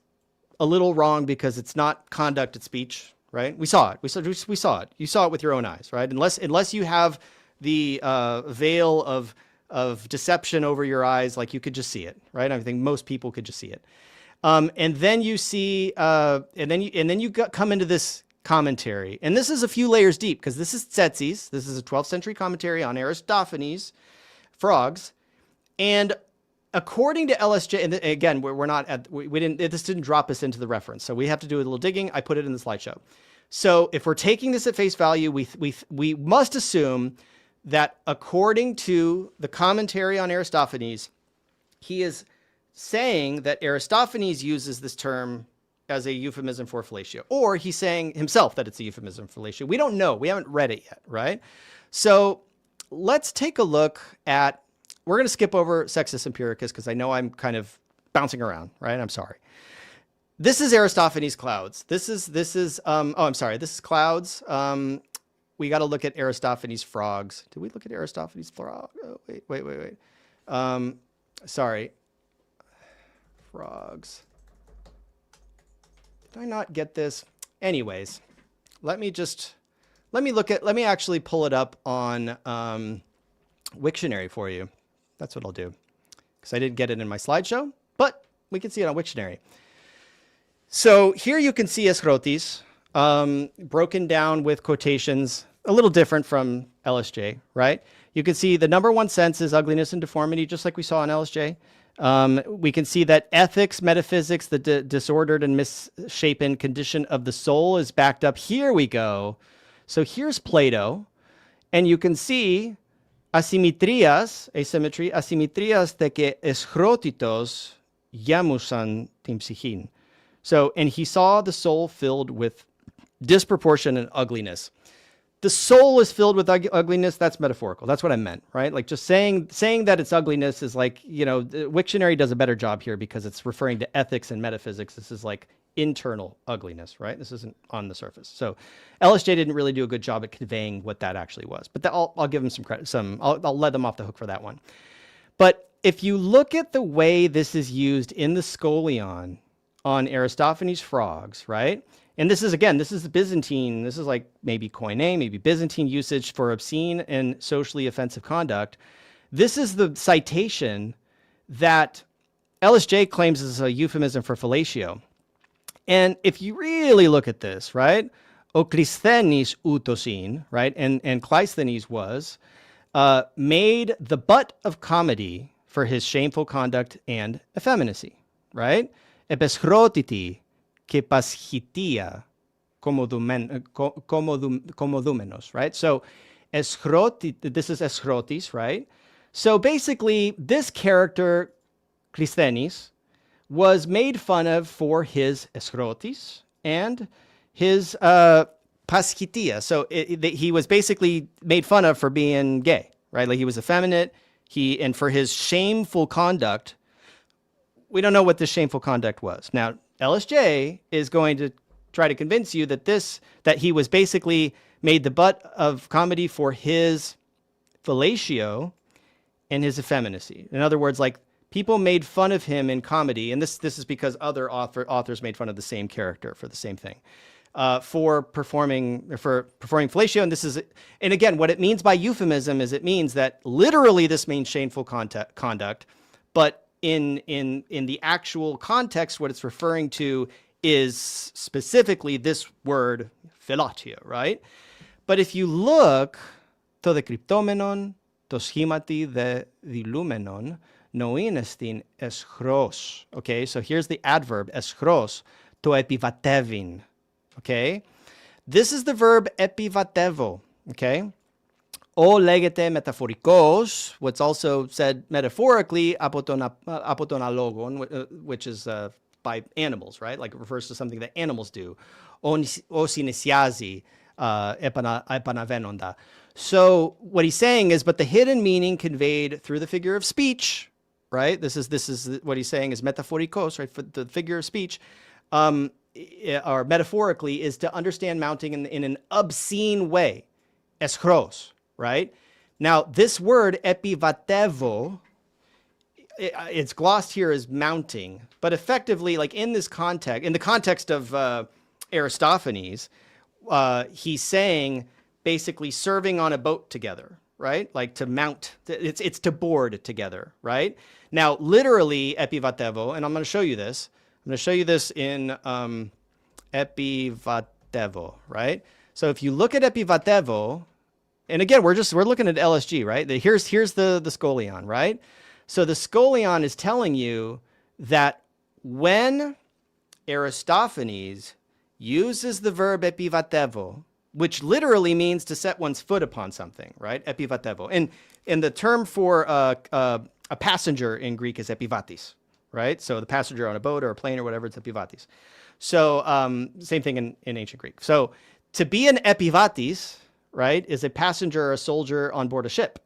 a little wrong because it's not conduct, it's speech, right? We saw it. We saw it. You saw it with your own eyes, right? Unless you have the veil of deception over your eyes, like you could just see it, right? I think most people could just see it. And then you see, and then you come into this commentary, and this is a few layers deep because this is Tzetzes. This is a 12th century commentary on Aristophanes' frogs, and according to LSJ, and again, we're not at, this didn't drop us into the reference, so we have to do a little digging. I put it in the slideshow. So if we're taking this at face value, we must assume that according to the commentary on Aristophanes, he is saying that Aristophanes uses this term as a euphemism for fellatio, or he's saying himself that it's a euphemism for fellatio. We don't know. We haven't read it yet, right? So let's take a look at, we're going to skip over Sextus Empiricus because I know I'm kind of bouncing around, right? I'm sorry. This is Aristophanes' clouds. This is clouds. We got to look at Aristophanes' frogs. Did we look at Aristophanes' frogs? Oh, wait. Sorry. Frogs. Did I not get this? Anyways, let me actually pull it up on Wiktionary for you. That's what I'll do, because I didn't get it in my slideshow, but we can see it on Wiktionary. So here you can see eschrotis, broken down with quotations, a little different from LSJ, right? You can see the number one sense is ugliness and deformity, just like we saw in LSJ. We can see that ethics, metaphysics, the disordered and misshapen condition of the soul is backed up. Here we go. So here's Plato, and you can see asymmetrias de que eschrotitos yamusan tim psychin. So, and he saw the soul filled with disproportion and ugliness. The soul is filled with ugliness. That's metaphorical. That's what I meant, right? Like just saying that it's ugliness is like, Wiktionary does a better job here because it's referring to ethics and metaphysics. This is like internal ugliness, right? This isn't on the surface. So LSJ didn't really do a good job at conveying what that actually was, but I'll give them some credit. I'll let them off the hook for that one. But if you look at the way this is used in the Scholion on Aristophanes' frogs, right? And this is the Byzantine, this is like maybe Koine, maybe Byzantine usage for obscene and socially offensive conduct. This is the citation that LSJ claims is a euphemism for fellatio. And if you really look at this, right, o Clisthenes utosin, right, and Clisthenes was made the butt of comedy for his shameful conduct and effeminacy, right? Epeschrotiti que paschitia comodumenos, right? So this is eschrotis, right? So basically, this character, Clisthenes, was made fun of for his eschrotis and his paschitia. So he was basically made fun of for being gay, right? Like he was effeminate. And for his shameful conduct, we don't know what this shameful conduct was. Now, LSJ is going to try to convince you that he was basically made the butt of comedy for his fellatio and his effeminacy. In other words, like people made fun of him in comedy, and this is because other authors made fun of the same character for the same thing, for performing fellatio. And again, what it means by euphemism is it means that literally this means shameful conduct, but in the actual context, what it's referring to is specifically this word philology, right? But if you look, to the cryptomenon, to schemati the dilumenon, noin estin eschros. Okay, so here's the adverb eschros, to epivatevin. Okay, this is the verb epivatevo. Okay, o legete metaphorikos, what's also said metaphorically, apotonalogon, which is by animals, right? Like it refers to something that animals do. O synesiazi epanavenonda. So what he's saying is, but the hidden meaning conveyed through the figure of speech, right? This is what he's saying is metaphorikos, right? For the figure of speech, or metaphorically, is to understand mounting in an obscene way, eschros, right? Now, this word epivatevo, it's glossed here as mounting, but effectively, like in this context, in the context of Aristophanes, he's saying basically serving on a boat together, right? Like to mount, it's to board together, right? Now, literally epivatevo, and I'm going to show you this. I'm going to show you this in epivatevo, right? So if you look at epivatevo, and again, we're looking at LSG, right? Here's the Scholion, right? So the Scholion is telling you that when Aristophanes uses the verb epivatevo, which literally means to set one's foot upon something, right? Epivatevo. And the term for a passenger in Greek is epivatis, right? So the passenger on a boat or a plane or whatever, it's epivatis. So same thing in ancient Greek. So to be an epivatis, right, is a passenger or a soldier on board a ship.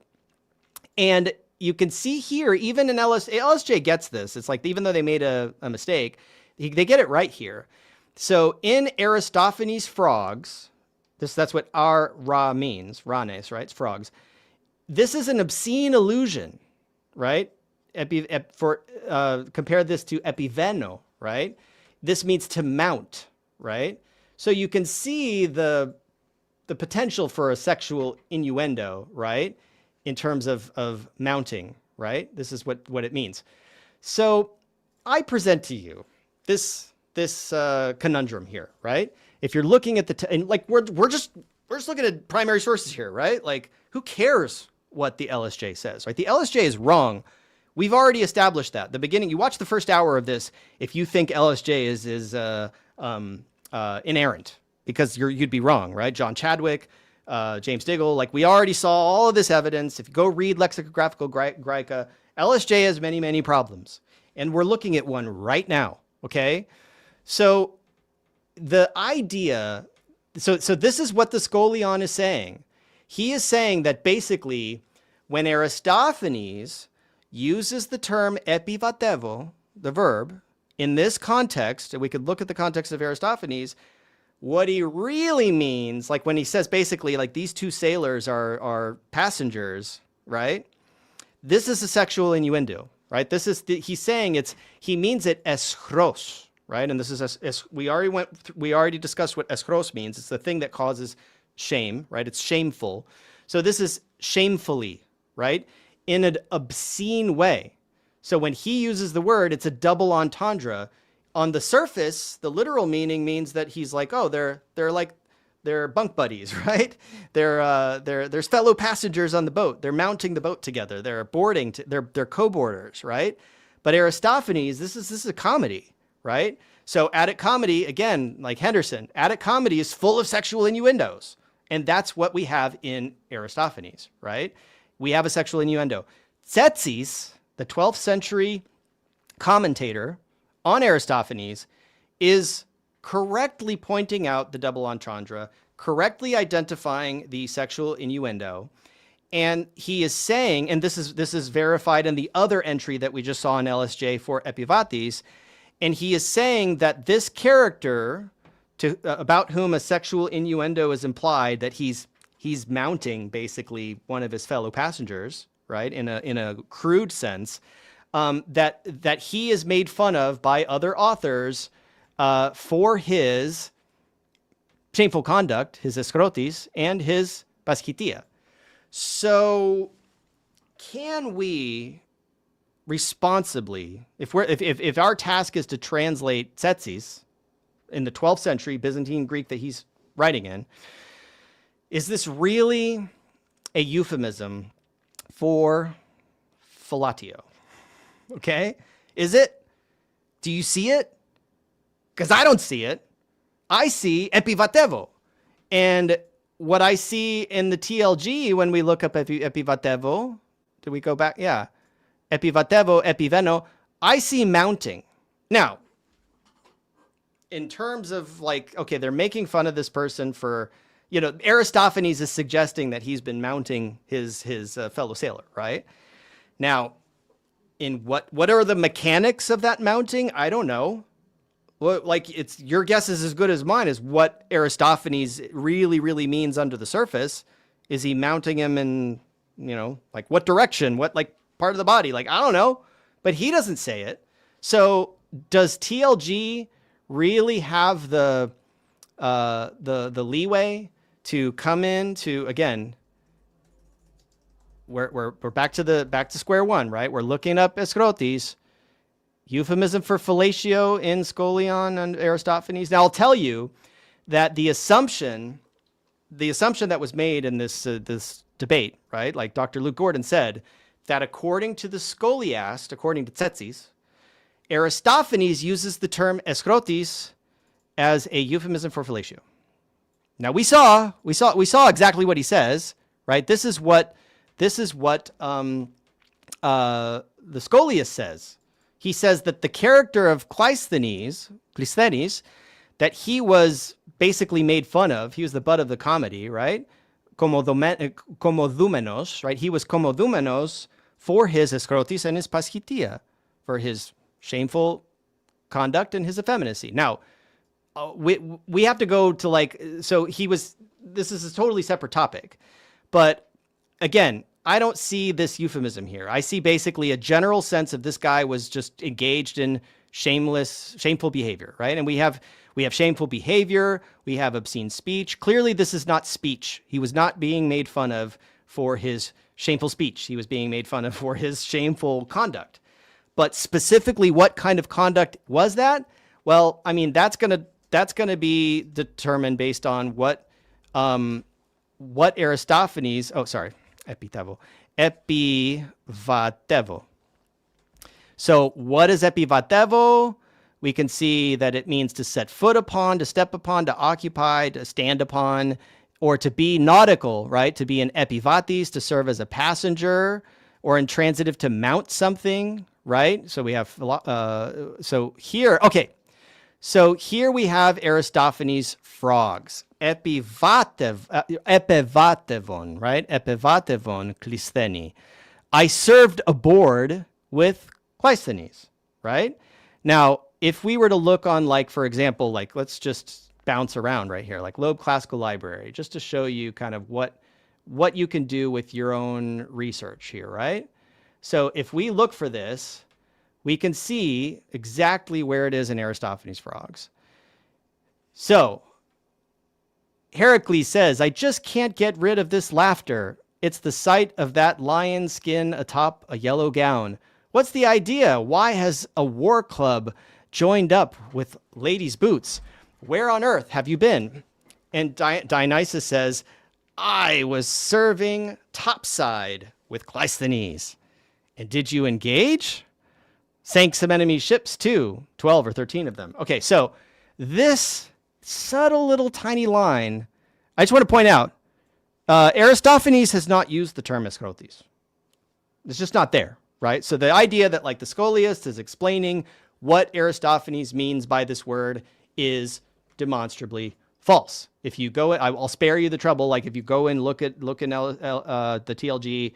And you can see here, even in LSJ gets this. It's like, even though they made a mistake, they get it right here. So in Aristophanes' frogs, that's what ra means, ranes, right? It's frogs. This is an obscene allusion, right? Compare this to epiveno, right? This means to mount, right? So you can see the potential for a sexual innuendo, right? In terms of mounting, right? This is what it means. So I present to you this conundrum here, right? If you're looking at and like we're just looking at primary sources here, right? Like who cares what the LSJ says, right? The LSJ is wrong. We've already established that. The beginning, you watch the first hour of this if you think LSJ is inerrant, because you'd be wrong, right? John Chadwick, James Diggle, like we already saw all of this evidence. If you go read Lexicographical Graeca, LSJ has many, many problems. And we're looking at one right now, okay? So the idea, so this is what the Scholion is saying. He is saying that basically when Aristophanes uses the term epivatevo, the verb, in this context, and we could look at the context of Aristophanes, what he really means, like when he says basically like these two sailors are passengers, right? This is a sexual innuendo, right? He's saying he means it eschros, right? And this is we already discussed what eschros means. It's the thing that causes shame, right? It's shameful. So this is shamefully, right? In an obscene way. So when he uses the word, it's a double entendre. On the surface, the literal meaning means that he's like, oh, they're bunk buddies, right? There's fellow passengers on the boat. They're mounting the boat together. They're boarding. They're co-boarders, right? But Aristophanes, this is a comedy, right? So Attic comedy, again, like Henderson, Attic comedy is full of sexual innuendos, and that's what we have in Aristophanes, right? We have a sexual innuendo. Tzetzes, the 12th century commentator on Aristophanes, is correctly pointing out the double entendre, correctly identifying the sexual innuendo, and he is saying, and this is verified in the other entry that we just saw in LSJ for epivates, and he is saying that this character about whom a sexual innuendo is implied, that he's mounting basically one of his fellow passengers, right, in a crude sense, that he is made fun of by other authors for his shameful conduct, his eschrotis, and his paschitia. So can we responsibly, if our task is to translate Tzetzes, in the 12th century Byzantine Greek that he's writing in, is this really a euphemism for philatio? Okay? Is it? Do you see it? Because I don't see it. I see epivatevo. And what I see in the TLG when we look up epivatevo, did we go back? Yeah. Epivatevo, epiveno, I see mounting. Now, in terms of like, okay, they're making fun of this person for, you know, Aristophanes is suggesting that he's been mounting his fellow sailor, right? Now, in what are the mechanics of that mounting? I don't know. Well, like, it's your guess is as good as mine as what Aristophanes really means under the surface. Is he mounting him in, you know, like what direction? What, like, part of the body? Like, I don't know. But he doesn't say it. So does TLG really have the leeway to come in to, again, we're back to square one, right? We're looking up aîsχρότης, euphemism for fellatio in Scholion and Aristophanes. Now I'll tell you that the assumption that was made in this debate, right? Like Dr. Luke Gordon said, that according to the scholiast, according to Tzetzes, Aristophanes uses the term aîsχρότης as a euphemism for fellatio. Now we saw exactly what he says, right? This is what the Scholia says. He says that the character of Cleisthenes, that he was basically made fun of. He was the butt of the comedy, right? Komodoumenos, right? He was komodoumenos for his aîsχρότης and his paschitia, for his shameful conduct and his effeminacy. Now, we have to go to like, so this is a totally separate topic. But again, I don't see this euphemism here. I see basically a general sense of this guy was just engaged in shameful behavior, right? And we have shameful behavior, we have obscene speech. Clearly, this is not speech. He was not being made fun of for his shameful speech. He was being made fun of for his shameful conduct. But specifically, what kind of conduct was that? Well, I mean, that's gonna be determined based on what Aristophanes. Oh, sorry, epivatevo. So, what is epivatevo? We can see that it means to set foot upon, to step upon, to occupy, to stand upon, or to be nautical, right? To be an epivates, to serve as a passenger, or intransitive, to mount something, right? So we have, so here we have Aristophanes' frogs. Epivatevon, right? Epivatevon Clistheni. I served aboard with Cleisthenes, right? Now, if we were to look on, like, for example, like, let's just bounce around right here, like Loeb Classical Library, just to show you kind of what you can do with your own research here, right? So if we look for this, we can see exactly where it is in Aristophanes' frogs. So Heracles says, I just can't get rid of this laughter. It's the sight of that lion skin atop a yellow gown. What's the idea? Why has a war club joined up with ladies' boots? Where on earth have you been? And Dionysus says, I was serving topside with Cleisthenes. And did you engage? Sank some enemy ships too, 12 or 13 of them. Okay, so this subtle little tiny line, I just want to point out, Aristophanes has not used the term aîsχρότης. It's just not there, right? So the idea that like the scholiast is explaining what Aristophanes means by this word is demonstrably false. If you go, I'll spare you the trouble. Like if you go and look in the TLG,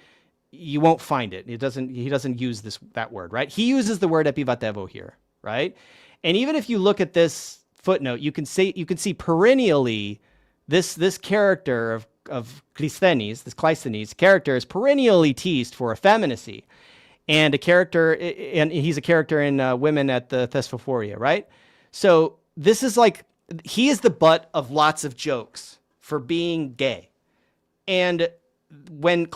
you won't find it. He doesn't use that word, right? He uses the word epivatevo here, right? And even if you look at this footnote, you can see perennially this character of Cleisthenes, this Cleisthenes character is perennially teased for effeminacy, and he's a character in Women at the Thesphophoria, right? So this is like, he is the butt of lots of jokes for being gay. And when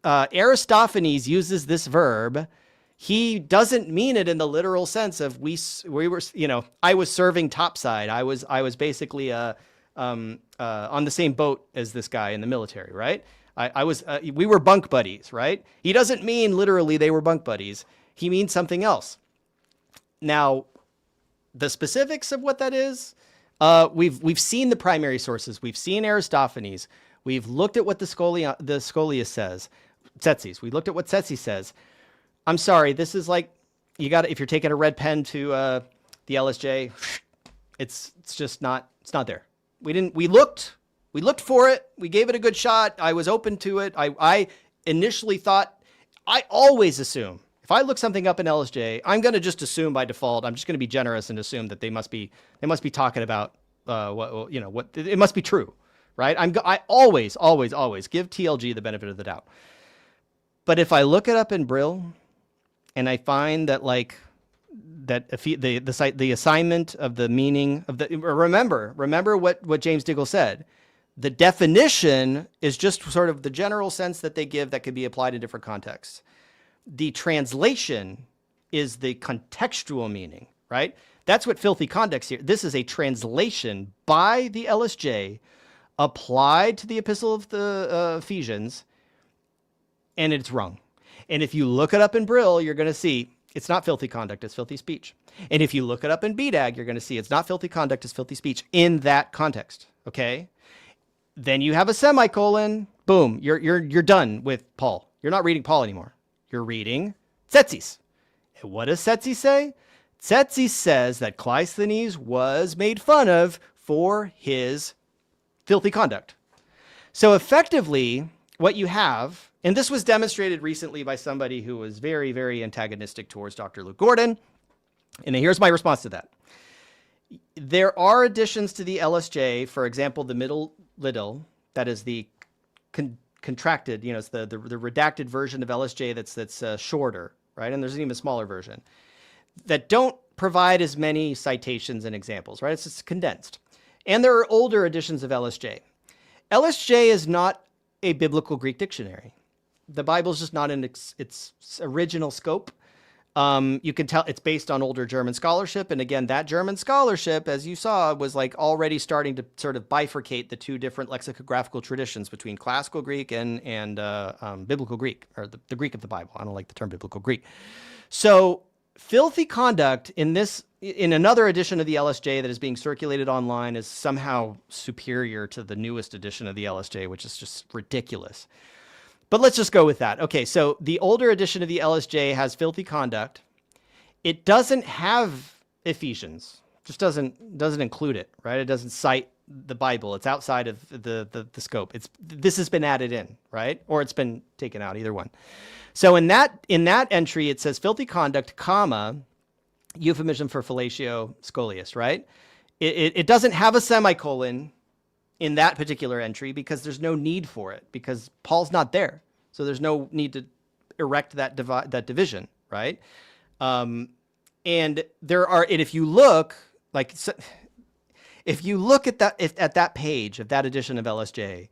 Aristophanes uses this verb, he doesn't mean it in the literal sense of we were, I was serving topside. I was basically on the same boat as this guy in the military, right? We were bunk buddies, right? He doesn't mean literally they were bunk buddies. He means something else. Now, the specifics of what that is, we've seen the primary sources. We've seen Aristophanes. We've looked at what the Scholia says. Tzetzes. We looked at what Tzetzes says. I'm sorry. This is like, if you're taking a red pen to the LSJ, it's just not, it's not there. We looked for it. We gave it a good shot. I was open to it. I initially thought, I always assume, if I look something up in LSJ, I'm going to just assume by default, I'm just going to be generous and assume that they must be talking about, what it must be true, right? I always give TLG the benefit of the doubt. But if I look it up in Brill and I find that the assignment of the meaning of remember what James Diggle said. The definition is just sort of the general sense that they give that could be applied in different contexts. The translation is the contextual meaning, right? That's what filthy conduct's here. This is a translation by the LSJ applied to the Epistle of the Ephesians, and it's wrong. And if you look it up in Brill, you're going to see it's not filthy conduct, it's filthy speech. And if you look it up in BDAG, you're going to see it's not filthy conduct, it's filthy speech in that context, okay? Then you have a semicolon, boom, you're done with Paul. You're not reading Paul anymore. You're reading Tzetzes. And what does Tzetzes say? Tzetzes says that Cleisthenes was made fun of for his filthy conduct. So effectively, what you have, and this was demonstrated recently by somebody who was very, very antagonistic towards Dr. Luke Gordon, and here's my response to that. There are additions to the LSJ, for example, the middle little, that is the contracted, it's the redacted version of LSJ that's shorter, right? And there's an even smaller version that don't provide as many citations and examples, right? It's just condensed. And there are older editions of LSJ. LSJ is not a biblical Greek dictionary. The Bible's just not in its original scope. You can tell it's based on older German scholarship. And again, that German scholarship, as you saw, was like already starting to sort of bifurcate the two different lexicographical traditions between classical Greek and biblical Greek, or the Greek of the Bible. I don't like the term biblical Greek. So filthy conduct in another edition of the LSJ that is being circulated online is somehow superior to the newest edition of the LSJ, which is just ridiculous. But let's just go with that. Okay, so the older edition of the LSJ has filthy conduct. It doesn't have Ephesians. Just doesn't include it, right? It doesn't cite the Bible. It's outside of the scope. This has been added in, right? Or it's been taken out, either one. So in that entry, it says filthy conduct, comma, euphemism for fellatio scholius, right? It doesn't have a semicolon in that particular entry because there's no need for it, because Paul's not there. So there's no need to erect that division, right? And if you look at that page of that edition of LSJ,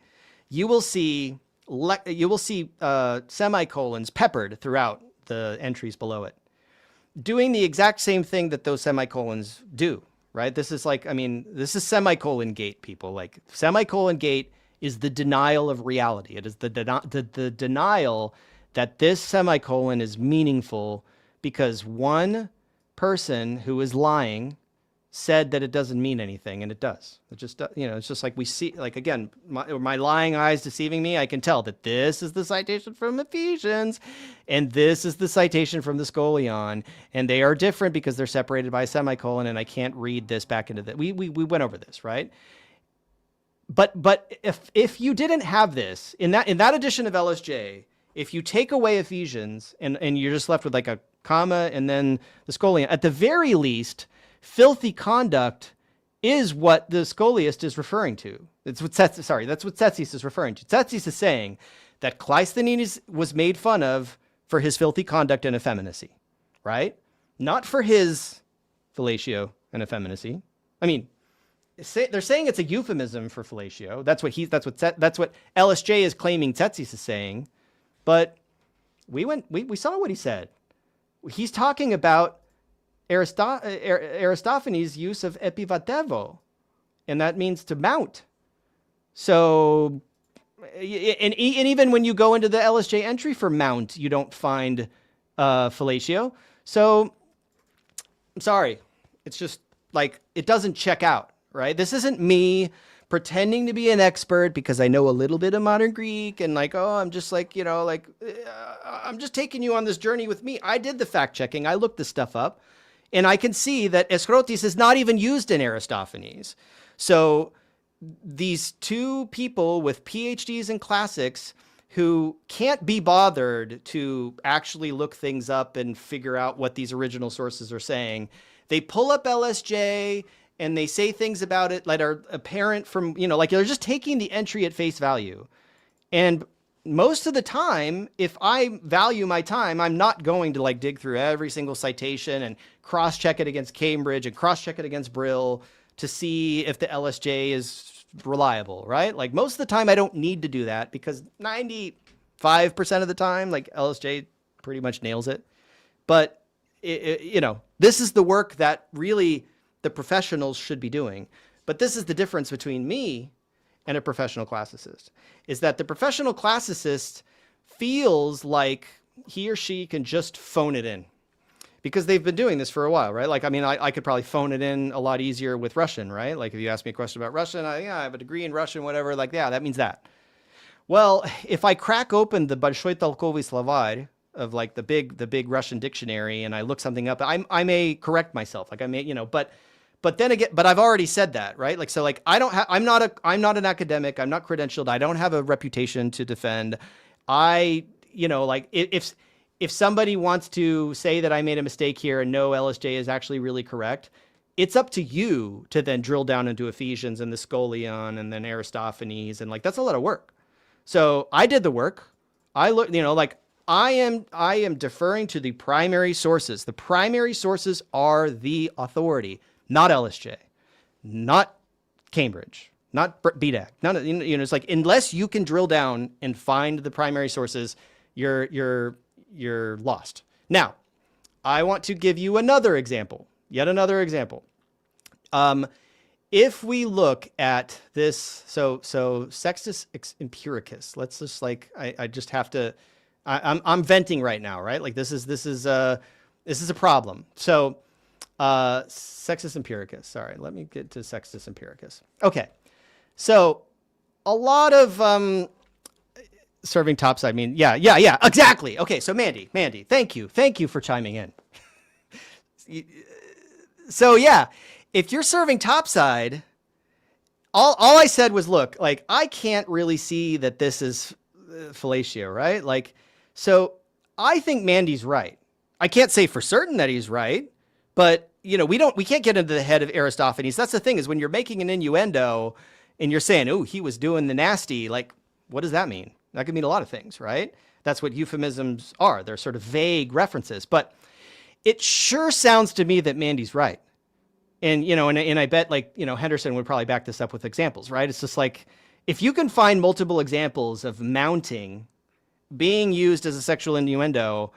you will see semicolons peppered throughout the entries below it, doing the exact same thing that those semicolons do, right? This is this is semicolon gate, people. Like, semicolon gate is the denial of reality. It is the denial that this semicolon is meaningful because one person who is lying said that it doesn't mean anything, and it does. It just, it's just like we see, like, again, my lying eyes deceiving me. I can tell that this is the citation from Ephesians, and this is the citation from the Scholion, and they are different because they're separated by a semicolon, and I can't read this back into that. We went over this, right? But if you didn't have this in that edition of LSJ, if you take away Ephesians and you're just left with like a comma and then the Scholion, at the very least, filthy conduct is what the scholiast is referring to. That's what Tzetzes is referring to. Tzetzes is saying that Cleisthenes was made fun of for his filthy conduct and effeminacy, right? Not for his fellatio and effeminacy. I mean, they're saying it's a euphemism for fellatio. That's what LSJ is claiming Tzetzes is saying. But we saw what he said. He's talking about Aristophanes' use of epivatevo, and that means to mount. So, and even when you go into the LSJ entry for mount, you don't find fellatio. So, I'm sorry. It's just like, it doesn't check out, right? This isn't me pretending to be an expert because I know a little bit of modern Greek and like, oh, I'm just like, you know, like, I'm just taking you on this journey with me. I did the fact checking. I looked this stuff up and I can see that αἰσχρότης is not even used in Aristophanes. So these two people with PhDs in classics who can't be bothered to actually look things up and figure out what these original sources are saying, they pull up LSJ and they say things about it that are apparent from, you know, like they're just taking the entry at face value. And most of the time, if I value my time, I'm not going to like dig through every single citation and cross-check it against Cambridge and cross-check it against Brill to see if the LSJ is reliable, right? Like most of the time, I don't need to do that because 95% of the time, like LSJ pretty much nails it. But, you know, this is the work that really the professionals should be doing. But this is the difference between me and a professional classicist, is that the professional classicist feels like he or she can just phone it in because they've been doing this for a while, right? Like, I mean, I could probably phone it in a lot easier with Russian, right? Like if you ask me a question about Russian, I have a degree in Russian, whatever, like, yeah, that means that. Well, if I crack open the Большой толковый словарь of like the big Russian dictionary and I look something up, I may correct myself. Like I may, you know, but then again, but I've already said that, right? Like, so like, I'm not an academic. I'm not credentialed. I don't have a reputation to defend. You know, like if somebody wants to say that I made a mistake here and no, LSJ is actually really correct, it's up to you to then drill down into Ephesians and the Scholion and then Aristophanes. And like, that's a lot of work. So I did the work. I look, you know, like I am deferring to the primary sources. The primary sources are the authority. Not LSJ, not Cambridge, not BDAC. None of, you know, it's like, unless you can drill down and find the primary sources, you're lost. Now, I want to give you another example, yet another example. If we look at this, so Sextus Empiricus, let's just like, I just have to, I'm venting right now, right? Like this is a problem. So, Sextus Empiricus. Sorry, let me get to Sextus Empiricus. Okay, so a lot of serving topside. I mean, yeah, exactly. Okay, so Mandy, thank you for chiming in. So yeah, if you're serving topside, all I said was, look, like I can't really see that this is fellatio, right? Like, so I think Mandy's right. I can't say for certain that he's right, but you know, we can't get into the head of Aristophanes. That's the thing, is when you're making an innuendo and you're saying, oh, he was doing the nasty, like, what does that mean? That could mean a lot of things, right? That's what euphemisms are. They're sort of vague references, but it sure sounds to me that Mandy's right. And, you know, and I bet like, you know, Henderson would probably back this up with examples, right? It's just like, if you can find multiple examples of mounting being used as a sexual innuendo,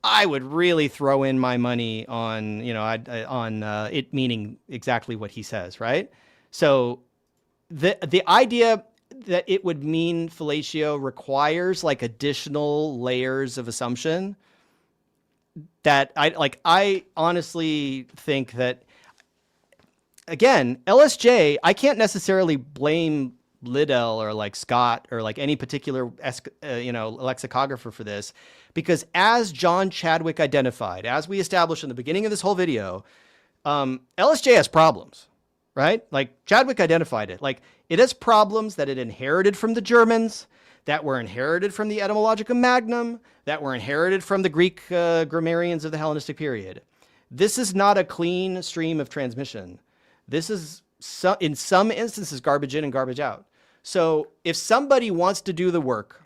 I would really throw in my money on, you know, on it meaning exactly what he says, right? So the idea that it would mean fellatio requires like additional layers of assumption that I honestly think that, again, LSJ, I can't necessarily blame Liddell or like Scott or like any particular, you know, lexicographer for this, because as John Chadwick identified, as we established in the beginning of this whole video, LSJ has problems, right? Like Chadwick identified it. Like it has problems that it inherited from the Germans, that were inherited from the Etymologicum Magnum, that were inherited from the Greek grammarians of the Hellenistic period. This is not a clean stream of transmission. This is, in some instances, garbage in and garbage out. So if somebody wants to do the work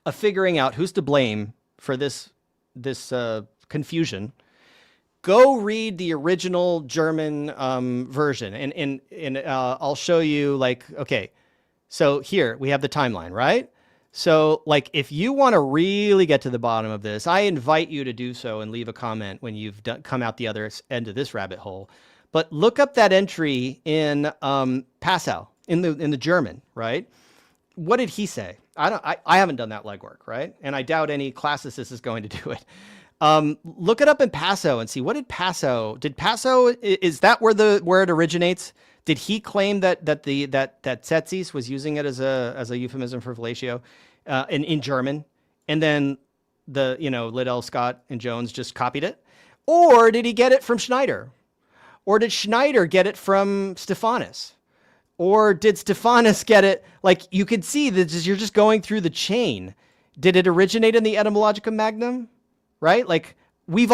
of figuring out who's to blame for this confusion, go read the original German version. And I'll show you, like, okay, so here we have the timeline, right? So, like, if you want to really get to the bottom of this, I invite you to do so and leave a comment when you've come out the other end of this rabbit hole. But look up that entry in Passau in the German, right? What did he say? I haven't done that legwork, right? And I doubt any classicist is going to do it. Look it up in Passau and see what did Passau. Is that where it originates? Did he claim that Tzetzes was using it as a euphemism for fellatio in German, and then Liddell, Scott, and Jones just copied it, or did he get it from Schneider, or did Schneider get it from Stephanus, or did Stephanus get it? Like, you could see that you're just going through the chain. Did it originate in the Etymologicum Magnum? Right? Like, we've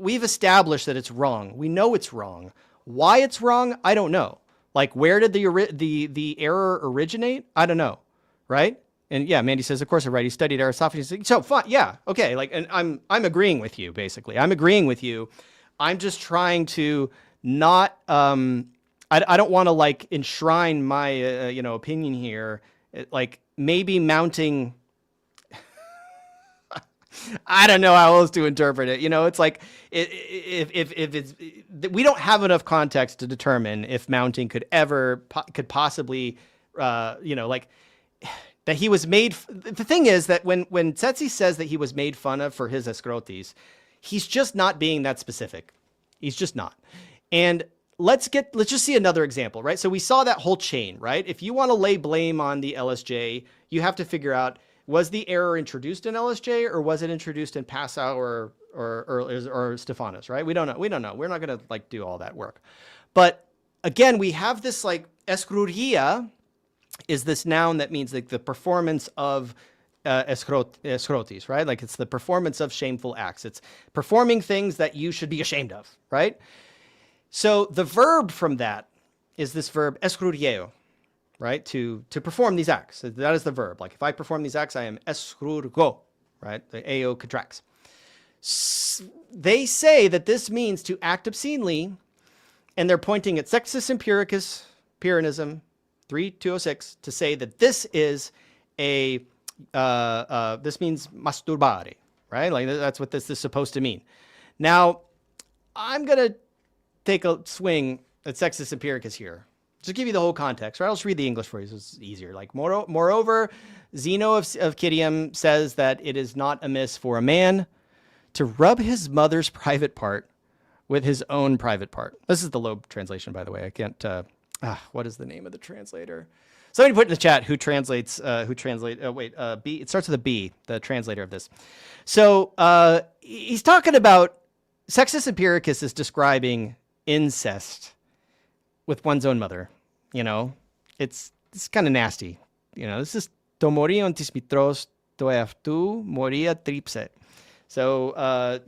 established that it's wrong. We know it's wrong. Why it's wrong, I don't know. Like, where did the error originate? I don't know, right? And yeah, Mandy says, of course, I'm right. He studied Aristophanes. So fine, yeah, okay. Like, and I'm agreeing with you, basically. I'm agreeing with you. I'm just trying to not. I don't want to like enshrine my opinion here. Like, maybe mounting. I don't know how else to interpret it. It's like if it's we don't have enough context to determine if mounting could possibly like that he was made. The thing is that when Tzetzes says that he was made fun of for his αἰσχρότης, he's just not being that specific. He's just not. And let's just see another example, right? So we saw that whole chain, right? If you want to lay blame on the LSJ, you have to figure out, was the error introduced in LSJ or was it introduced in Passau or Stephanus, right? We don't know. We're not going to like do all that work. But again, we have this like αἰσκρουργία is this noun that means like the performance of αἰσχρότης, right? Like, it's the performance of shameful acts. It's performing things that you should be ashamed of, right? So the verb from that is this verb αἰσκρουργέω, right? To perform these acts. So that is the verb. Like, if I perform these acts, I am αἰσκρουργώ, right? The AO contracts. They say that this means to act obscenely, and they're pointing at Sextus Empiricus, Pyrrhonism, 3206, to say that this is this means masturbare, right? Like, that's what this is supposed to mean. Now, I'm going to take a swing at Sextus Empiricus here. Just give you the whole context, right? I'll just read the English for you so it's easier. Like, moreover, Zeno of Citium says that it is not amiss for a man to rub his mother's private part with his own private part. This is the Loeb translation, by the way. I can't, what is the name of the translator? Somebody put in the chat who translates, B, it starts with a B, the translator of this. So he's talking about, Sextus Empiricus is describing incest with one's own mother. It's kind of nasty. This is to morion tis mitros to aftu moria tripse. So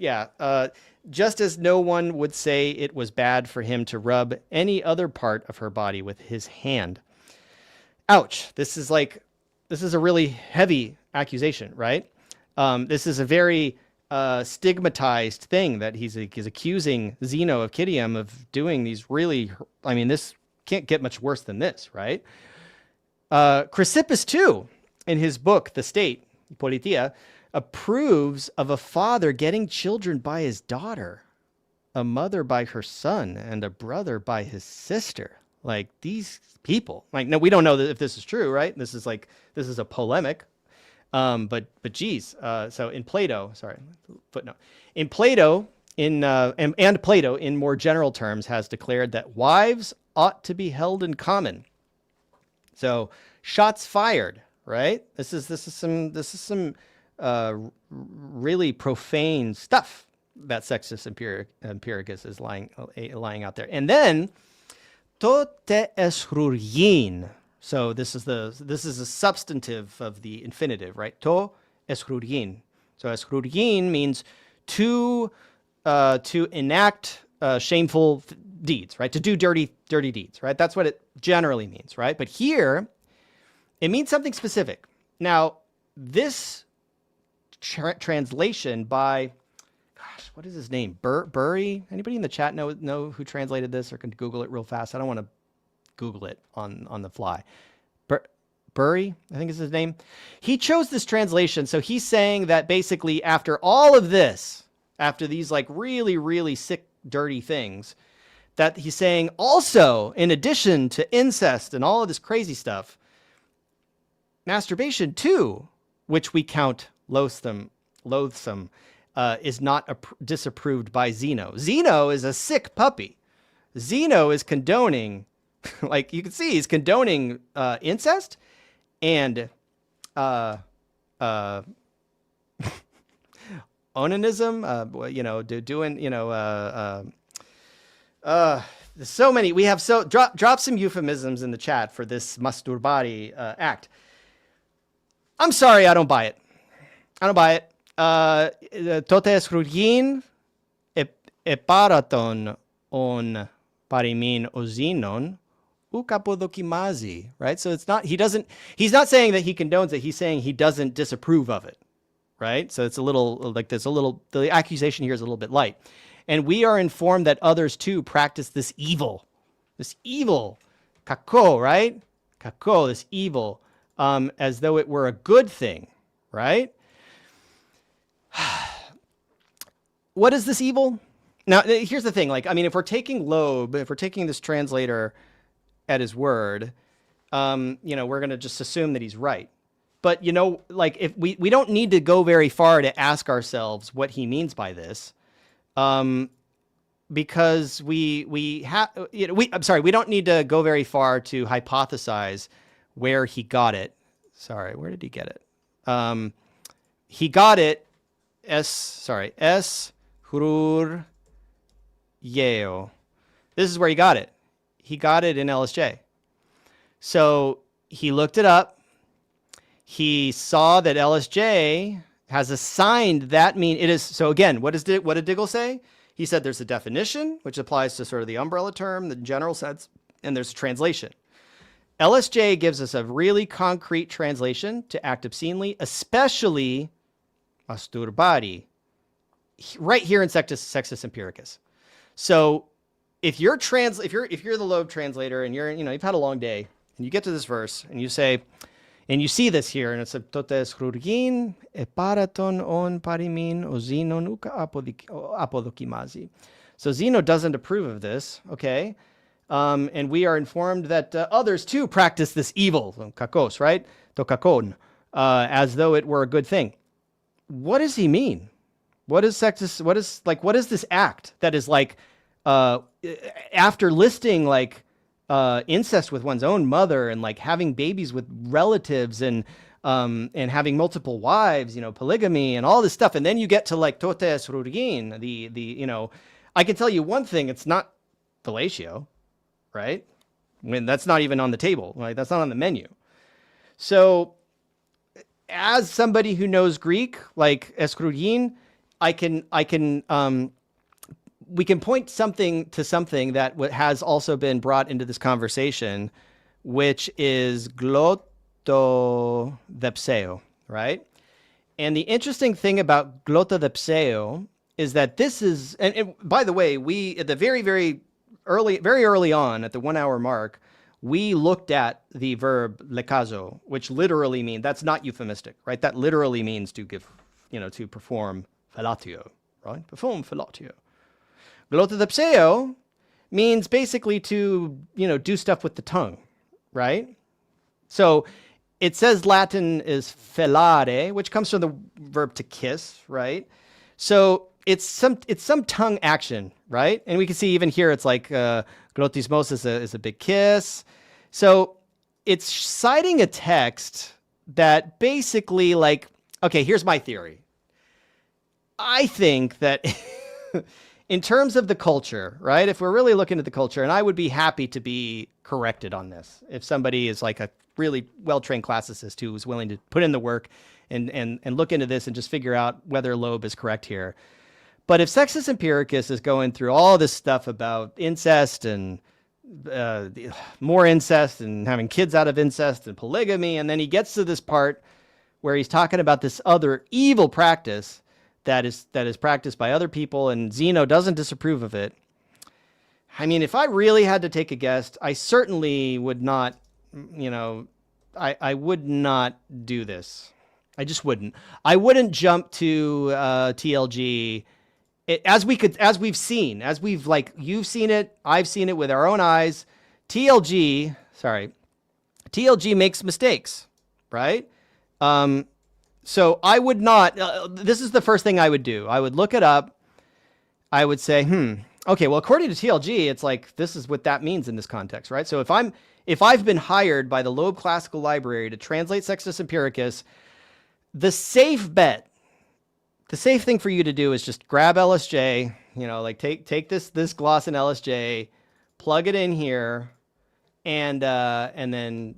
just as no one would say it was bad for him to rub any other part of her body with his hand. Ouch. This is a really heavy accusation, right? This is a very stigmatized thing that he's accusing Zeno of Citium of doing these really, this can't get much worse than this, right? Chrysippus too, in his book, The State, Politia, approves of a father getting children by his daughter, a mother by her son, and a brother by his sister. Like, these people, like, no, we don't know if this is true, right? This is a polemic. But geez, so in Plato, footnote, in Plato, and Plato in more general terms has declared that wives ought to be held in common. So shots fired, right? This is some really profane stuff that Sextus Empiricus is lying out there. And then to te αἰσχρουργήν. So this is a substantive of the infinitive, right? To αἰσχρουργήν. So αἰσχρουργήν means to enact shameful deeds, right? To do dirty deeds, right? That's what it generally means, right? But here, it means something specific. Now, this translation by, gosh, what is his name? Bury? Anybody in the chat know who translated this or can Google it real fast? I don't want to Google it on the fly. Burry, I think is his name. He chose this translation. So he's saying that basically after all of this, after these like really, really sick, dirty things, that he's saying also, in addition to incest and all of this crazy stuff, masturbation too, which we count loathsome, is not disapproved by Zeno. Zeno is a sick puppy. Zeno is condoning, like you can see, he's condoning incest and onanism, there's so many. We have drop some euphemisms in the chat for this masturbari act. I'm sorry, I don't buy it. I don't buy it. Tote eskrugin eparaton on parimin ozinon ukapodokimazi, right? So it's not, he's not saying that he condones it. He's saying he doesn't disapprove of it, right? So it's a little, the accusation here is a little bit light. And we are informed that others too practice this evil, kako, right? Kako, this evil, as though it were a good thing, right? What is this evil? Now, here's the thing. Like, I mean, if we're taking Loeb, if we're taking this translator at his word, we're going to just assume that he's right. But, like, if we don't need to go very far to ask ourselves what he means by this. Because we don't need to go very far to hypothesize where he got it. Sorry, where did he get it? He got it hurur yeo. This is where he got it. He got it in LSJ. So he looked it up. He saw that LSJ has assigned that mean it is. So again, what did Diggle say? He said there's a definition, which applies to sort of the umbrella term, the general sense, and there's a translation. LSJ gives us a really concrete translation to act obscenely, especially masturbari, right here in Sextus Empiricus. So if you're the Loeb translator and you've had a long day and you get to this verse and you say, and you see this here, and it's a totes chrurgin eparaton on parimin o Zeno nuka apodokimazi. So Zeno doesn't approve of this, okay? And we are informed that others too practice this evil, kakos, right? To kakon, as though it were a good thing. What does he mean? What is Sextus? What is this act that is like, after listing like, incest with one's own mother and like having babies with relatives and having multiple wives, polygamy and all this stuff. And then you get to like totes rurgin, I can tell you one thing, it's not fellatio, right? I mean, that's not even on the table, right? That's not on the menu. So as somebody who knows Greek, like eskrugin, we can point to something that has also been brought into this conversation, which is glottodipseo, right? And the interesting thing about glottodipseo is that this is, and by the way, we at the very early on at the 1 hour mark, we looked at the verb lekazo, which literally means, that's not euphemistic, right? That literally means to give, to perform fellatio, right? Perform fellatio. Glottodipseo means basically to, do stuff with the tongue, right? So it says Latin is fellare, which comes from the verb to kiss, right? So it's some tongue action, right? And we can see even here, it's like glottismos is a big kiss. So it's citing a text that basically like, okay, here's my theory. I think that in terms of the culture, right? If we're really looking at the culture, and I would be happy to be corrected on this, if somebody is like a really well-trained classicist who is willing to put in the work and look into this and just figure out whether Loeb is correct here. But if Sextus Empiricus is going through all this stuff about incest and more incest and having kids out of incest and polygamy, and then he gets to this part where he's talking about this other evil practice that is practiced by other people, and Zeno doesn't disapprove of it. I mean, if I really had to take a guess, I certainly would not, I would not do this. I just wouldn't. I wouldn't jump to TLG as we've seen, you've seen it, I've seen it with our own eyes. TLG makes mistakes, right? So I would not, this is the first thing I would do. I would look it up. I would say, okay, well, according to TLG, it's like, this is what that means in this context, right? So if I've been hired by the Loeb Classical Library to translate Sextus Empiricus, the safe thing for you to do is just grab LSJ, take this gloss in LSJ, plug it in here, and then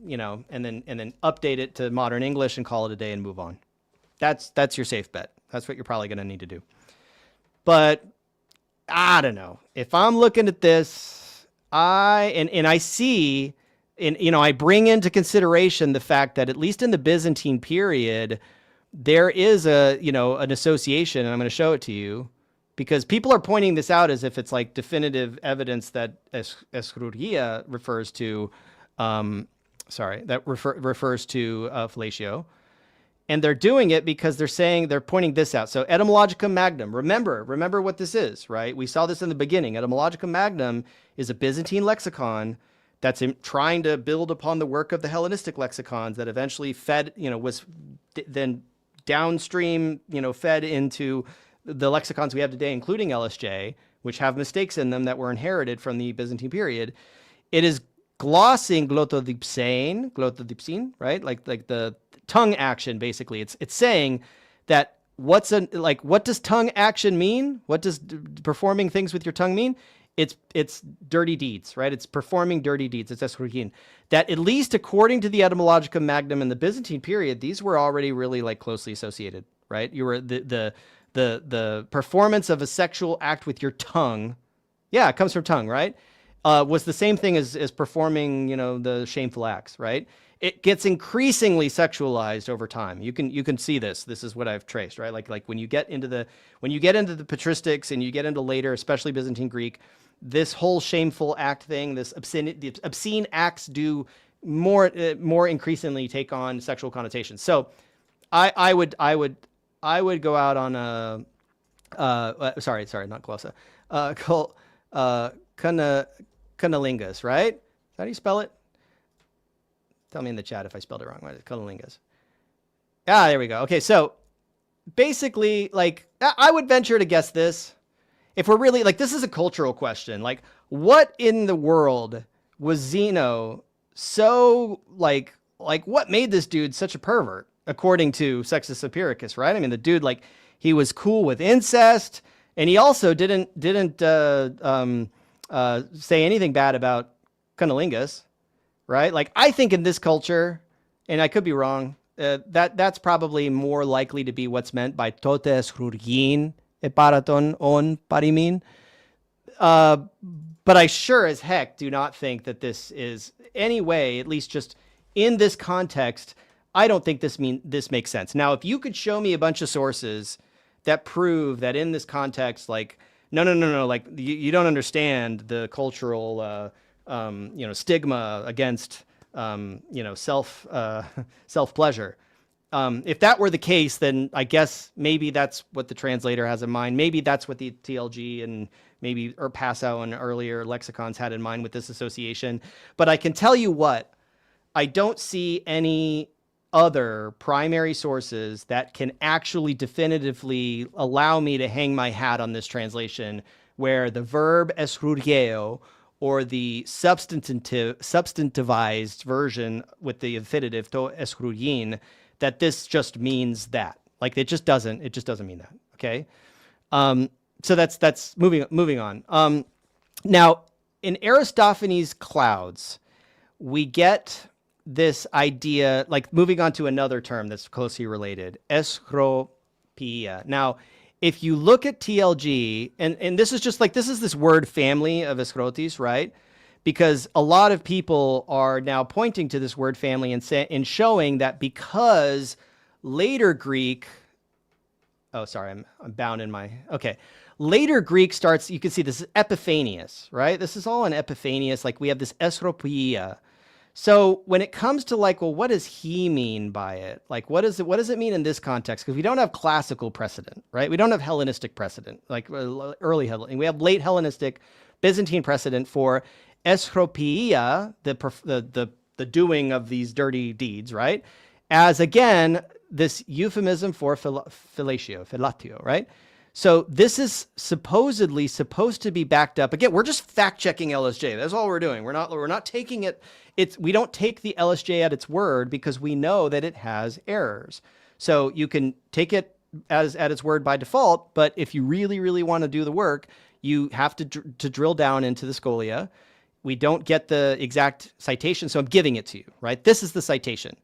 update it to modern English and call it a day and move on. That's your safe bet. That's what you're probably going to need to do. But I don't know. If I'm looking at this, I see, I bring into consideration the fact that at least in the Byzantine period, there is an association, and I'm going to show it to you, because people are pointing this out as if it's like definitive evidence that eschrotia refers to, refers to fellatio. And they're doing it because they're pointing this out. So Etymologicum Magnum, remember what this is, right? We saw this in the beginning. Etymologicum Magnum is a Byzantine lexicon that's trying to build upon the work of the Hellenistic lexicons that eventually fed, was then downstream, fed into the lexicons we have today, including LSJ, which have mistakes in them that were inherited from the Byzantine period. It is glossing glottodipsine, right? Like the tongue action, basically. It's saying that what does tongue action mean? What does performing things with your tongue mean? It's dirty deeds, right? It's performing dirty deeds. It's eschrotin. That at least according to the Etymologicum Magnum in the Byzantine period, these were already really closely associated, right? You were the performance of a sexual act with your tongue. Yeah, it comes from tongue, right? Was the same thing as performing, the shameful acts, right? It gets increasingly sexualized over time. You can see this. This is what I've traced, right? Like when you get into the patristics and you get into later, especially Byzantine Greek, this whole shameful act thing, the obscene acts do more increasingly take on sexual connotations. So I would go out on a sorry, not glossa, cunnilingus, right? How do you spell it? Tell me in the chat if I spelled it wrong. What is it? Cunnilingus. Ah, there we go. Okay, so basically, I would venture to guess this. If we're really, this is a cultural question. What in the world was Zeno so, what made this dude such a pervert, according to Sextus Empiricus, right? I mean, the dude, he was cool with incest, and he also didn't say anything bad about cunnilingus, right? I think in this culture, and I could be wrong, that's probably more likely to be what's meant by totes rurgin eparaton on parimin. But I sure as heck do not think that this is any way, at least just in this context, I don't think this makes sense. Now, if you could show me a bunch of sources that prove that in this context, no, you don't understand the cultural stigma against, self-pleasure. If that were the case, then I guess maybe that's what the translator has in mind. Maybe that's what the TLG and or Passau and earlier lexicons had in mind with this association. But I can tell you what, I don't see any other primary sources that can actually definitively allow me to hang my hat on this translation, where the verb eschrugeo, or the substantivized version with the infinitive to eschrugin, that this just means that. It just doesn't mean that. Okay. So that's moving on. Now in Aristophanes' Clouds, we get this idea, moving on to another term that's closely related, eschropia. Now, if you look at TLG, and this is just this is this word family of eschrotis, right? Because a lot of people are now pointing to this word family and showing that because later Greek, I'm bound in my, okay. Later Greek starts, you can see this is Epiphanius, right? This is all in Epiphanius. We have this eschropia. So when it comes to like, well, what does he mean by it? Like, what does it mean in this context? Because we don't have classical precedent, right? We don't have Hellenistic precedent, like early Hellenic. We have late Hellenistic Byzantine precedent for aισχροπία, the doing of these dirty deeds, right? As again, this euphemism for fellatio, right? So this is supposedly supposed to be backed up. Again, we're just fact checking LSJ. That's all we're doing. We're not taking it. We don't take the LSJ at its word because we know that it has errors. So you can take it as at its word by default, but if you really, really want to do the work, you have to drill down into the Scholia. We don't get the exact citation, so I'm giving it to you, right? This is the citation.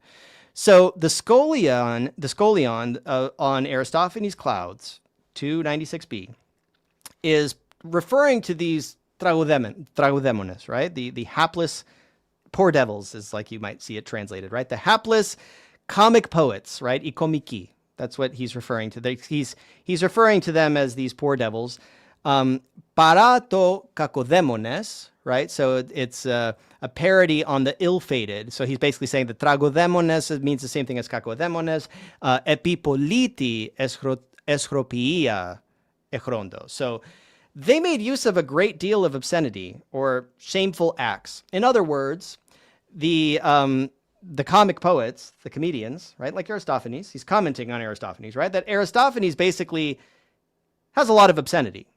So the Scholion on Aristophanes' Clouds, 296b, is referring to these tragodemones, right? The hapless poor devils is like you might see it translated, right? The hapless comic poets, right? Ikomiki. That's what he's referring to. He's referring to them as these poor devils. Parato kakodemones, right? So it's a parody on the ill-fated. So he's basically saying that tragodemones means the same thing as kakodemones. Epipoliti αισχροπία εχρόντο. So they made use of a great deal of obscenity or shameful acts. In other words, the comic poets, the comedians, right? Like Aristophanes, he's commenting on Aristophanes, right? That Aristophanes basically has a lot of obscenity.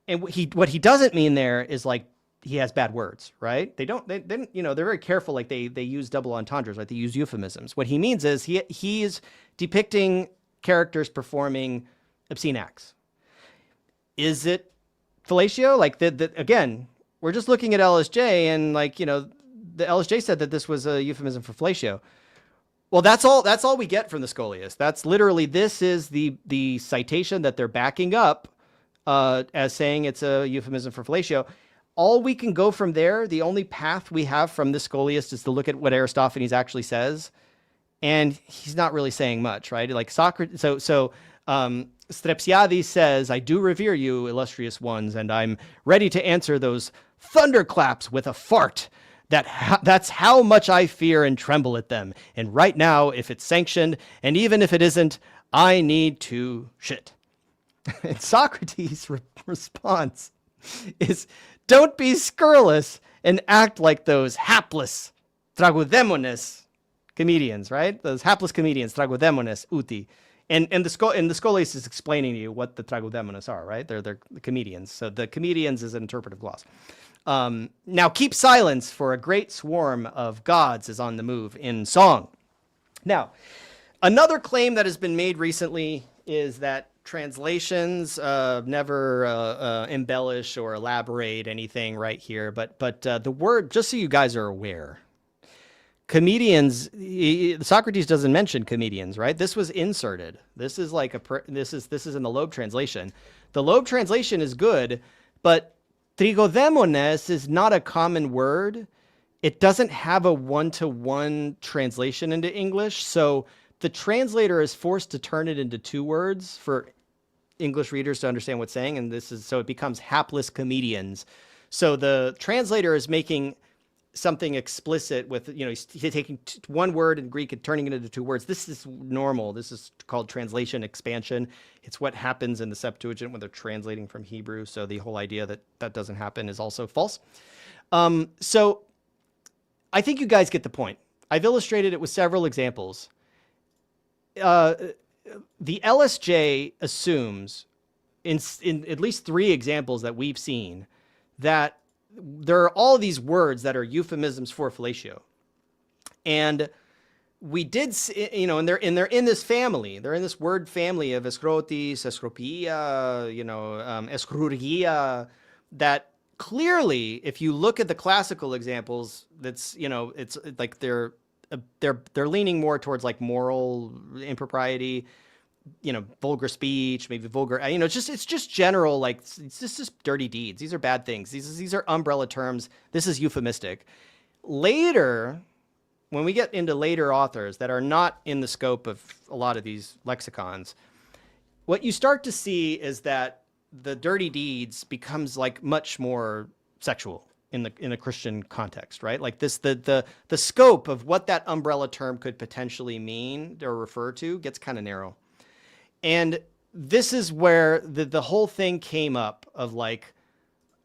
And what he doesn't mean there is like he has bad words, right? They they're very careful. Like they use double entendres, right? They use euphemisms. What he means is he is depicting characters performing obscene acts. Is it fellatio? Like again, we're just looking at LSJ and like, the LSJ said that this was a euphemism for fellatio. Well, that's all we get from the Scholiast. That's literally, this is the citation that they're backing up as saying it's a euphemism for fellatio. All we can go from there, the only path we have from the Scholiast is to look at what Aristophanes actually says. And he's not really saying much, right? Like Socrates. So Strepsiades says, "I do revere you, illustrious ones, and I'm ready to answer those thunderclaps with a fart. That's how much I fear and tremble at them. And right now, if it's sanctioned, and even if it isn't, I need to shit." And Socrates' response is, "Don't be scurrilous and act like those hapless tragodemones comedians," right? Those hapless comedians, tragodemones uti. And the Scholiast is explaining to you what the tragodemones are, right? They're the comedians. So the comedians is an interpretive gloss. Now keep silence, for a great swarm of gods is on the move in song. Now, another claim that has been made recently is that translations never embellish or elaborate anything right here. But the word, just so you guys are aware, comedians, Socrates doesn't mention comedians, right? This was inserted. This is like this is in the Loeb translation. The Loeb translation is good, but trigodemones is not a common word. It doesn't have a one-to-one translation into English, so the translator is forced to turn it into two words for English readers to understand what's saying, and so it becomes hapless comedians. So the translator is making something explicit with, he's taking one word in Greek and turning it into two words. This is normal. This is called translation expansion. It's what happens in the Septuagint when they're translating from Hebrew. So the whole idea that doesn't happen is also false. So I think you guys get the point. I've illustrated it with several examples. The LSJ assumes in at least three examples that we've seen that there are all these words that are euphemisms for fellatio. And we did, and they're in this family. They're in this word family of αισχρότης, αισχροπία, αισχρουργία, that clearly, if you look at the classical examples, that's, it's like they're leaning more towards like moral impropriety, vulgar speech, maybe vulgar, it's just general, like it's just dirty deeds. These are bad things. These are umbrella terms. This is euphemistic. Later, when we get into later authors that are not in the scope of a lot of these lexicons, what you start to see is that the dirty deeds becomes like much more sexual. in a Christian context, right? Like this, the scope of what that umbrella term could potentially mean or refer to gets kind of narrow. And this is where the whole thing came up of like,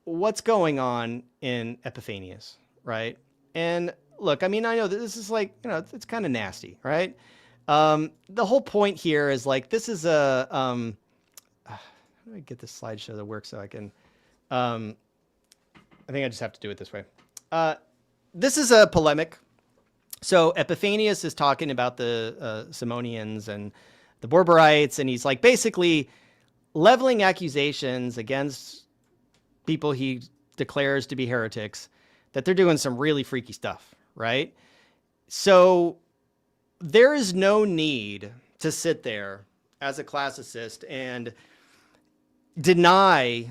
what's going on in Epiphanius, right? And look, I mean, I know that this is like, you know, it's kind of nasty, right? The whole point here is like, this is a, how do I get this slideshow that works so I can, I think I just have to do it this way. This is a polemic. So Epiphanius is talking about the Simonians and the Borborites, and he's like basically leveling accusations against people he declares to be heretics, that they're doing some really freaky stuff, right? So there is no need to sit there as a classicist and deny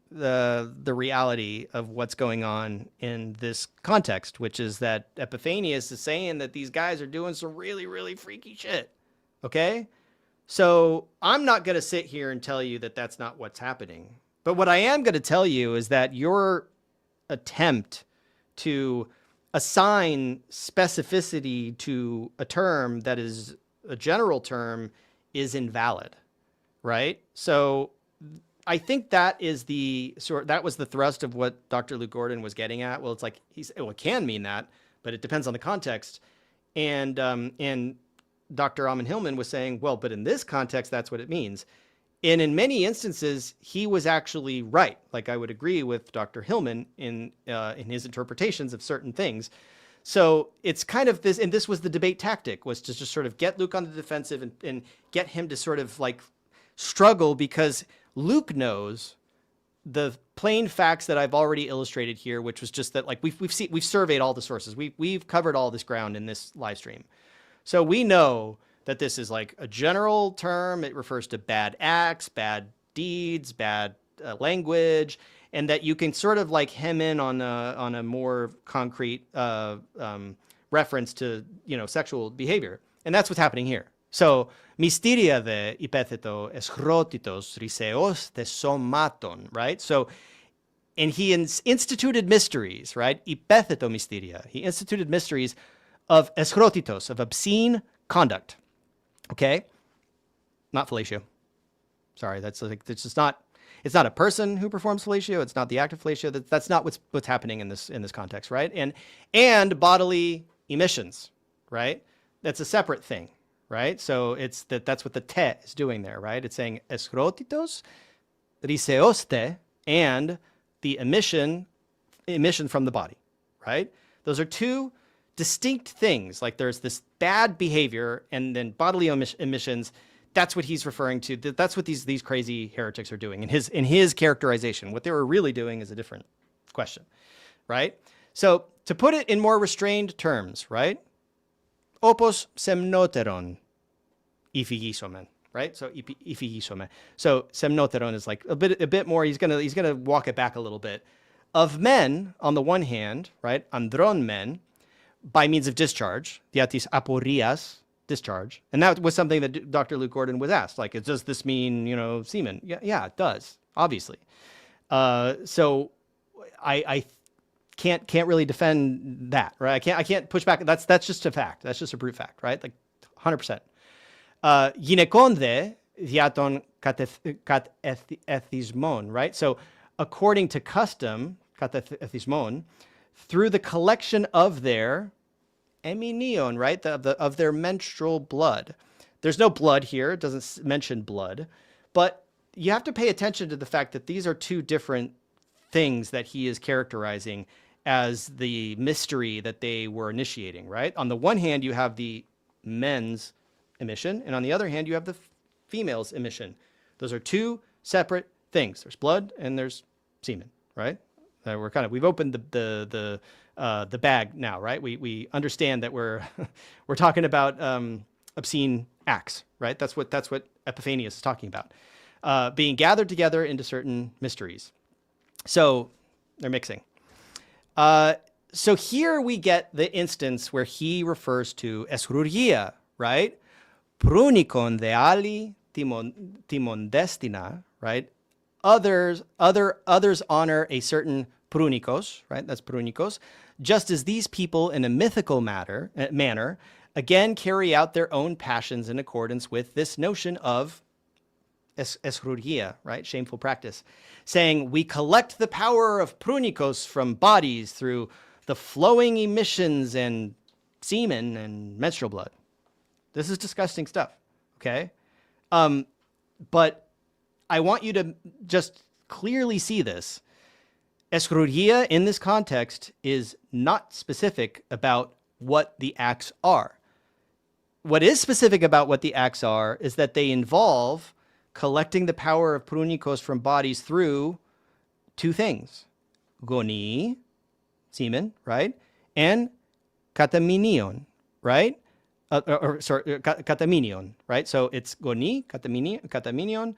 the reality of what's going on in this context, which is that Epiphanius is saying that these guys are doing some really, really freaky shit. Okay? So I'm not going to sit here and tell you that that's not what's happening. But what I am going to tell you is that your attempt to assign specificity to a term that is a general term is invalid, right? So I think that is that was the thrust of what Dr. Luke Gordon was getting at. Well, it's like it can mean that, but it depends on the context. And Dr. Amon Hillman was saying, well, but in this context, that's what it means. And in many instances, he was actually right. Like I would agree with Dr. Hillman in his interpretations of certain things. So it's kind of this, and this was the debate tactic, was to just sort of get Luke on the defensive and get him to sort of like struggle, because Luke knows the plain facts that I've already illustrated here, which was just that like we've surveyed all the sources. We've covered all this ground in this live stream. So we know that this is like a general term. It refers to bad acts, bad deeds, bad language, and that you can sort of like hem in on a more concrete reference to, you know, sexual behavior. And that's what's happening here. So, mysteria de ipetheto eschrotitos riseos de somaton, right? So, and he instituted mysteries, right? Ipetheto mysteria. He instituted mysteries of eschrotitos, of obscene conduct. Okay? Not fellatio. Sorry, that's like, it's just not, it's not a person who performs fellatio. It's not the act of fellatio. That's not what's happening in this context, right? And bodily emissions, right? That's a separate thing. Right? So it's that's what the te is doing there, right? It's saying eschrotitos, riseoste, and the emission from the body, right? Those are two distinct things. Like there's this bad behavior and then bodily emissions. That's what he's referring to. That's what these crazy heretics are doing in his characterization. What they were really doing is a different question, right? So to put it in more restrained terms, right? Opos semnoteron iphigisomen, right? So iphigisomen. So semnoteron is like a bit more. He's gonna walk it back a little bit. Of men, on the one hand, right? Andron men, by means of discharge, diatis aporias, discharge, and that was something that Dr. Luke Gordon was asked. Like, does this mean, you know, semen? Yeah, it does, obviously. So I can't really defend that, right? I can't push back. That's just a fact. That's just a brute fact, right? Like 100%. Ginekonde diaton kathethismon, right? So according to custom, kathethismon, through the collection of their eminion, right? Of their menstrual blood. There's no blood here. It doesn't mention blood, but you have to pay attention to the fact that these are two different things that he is characterizing as the mystery that they were initiating, right? On the one hand, you have the men's emission, and on the other hand, you have the female's emission. Those are two separate things. There's blood and there's semen, right? We've opened the bag now, right? We understand that we're talking about obscene acts, right? That's what Epiphanius is talking about, being gathered together into certain mysteries. So they're mixing. So here we get the instance where he refers to eschrurgia, right? Prunikon de ali timon destina, right? Others honor a certain prunikos, right? That's prunikos. Just as these people in a mythical manner, again carry out their own passions in accordance with this notion of eschruria, right? Shameful practice. Saying, we collect the power of prunikos from bodies through the flowing emissions and semen and menstrual blood. This is disgusting stuff, okay? But I want you to just clearly see this. Eschruria in this context is not specific about what the acts are. What is specific about what the acts are is that they involve collecting the power of prunikos from bodies through two things. Goni, semen, right? And kataminion, right? Kataminion, right? So it's goni, kataminion.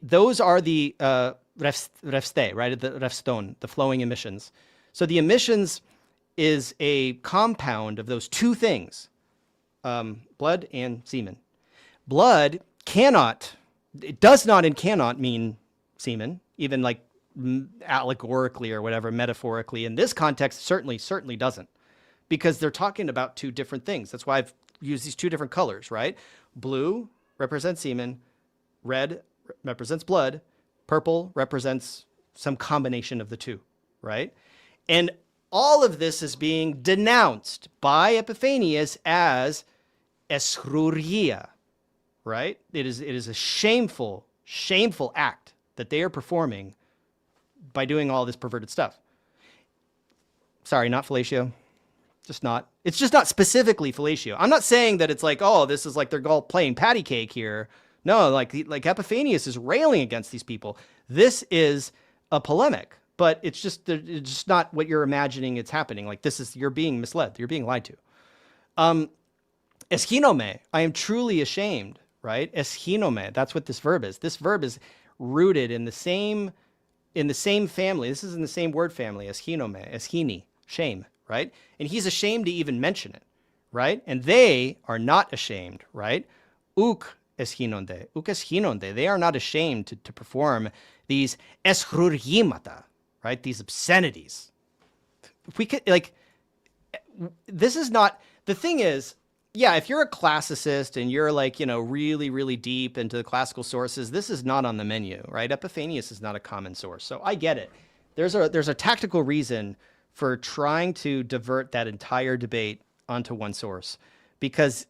Those are the refste, right? The refston, the flowing emissions. So the emissions is a compound of those two things, blood and semen. Blood does not and cannot mean semen, even like allegorically or whatever, metaphorically. In this context, certainly doesn't, because they're talking about two different things. That's why I've used these two different colors, right? Blue represents semen, red represents blood, purple represents some combination of the two, right? And all of this is being denounced by Epiphanius as eschruria, right? It is a shameful act that they are performing by doing all this perverted stuff. Sorry, not fellatio. It's just not specifically fellatio. I'm not saying that it's like, oh, this is like they're all playing patty cake here. No, like Epiphanius is railing against these people. This is a polemic, but it's just not what you're imagining it's happening. Like you're being misled. You're being lied to. Eschinome, I am truly ashamed, right? Eschinome, that's what this verb is. This verb is rooted in the same family. This is in the same word family, eschinome, eschini, shame, right? And he's ashamed to even mention it, right? And they are not ashamed, right? Uk eschinonde, they are not ashamed to perform these eschrurgimata, right? These obscenities. If we could, this is not, the thing is, yeah, if you're a classicist and you're really, really deep into the classical sources, this is not on the menu, right? Epiphanius is not a common source. So I get it. There's a tactical reason for trying to divert that entire debate onto one source, because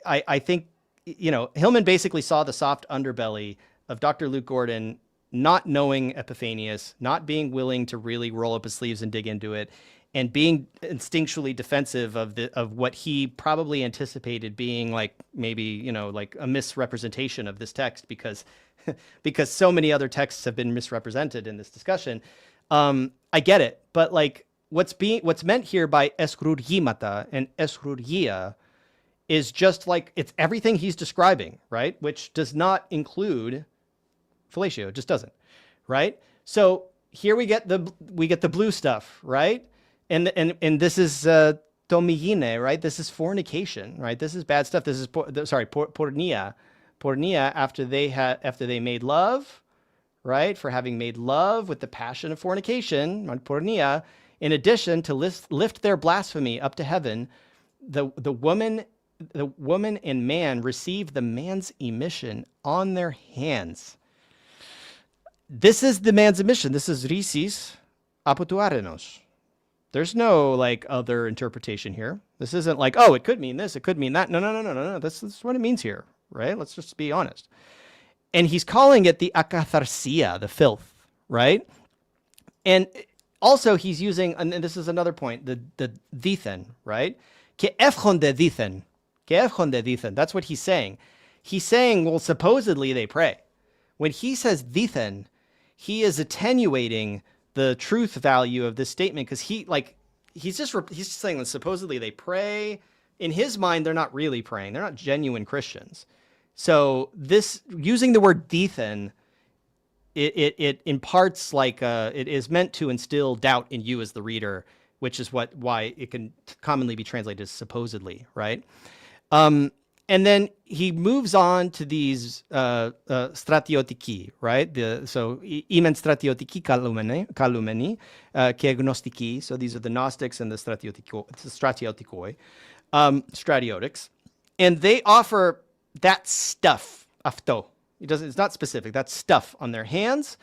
I think, Hillman basically saw the soft underbelly of Dr. Luke Gordon not knowing Epiphanius, not being willing to really roll up his sleeves and dig into it, and being instinctually defensive of what he probably anticipated being maybe a misrepresentation of this text, because so many other texts have been misrepresented in this discussion. I get it, but what's meant here by eschrurgimata and eschrurgia is just it's everything he's describing, right? Which does not include fellatio, it just doesn't, right? So here we get the blue stuff, right? And this is domigine, right? This is fornication, right? This is bad stuff. This is pornea after they made love, right? For having made love with the passion of fornication, pornea. In addition to lift their blasphemy up to heaven, the woman and man receive the man's emission on their hands. This is the man's emission. This is rhesis apotuarenos. There's no other interpretation here. This isn't it could mean this, it could mean that. No. This is what it means here, right? Let's just be honest. And he's calling it the akatharsia, the filth, right? And also he's using, and this is another point, the dithen, right? Ke efchonde dithen. That's what he's saying. He's saying, well, supposedly they pray. When he says dithen, he is attenuating the truth value of this statement, because he's just saying that supposedly they pray. In his mind, they're not really praying. They're not genuine Christians. So this, using the word dithen, it imparts it is meant to instill doubt in you as the reader, which is why it can commonly be translated as supposedly, right? And And then he moves on to these stratiotiki, right? So imen stratiotiki kalumeni, ke gnostiki. So these are the Gnostics and the stratiotikoi, stratiotics. And they offer that stuff, afto. It's not specific, that stuff on their hands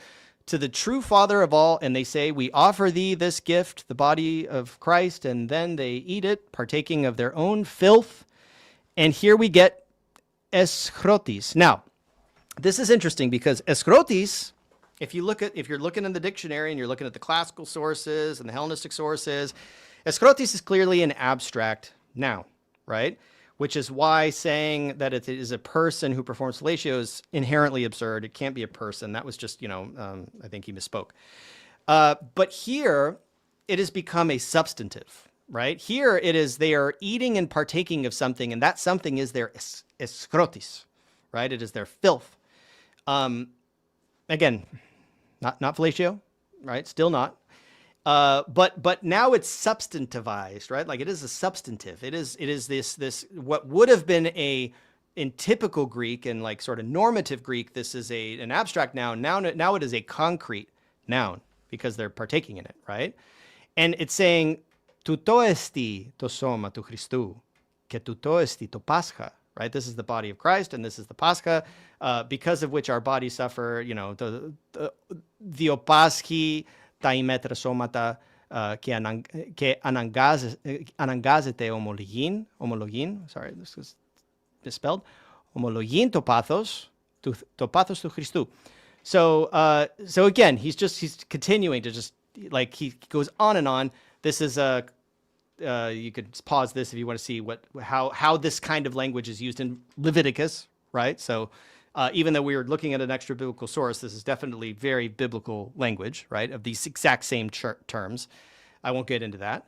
to the true Father of all. And they say, we offer thee this gift, the body of Christ. And then they eat it, partaking of their own filth. And here we get αἰσχρότης. Now, this is interesting because αἰσχρότης, if you're looking in the dictionary and you're looking at the classical sources and the Hellenistic sources, αἰσχρότης is clearly an abstract noun, right? Which is why saying that it is a person who performs fellatio is inherently absurd. It can't be a person. That was just, I think he misspoke. But here, it has become a substantive. Right? Here it is, they are eating and partaking of something, and that something is their αἰσχρότης, right? It is their filth. Again, not fellatio, right? Still not. But now it's substantivized, right? Like it is a substantive. It is this what would have been in typical Greek and like sort of normative Greek, this is an abstract noun. Now it is a concrete noun because they're partaking in it, right? And it's saying, τουτό εστι το σώμα του Χριστού και τουτό εστι το Πάσχα, right? This is the body of Christ and this is the Pascha, because of which our bodies suffer, the διοπάσχη τα ημέτρα σώματα και αναγκάζεται ομολογήν, sorry, this is misspelled, ομολογήν το πάθος του Χριστού. So again, he's continuing to just, like, he goes on and on. This is you could pause this if you want to see how this kind of language is used in Leviticus, right? So even though we were looking at an extra biblical source, this is definitely very biblical language, right? Of these exact same terms. I won't get into that.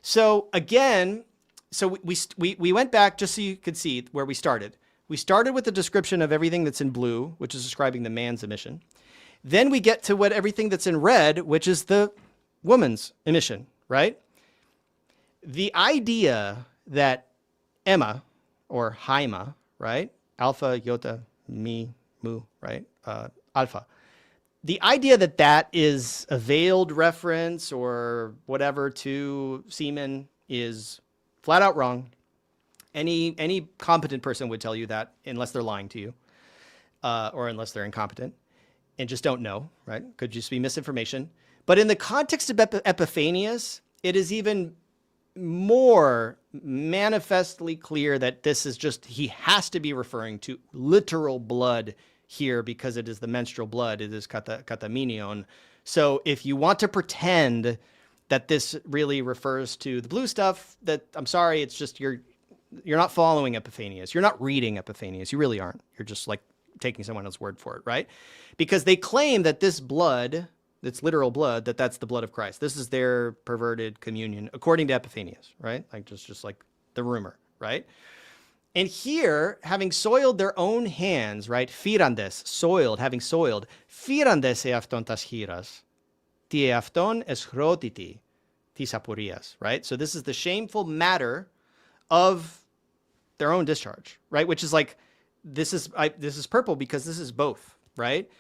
So again, we went back just so you could see where we started. We started with the description of everything that's in blue, which is describing the man's emission. Then we get to everything that's in red, which is the woman's emission, right? The idea that Emma or Haima, right? Alpha, iota, mi, mu, right? Alpha. The idea that is a veiled reference or whatever to semen is flat out wrong. Any competent person would tell you that unless they're lying to you or unless they're incompetent and just don't know, right? Could just be misinformation. But in the context of Epiphanius, it is even more manifestly clear that this is just, he has to be referring to literal blood here because it is the menstrual blood. It is kataminion. So if you want to pretend that this really refers to the blue stuff, that I'm sorry, it's just you're not following Epiphanius. You're not reading Epiphanius. You really aren't. You're just like taking someone else's word for it, right? Because they claim that this blood, it's literal blood, that's the blood of Christ. This is their perverted communion, according to Epiphanius, right? Like just like the rumor, right? And here, having soiled their own hands, right? Firandes, having soiled, firandes eafton tas chiras, ti eafton αἰσχρότητη tis aporias, right? So this is the shameful matter of their own discharge, right? Which is like, this is purple because this is both, right?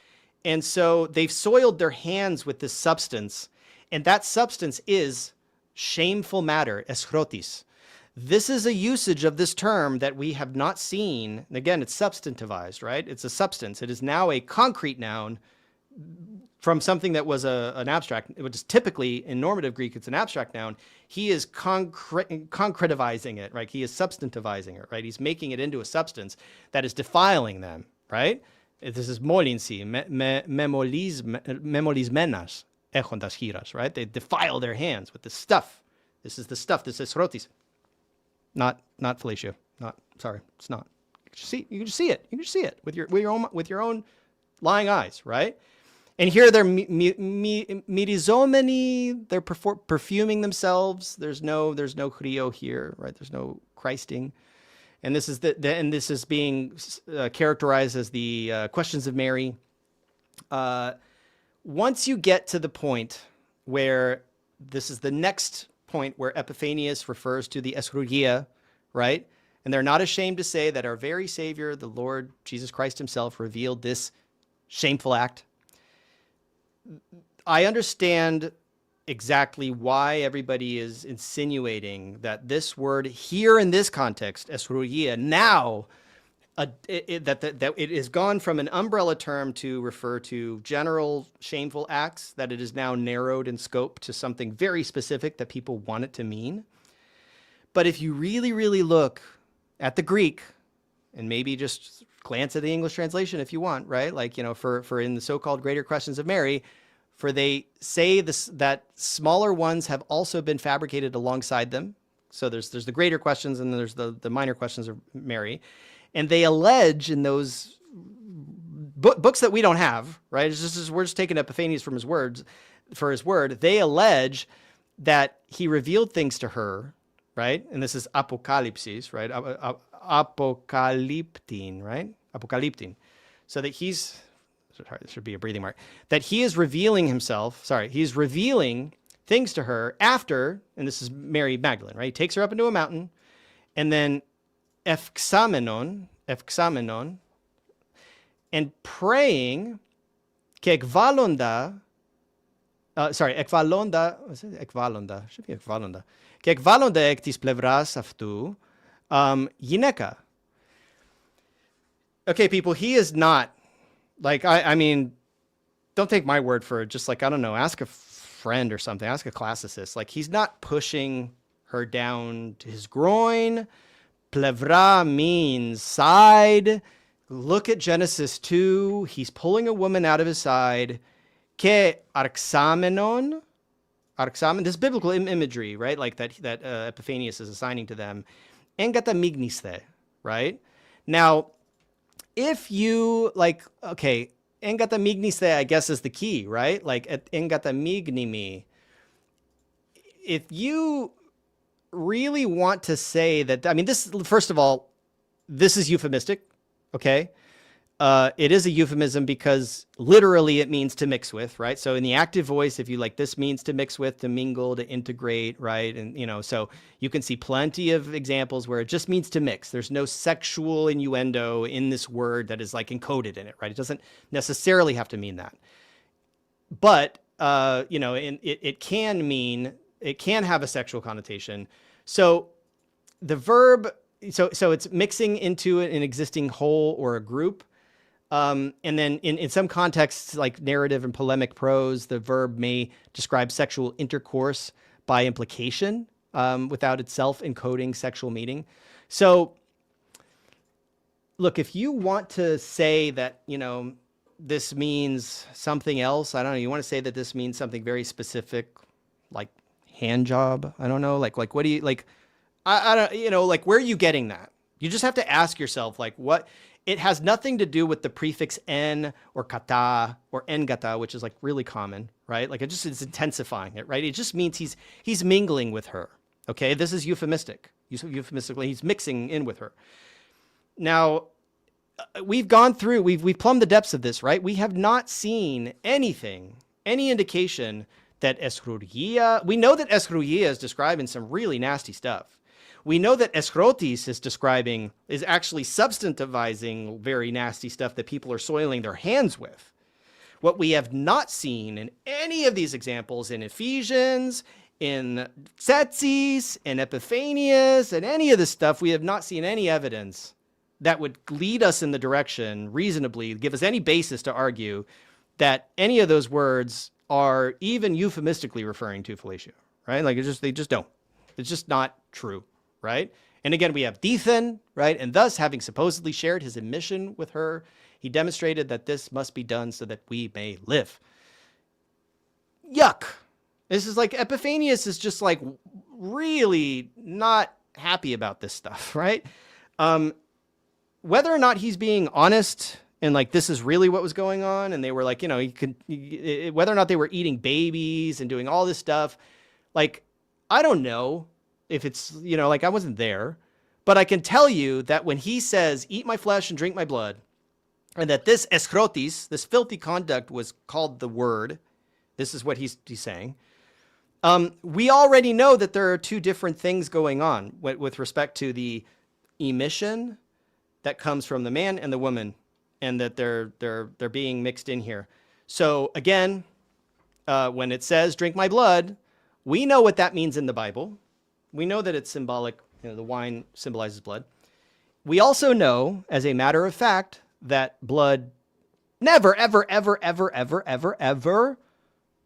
And so they've soiled their hands with this substance, and that substance is shameful matter, αἰσχρότης. This is a usage of this term that we have not seen. Again, it's substantivized, right? It's a substance. It is now a concrete noun from something that was an abstract. It was typically, in normative Greek, it's an abstract noun. He is concretivizing it, right? He is substantivizing it, right? He's making it into a substance that is defiling them, right? This is molinsi, memolismenas, echontas chiras, right? They defile their hands with the stuff. This is the stuff, this is aîskhrotis. Not fellatio. Sorry, it's not. You can just see it. You can just see it with your own lying eyes, right? And here they're mirizomeni, they're perfuming themselves. There's no chrio here, right? There's no Christing. And this is this is being characterized as the questions of Mary. Once you get to the point where this is the next point where Epiphanius refers to the eschatologia, right? And they're not ashamed to say that our very Savior, the Lord Jesus Christ himself, revealed this shameful act. I understand exactly why everybody is insinuating that this word here in this context, αἰσχροτία, now, that it has gone from an umbrella term to refer to general shameful acts, that it is now narrowed in scope to something very specific that people want it to mean. But if you really, really look at the Greek, and maybe just glance at the English translation if you want, right? Like, for in the so-called greater questions of Mary, for they say this, that smaller ones have also been fabricated alongside them. So there's the greater questions and there's the minor questions of Mary. And they allege in those books that we don't have, right? It's just, we're just taking Epiphanius from his words, for his word. They allege that he revealed things to her, right? And this is apocalypsis, right? Apocalyptine, right? Apocalyptine. So that he's, sorry, this should be a breathing mark, that he is revealing himself, he's revealing things to her after, and this is Mary Magdalene, right? He takes her up into a mountain, and then ευξάμενον, and praying, και εκβάλλοντα, should be εκβάλλοντα, και εκβάλλοντα εκ της πλευράς αυτού, γυναίκα. Okay, people, he is not, like, I mean, don't take my word for it, just like, I don't know, ask a friend or something, ask a classicist. Like, he's not pushing her down to his groin. Plevra means side. Look at Genesis 2. He's pulling a woman out of his side. Ke arxamenon. This biblical imagery, right? Like that Epiphanius is assigning to them. Engata migniste, right? Now, if you, like, okay, engata migniste, I guess, is the key, right? Like, engata mignimi. If you really want to say that, I mean, this, first of all, this is euphemistic, okay? It is a euphemism because literally it means to mix with, right? So in the active voice, if you like, this means to mix with, to mingle, to integrate, right? And, so you can see plenty of examples where it just means to mix. There's no sexual innuendo in this word that is like encoded in it, right? It doesn't necessarily have to mean that. But, it can mean, it can have a sexual connotation. So the verb, so it's mixing into an existing whole or a group. And then in some contexts, like narrative and polemic prose, the verb may describe sexual intercourse by implication, without itself encoding sexual meaning. So look, if you want to say that, this means something else, I don't know, you want to say that this means something very specific, like hand job, I don't know, like what do you, like, I don't, like, where are you getting that? You just have to ask yourself, like, what, it has nothing to do with the prefix en or kata or engata, which is like really common, right? Like, it's intensifying it, right? It just means he's mingling with her. Okay. This is euphemistic. Euphemistically, he's mixing in with her. Now, we've gone through, we've plumbed the depths of this, right? We have not seen anything, any indication that αἰσχροτία, we know that αἰσχροτία is describing some really nasty stuff. We know that αἰσχρότης is actually substantivizing very nasty stuff that people are soiling their hands with. What we have not seen in any of these examples in Ephesians, in Tzetzes, in Epiphanius, and any of this stuff, we have not seen any evidence that would lead us in the direction, reasonably, give us any basis to argue that any of those words are even euphemistically referring to fellatio, right? Like, they just don't. It's just not true, right? And again, we have Dithen, right? And thus, having supposedly shared his admission with her, he demonstrated that this must be done so that we may live. Yuck. This is like, Epiphanius is just like really not happy about this stuff, right? Whether or not he's being honest and like, this is really what was going on, and they were like, whether or not they were eating babies and doing all this stuff, like, I don't know if it's, like, I wasn't there, but I can tell you that when he says, eat my flesh and drink my blood, and that this αἰσχρότης, this filthy conduct, was called the word, this is what he's saying, we already know that there are two different things going on with respect to the emission that comes from the man and the woman, and that they're being mixed in here. So again, when it says drink my blood, we know what that means in the Bible. We know that it's symbolic, the wine symbolizes blood. We also know, as a matter of fact, that blood never, ever, ever, ever, ever, ever, ever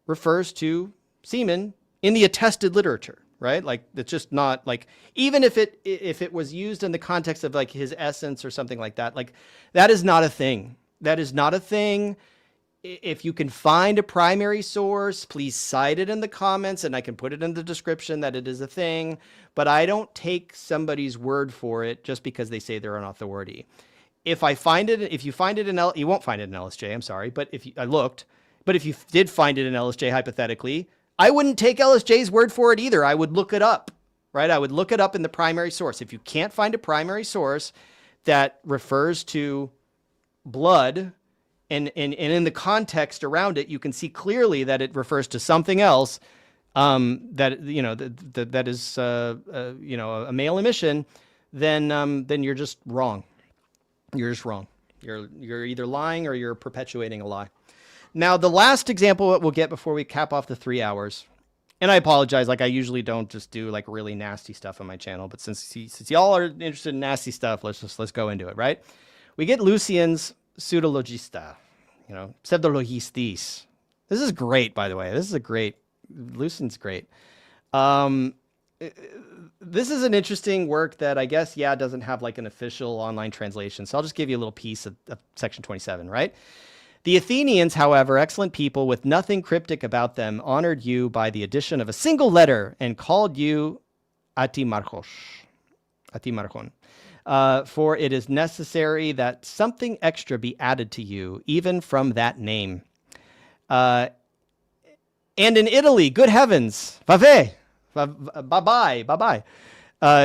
refers to semen in the attested literature, right? Like, it's just not, like, even if it was used in the context of like his essence or something like that, like, that is not a thing. That is not a thing. If you can find a primary source, please cite it in the comments, and I can put it in the description that it is a thing. But I don't take somebody's word for it just because they say they're an authority. If you find it in you won't find it in LSJ, I'm sorry, but I looked. But if you did find it in LSJ, hypothetically, I wouldn't take LSJ's word for it either. I would look it up, right? I would look it up in the primary source. If you can't find a primary source that refers to blood, and in the context around it, you can see clearly that it refers to something else, that is a male emission, then you're just wrong. You're just wrong. You're either lying or you're perpetuating a lie. Now, the last example that we'll get before we cap off the 3 hours, and I apologize, like I usually don't just do like really nasty stuff on my channel, but since y'all are interested in nasty stuff, let's go into it, right? We get Lucian's pseudologista, pseudologistis. This is great, by the way. Lucian's great. This is an interesting work that I guess, doesn't have like an official online translation. So I'll just give you a little piece of section 27, right? The Athenians, however, excellent people with nothing cryptic about them, honored you by the addition of a single letter and called you atimarchon. For it is necessary that something extra be added to you, even from that name. And in Italy, good heavens, bye-bye.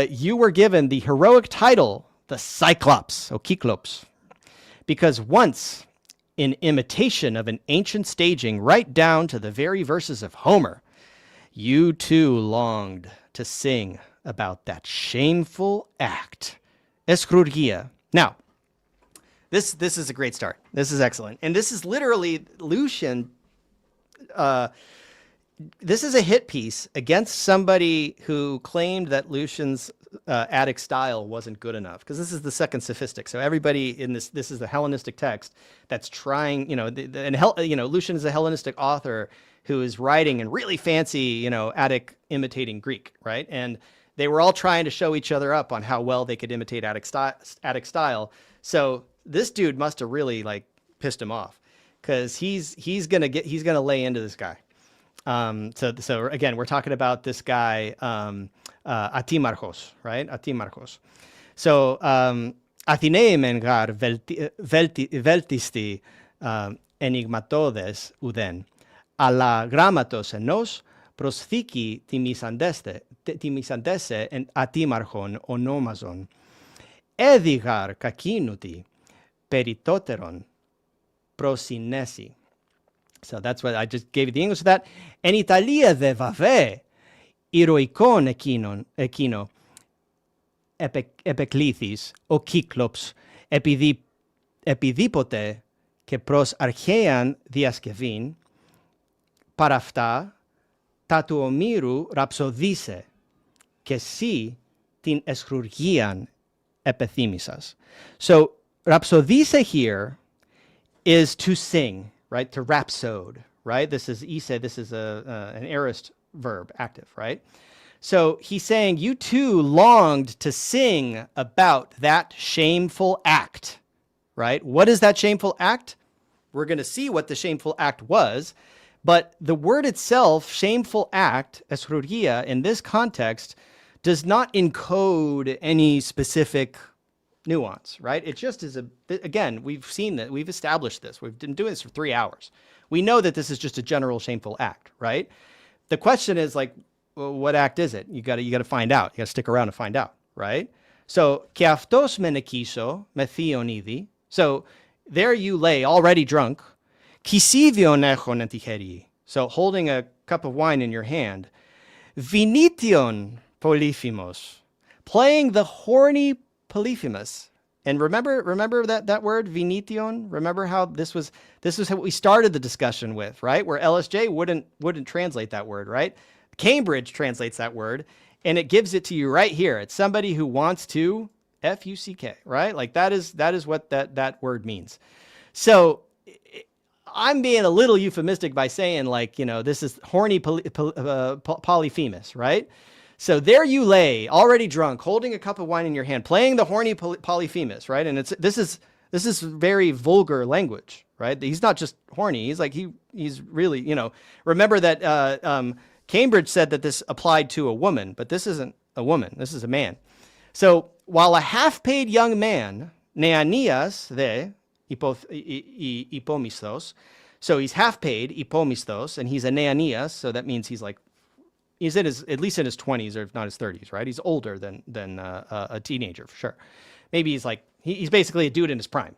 You were given the heroic title, the Cyclops, or Kyklops, because once, in imitation of an ancient staging right down to the very verses of Homer, you too longed to sing about that shameful act, αἰσχρότης. Now, this is a great start. This is excellent. And this is literally Lucian. This is a hit piece against somebody who claimed that Lucian's Attic style wasn't good enough, because this is the second sophistic. So everybody in this is the Hellenistic text that's trying, Lucian is a Hellenistic author who is writing in really fancy, Attic imitating Greek, right? And they were all trying to show each other up on how well they could imitate Attic style. So this dude must have really like pissed him off, because he's gonna lay into this guy. So again, we're talking about this guy, Atimarchos, right? Atimarchos. So, Athenαίοι μεν βέλτιστοι ενιγματώδες ουδέν, αλλά γράμματος ενός προσθήκη τιμήσαντεσε εν ατίμαρχον ονόμαζον, έδιγαρ κακίνουτη περιτότερον προσυνέσει. So that's what I just gave you the English of that. En Italia de vave, ηρωικόν εκείνο, επεκλήθης, ο Κύκλοψ, επιδήποτε και προς αρχαίαν διασκευήν, παρά αυτά, τα του ομήρου ραψοδίσε, και εσύ την αισχρουργίαν επεθύμησας. So, ραψοδίσε here is to sing, right? To rhapsode, right? This is an aorist verb, active, right? So he's saying, you too longed to sing about that shameful act, right? What is that shameful act? We're going to see what the shameful act was, but the word itself, shameful act, αἰσχρουργία, in this context, does not encode any specific nuance, right? It just is again, we've seen that, we've established this. We've been doing this for 3 hours. We know that this is just a general shameful act, right? The question is like, well, what act is it? You got to find out. You got to stick around to find out, right? So, και αυτός μενεκίσω με θείον ήδη. So, there you lay, already drunk. Κησίδιον έχον εν τη χέρι. So, holding a cup of wine in your hand. Vinition polyphimos. Playing the horny polyphemus. And remember that word vinition? Remember how this was how we started the discussion with, right? Where LSJ wouldn't translate that word, right? Cambridge translates that word, and it gives it to you right here. It's somebody who wants to F-U-C-K, right? Like that is what that word means. So I'm being a little euphemistic by saying, like, this is horny polyphemus, right? So there you lay, already drunk, holding a cup of wine in your hand, playing the horny polyphemus, right? And this is very vulgar language, right? He's not just horny. He's like he's really, Remember that Cambridge said that this applied to a woman, but this isn't a woman. This is a man. So while a half-paid young man, neanias de ipomistos, so he's half-paid, ipomistos, and he's a neanias, so that means he's at least in his 20s, or if not his 30s, right? He's older than a teenager, for sure. Maybe he's basically a dude in his prime,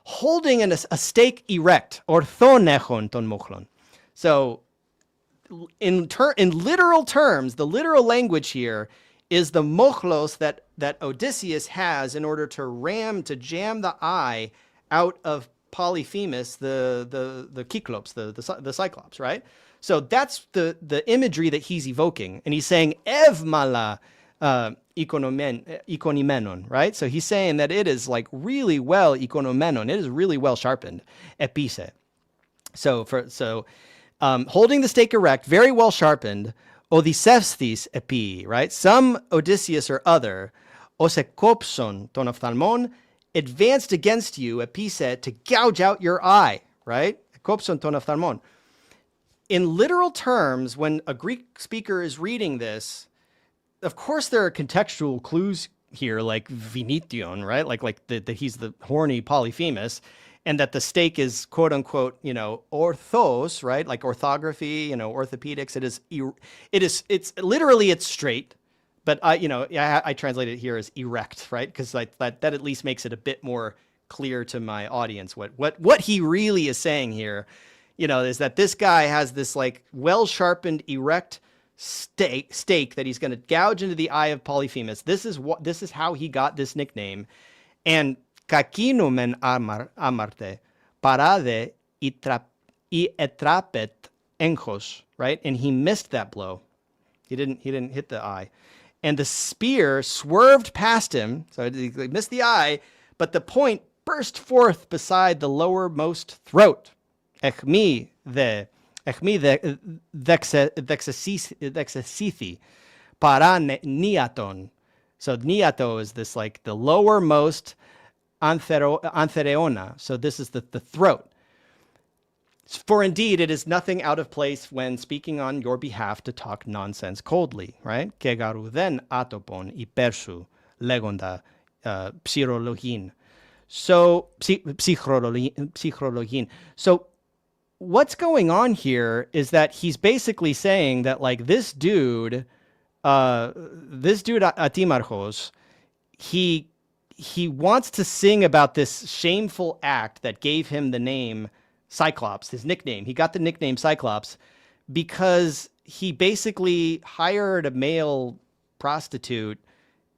holding a stake erect, orthonechon ton mochlon. So in literal terms, the literal language here is the mochlos that Odysseus has in order to jam the eye out of Polyphemus, the Cyclops, the Cyclops, right? So that's the imagery that he's evoking. And he's saying, Ev mala ikonomenon, right? So he's saying that it is like really well ikonomenon. It is really well sharpened, epise. So holding the stake erect, very well sharpened, odysseusthis epi, right? Some Odysseus or other, osekopson ton ophthalmon, advanced against you, epise, to gouge out your eye, right? Kopson ton ophthalmon. In literal terms, when a Greek speaker is reading this, of course there are contextual clues here, like vinition, right? Like that he's the horny Polyphemus, and that the stake is quote unquote, orthos, right? Like orthography, orthopedics. It's literally it's straight, but I translate it here as erect, right? Because like that at least makes it a bit more clear to my audience what he really is saying here. Is that this guy has this like well-sharpened, erect stake that he's going to gouge into the eye of Polyphemus. This is how he got this nickname. And kakinomen amarte parade I etrapet enchos, right? And he missed that blow. He didn't hit the eye. And the spear swerved past him, so he missed the eye, but the point burst forth beside the lowermost throat. Echmi the dexasithi para niaton. So niato is this like the lowermost anthereona. So this is the throat. For indeed, it is nothing out of place when speaking on your behalf to talk nonsense coldly, right? Kegaru then atopon ipersu legonda psirologin. So psychrologin. So what's going on here is that he's basically saying that like this dude Atimarchos, he wants to sing about this shameful act that gave him the name Cyclops, his nickname. He got the nickname Cyclops because he basically hired a male prostitute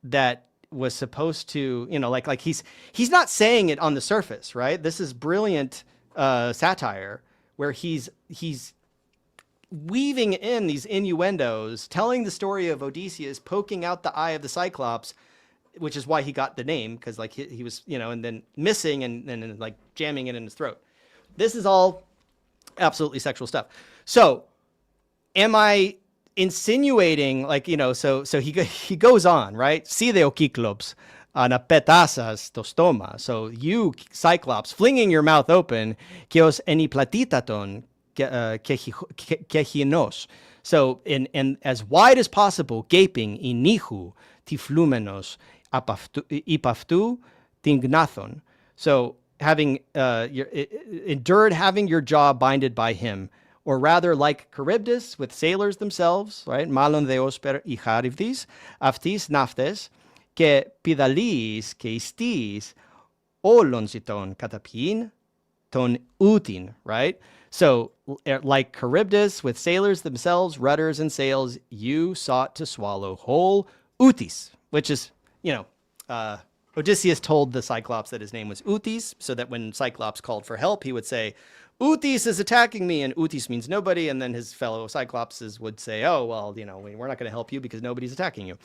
that was supposed to, like he's not saying it on the surface, right? This is brilliant satire where he's weaving in these innuendos, telling the story of Odysseus poking out the eye of the Cyclops, which is why he got the name, because like he was, and then missing and like jamming it in his throat. This is all absolutely sexual stuff. So am I insinuating like, so he goes on, right? Sideo Cyclops anapetasas tostoma. So you Cyclops flinging your mouth open, kios eniplatitaton kechinos. So in as wide as possible, gaping inihu tiflumenos ipaftu tingnathon. So having endured having your jaw binded by him, or rather like Charybdis with sailors themselves, right? Malon theos per icharivdis, aftis naftes, ke pidalis, ke istis, olonsiton katapin, ton utin, right? So like Charybdis with sailors themselves, rudders and sails, you sought to swallow whole utis, which is, Odysseus told the Cyclops that his name was Utis, so that when Cyclops called for help, he would say, Utis is attacking me, and Utis means nobody, and then his fellow Cyclopses would say, oh, well, you know, we're not going to help you because nobody's attacking you.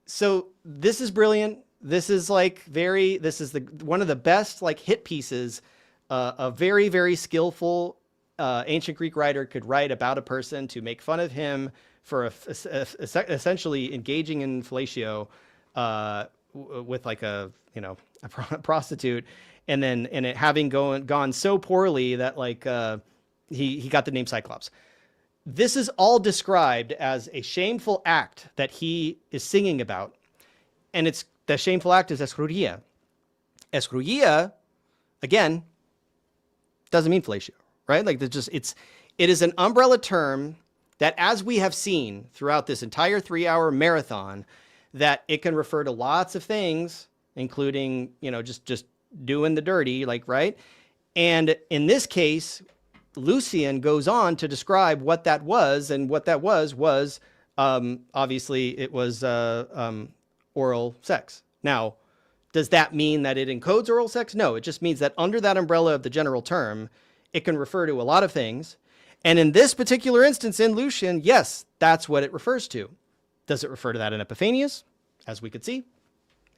So this is brilliant. This is like one of the best like hit pieces a very, very skillful ancient Greek writer could write about a person to make fun of him for essentially engaging in fellatio with like a prostitute, and it having gone so poorly that like he got the name Cyclops. This is all described as a shameful act that he is singing about, and the shameful act is αἰσχροτία. αἰσχροτία, again, doesn't mean fellatio, right? Like it is an umbrella term that, as we have seen throughout this entire 3-hour marathon, that it can refer to lots of things, including, just doing the dirty, like, right? And in this case, Lucian goes on to describe what that was, and what that was obviously it was oral sex. Now, does that mean that it encodes oral sex? No, it just means that under that umbrella of the general term, it can refer to a lot of things. And in this particular instance in Lucian, yes, that's what it refers to. Does it refer to that in Epiphanius? As we could see,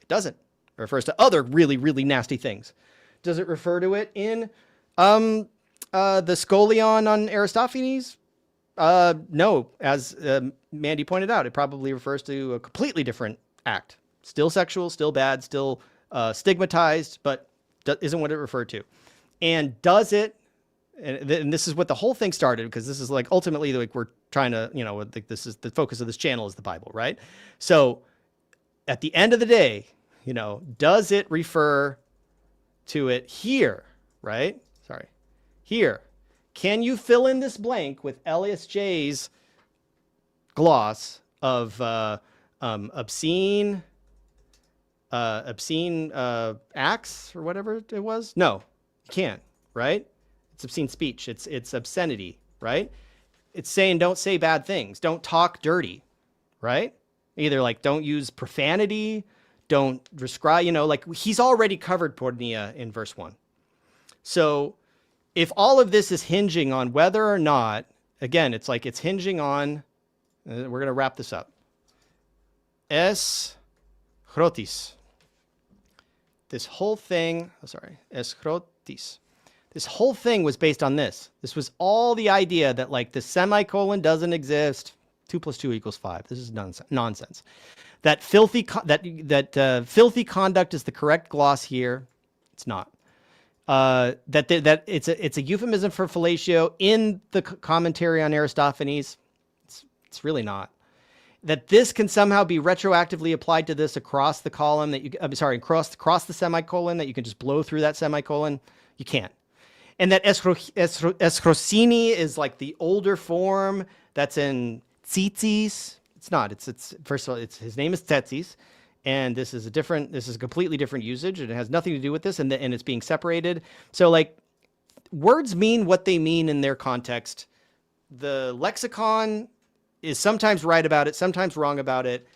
it doesn't. It refers to other really, really nasty things. Does it refer to it in the Scholion on Aristophanes? No, as Mandy pointed out, it probably refers to a completely different act. Still sexual, still bad, still stigmatized, but isn't what it referred to. And does it, and this is what the whole thing started, because this is like ultimately like we're trying to, this is the focus of this channel is the Bible, right? So at the end of the day, does it refer to it here, right? Sorry, here. Can you fill in this blank with Elias J's gloss of obscene acts or whatever it was? No, you can't, right? It's obscene speech. It's obscenity, right? It's saying don't say bad things. Don't talk dirty, right? Either like don't use profanity, don't describe, like he's already covered pornεία in verse 1. So if all of this is hinging on whether or not, again, it's like it's hinging on, we're going to wrap this up. Αἰσχρότης. This whole thing, αἰσχρότης. This whole thing was based on this. This was all the idea that like the semicolon doesn't exist. 2 + 2 = 5. This is nonsense. That filthy conduct is the correct gloss here. It's not. That it's a euphemism for fellatio in the commentary on Aristophanes. It's really not. That this can somehow be retroactively applied to this across the column across the semicolon, that you can just blow through that semicolon. You can't. And that αἰσχροσύνη is like the older form that's in Tzetzes. It's not. It's first of all, his name is Tzetzes, and this is a completely different usage, and it has nothing to do with this, and it's being separated. So like words mean what they mean in their context. The lexicon is sometimes right about it, sometimes wrong about it.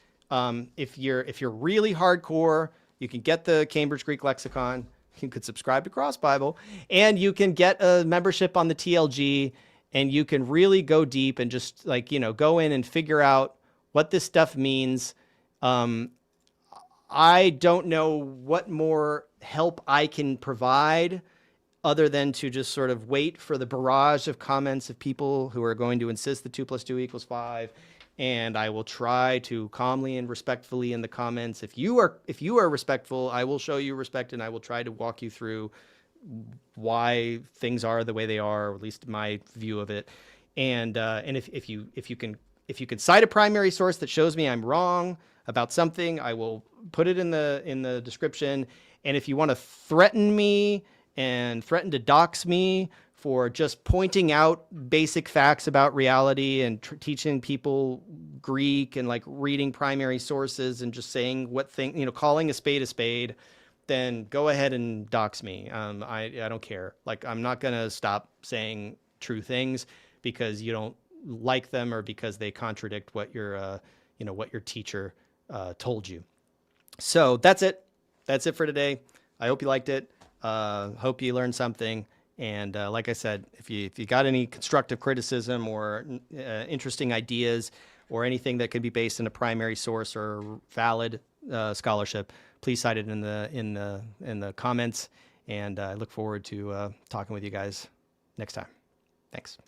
If you're really hardcore, you can get the Cambridge Greek Lexicon. You could subscribe to Cross Bible, and you can get a membership on the TLG, and you can really go deep and just like, go in and figure out what this stuff means. I don't know what more help I can provide other than to just sort of wait for the barrage of comments of people who are going to insist that 2 + 2 = 5. And I will try to calmly and respectfully in the comments. If you are respectful, I will show you respect, and I will try to walk you through why things are the way they are, or at least my view of it. And if you can cite a primary source that shows me I'm wrong about something, I will put it in the description. And if you want to threaten me and threaten to dox me for just pointing out basic facts about reality and teaching people Greek and like reading primary sources and just saying calling a spade, then go ahead and dox me. I don't care. Like, I'm not going to stop saying true things because you don't like them or because they contradict what your teacher told you. So that's it. That's it for today. I hope you liked it. Hope you learned something. And like I said, if you got any constructive criticism or interesting ideas or anything that could be based in a primary source or valid scholarship, please cite it in the comments. And I look forward to talking with you guys next time. Thanks.